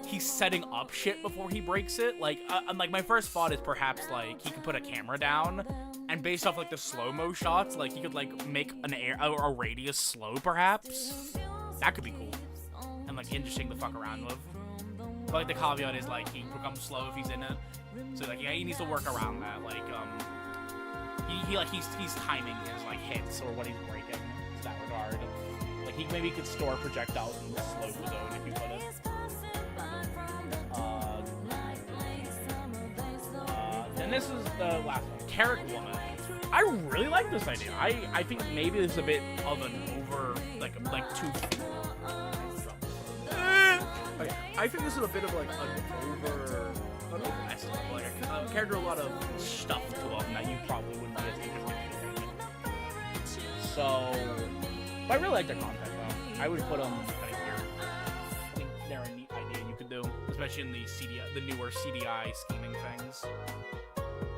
he's setting up shit before he breaks it. Like my first thought is perhaps like he could put a camera down and based off like the slow-mo shots, like he could like make a radius slow perhaps. That could be cool and like interesting to fuck around with. But like the caveat is like he becomes slow if he's in it. So like yeah, he needs to work around that. Like he's timing his like hits or what he's breaking in that regard. Like he maybe could store projectiles in the slow zone if you put it. Then this is the last one, Carrot Woman. I really like this idea. I think maybe this is a bit of an over like too. Okay, I think this is a bit of like an overestimate, like a character a lot of stuff to him that you probably wouldn't be as interested in. So, but I really like their content though. I would put them kind of here. I think they're a neat idea you could do, especially in the newer CDI scheming things.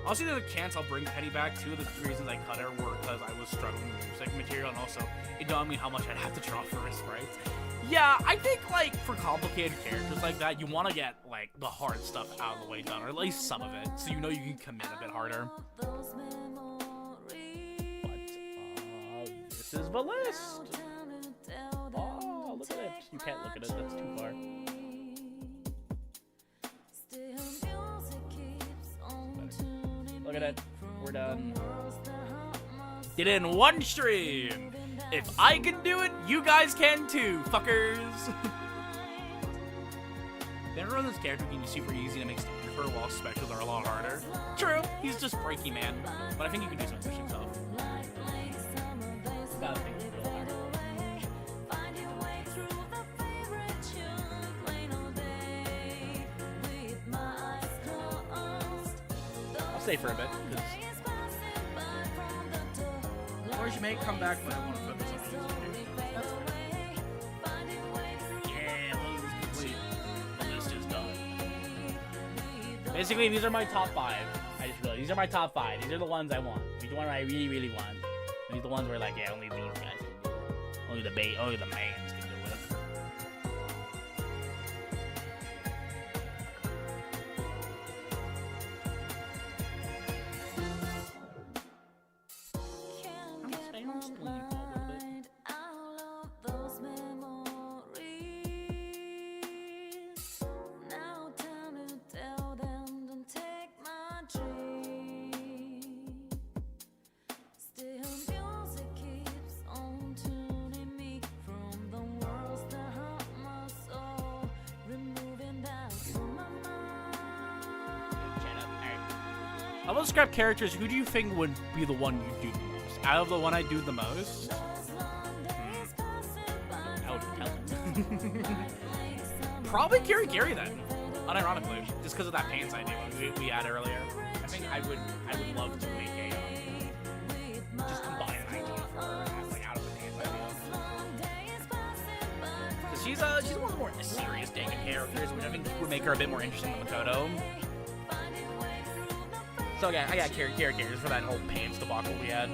Also, there's a chance I'll bring Penny back. Two of the reasons I cut her were because I was struggling with music material, and also it dawned me how much I'd have to draw for her sprites. Yeah, I think, like, for complicated characters like that, you want to get, like, the hard stuff out of the way done, or at least some of it, so you know you can commit a bit harder. But, this is the list! Oh, look at it. You can't look at it, that's too far. Look at it. We're done. Did it in one stream! If I can do it, you guys can too, fuckers! Then run this character can be super easy to make standard for, while specials are a lot harder. True, he's just breaky man, but I think you can do some interesting stuff. Gotta think it's real hard. I'll stay for a bit, because or she may come back when I want to focus on music. That's fine. Yeah, the list is complete. The list is done. Basically, these are my top 5. I just realized these are my top 5. These are the ones I want. These are the ones I really, really want. And these are the ones where like, yeah, only these guys can do it. Only the mains can do it. Of those scrap characters, who do you think would be the one you do the most? Out of the one I do the most? I would tell Probably Gary then. Unironically, just because of that pants idea we had earlier. I think I would love to make a just combine an idea for her as like out of the pants idea. Because she's one of the more serious Danga characters, which I think would make her a bit more interesting than Makoto. So again, I got characters for that whole pants debacle we had.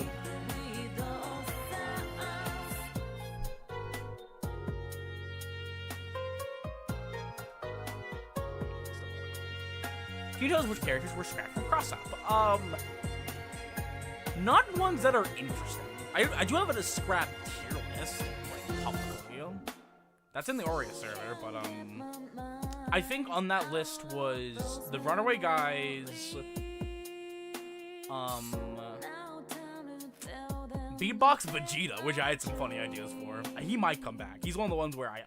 Can you tell us which characters were scrapped from cross-up? Not ones that are interesting. I do have a scrap tier list, like publicly. That's in the Aurea server, but I think on that list was the Runaway Guys, Beatbox Vegeta, which I had some funny ideas for. He might come back. He's one of the ones where I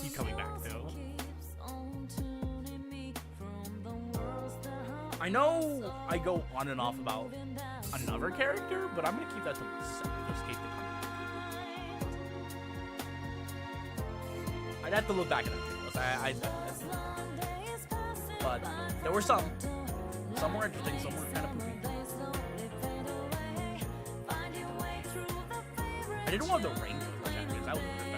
keep coming back to. I know I go on and off about another character, but I'm gonna keep that to myself just in case they come back. I'd have to look back at that list. But there were some. Some were interesting, some were kind of poopy. I didn't want the range of the champions. That was interesting.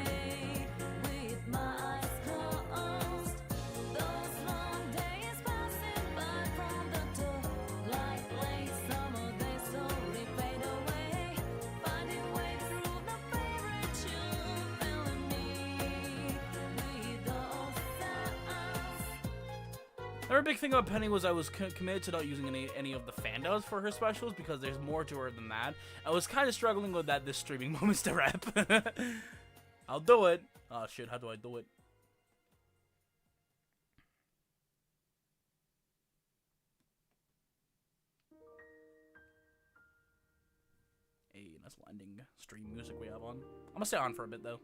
Another big thing about Penny was I was committed to not using any of the fandoms for her specials because there's more to her than that. I was kind of struggling with that this streaming moments to rep. I'll do it. Oh shit, how do I do it? Hey, nice landing stream music we have on. I'm gonna stay on for a bit though.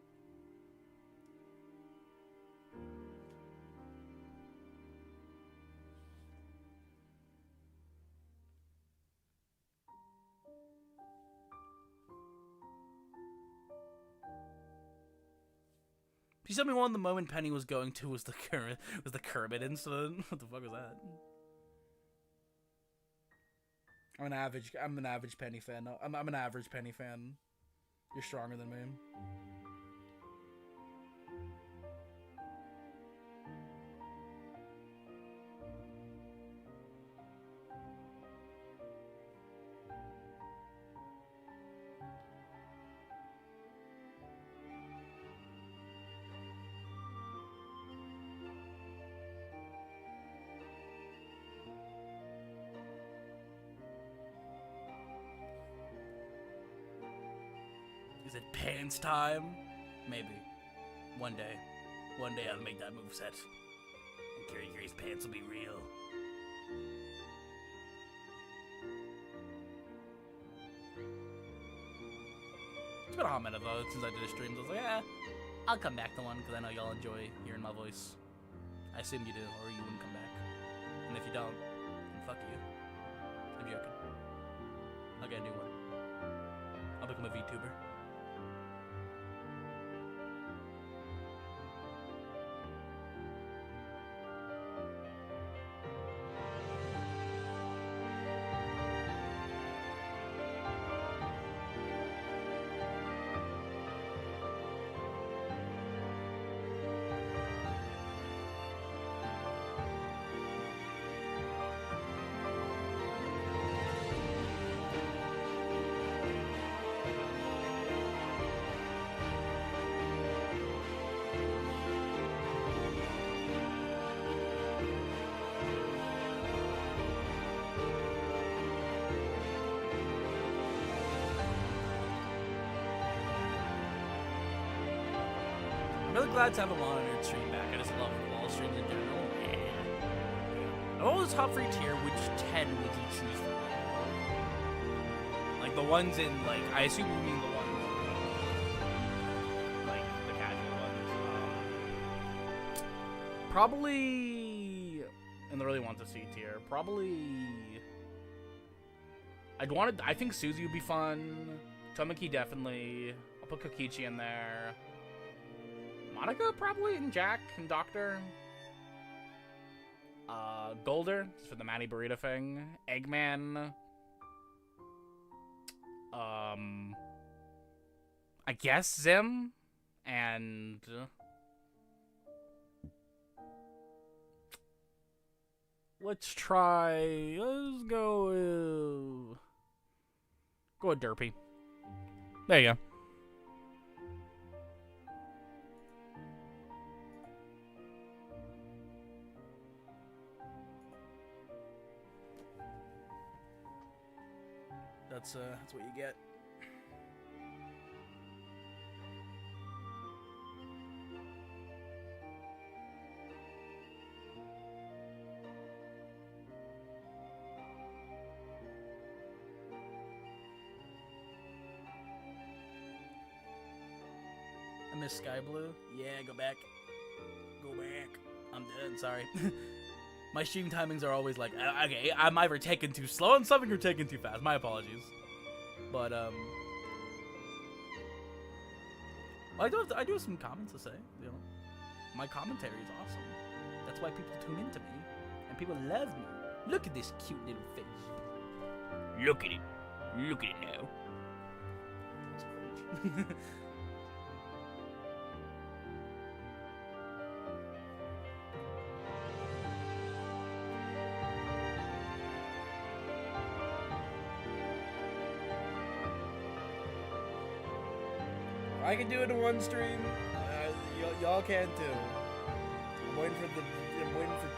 Please tell me one the moment Penny was going to was the Kermit incident. What the fuck was that? I'm an average Penny fan. No, I'm an average Penny fan. You're stronger than me. Is it pants time? Maybe. One day. One day I'll make that moveset. And Gary's pants will be real. It's been a hot minute though since I did a stream. So I was like, yeah, I'll come back to one because I know y'all enjoy hearing my voice. I assume you do, or you wouldn't come back. And if you don't, then fuck you. I'm joking. I'll get a new one. I'll become a VTuber. I'm really glad to have a monitored stream back. I just love Lawl streams in general. Of all the top free tier, which 10 would you choose for Lawl? Like the ones in, like, I assume you mean the ones, like, the casual ones. Probably, and the really want to see tier, probably I think Suzy would be fun. Tomiki definitely. I'll put Kokichi in there. Monica probably, and Jack and Doctor. Golder for the Manny Burrito thing. Eggman. I guess Zim and let's go with Derpy. There you go. That's what you get. I miss Sky Blue. Yeah, go back. Go back. I'm dead, sorry. My stream timings are always like, okay, I'm either taking too slow on something or taking too fast. My apologies. But, I do have some comments to say, you know. My commentary is awesome. That's why people tune into me. And people love me. Look at this cute little face. Look at it. Look at it now. I can do it in one stream. Y'all can too. I'm waiting for Peas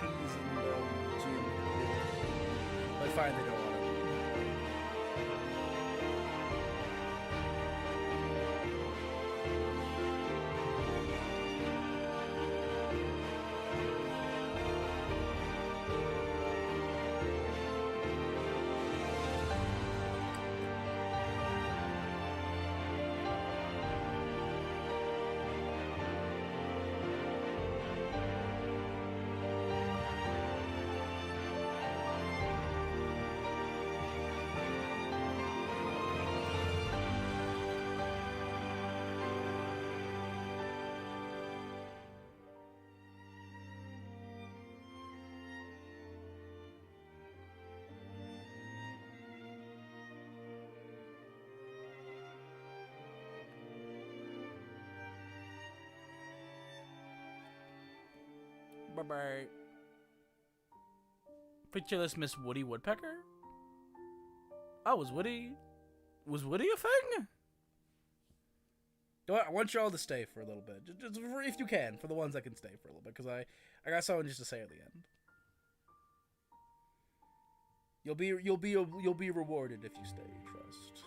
and June. But fine, they don't want it. Bye-bye. Pictureless Miss Woody Woodpecker? Oh, was Woody a thing? I want y'all to stay for a little bit. Just if you can, for the ones that can stay for a little bit, because I got something just to say at the end. You'll be rewarded if you stay, trust.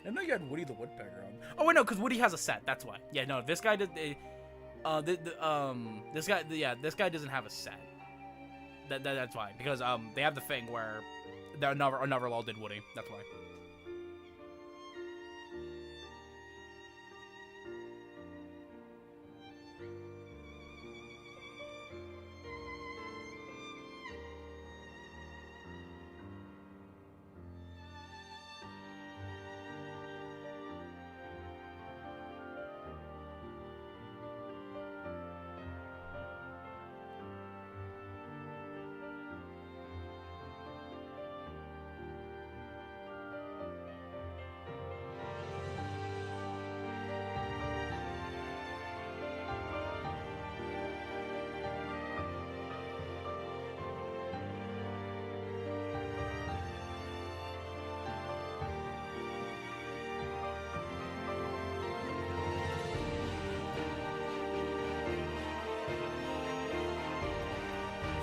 I know you had Woody the Woodpecker on. Oh wait, no, because Woody has a set. That's why. Yeah, no, this guy did. This guy doesn't have a set. That's why, because they have the thing where another Lawl did Woody. That's why.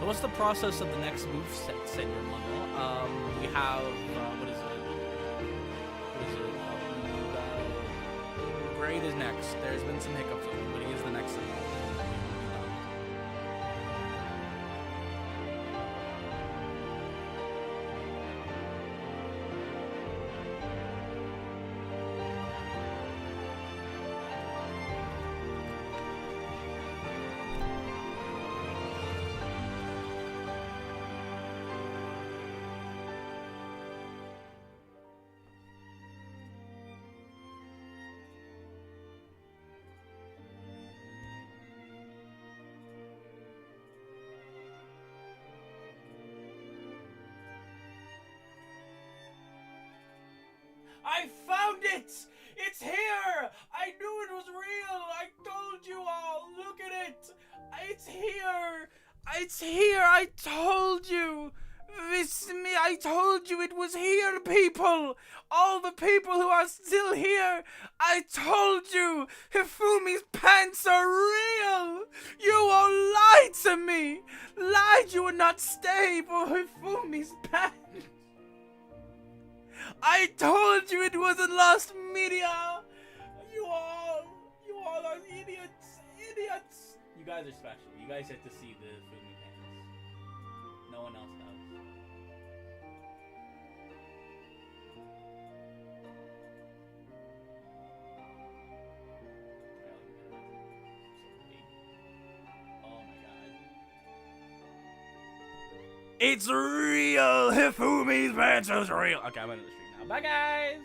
So what's the process of the next move set, Senor Mundo? We have, what is it? Braid is next. There's been some hiccups with him, but he is the next thing. I found it! It's here! I knew it was real! I told you all! Look at it! It's here! It's here! I told you! I told you it was here, people! All the people who are still here! I told you! Hifumi's pants are real! You all lied to me! Lied you would not stay for Hifumi's pants! I told you it wasn't lost media! You all are idiots! Idiots! You guys are special. You guys get to see the Hifumi pants. No one else does. It's real! Hifumi's pants is real! Okay, I'm in the stream now. Bye, guys!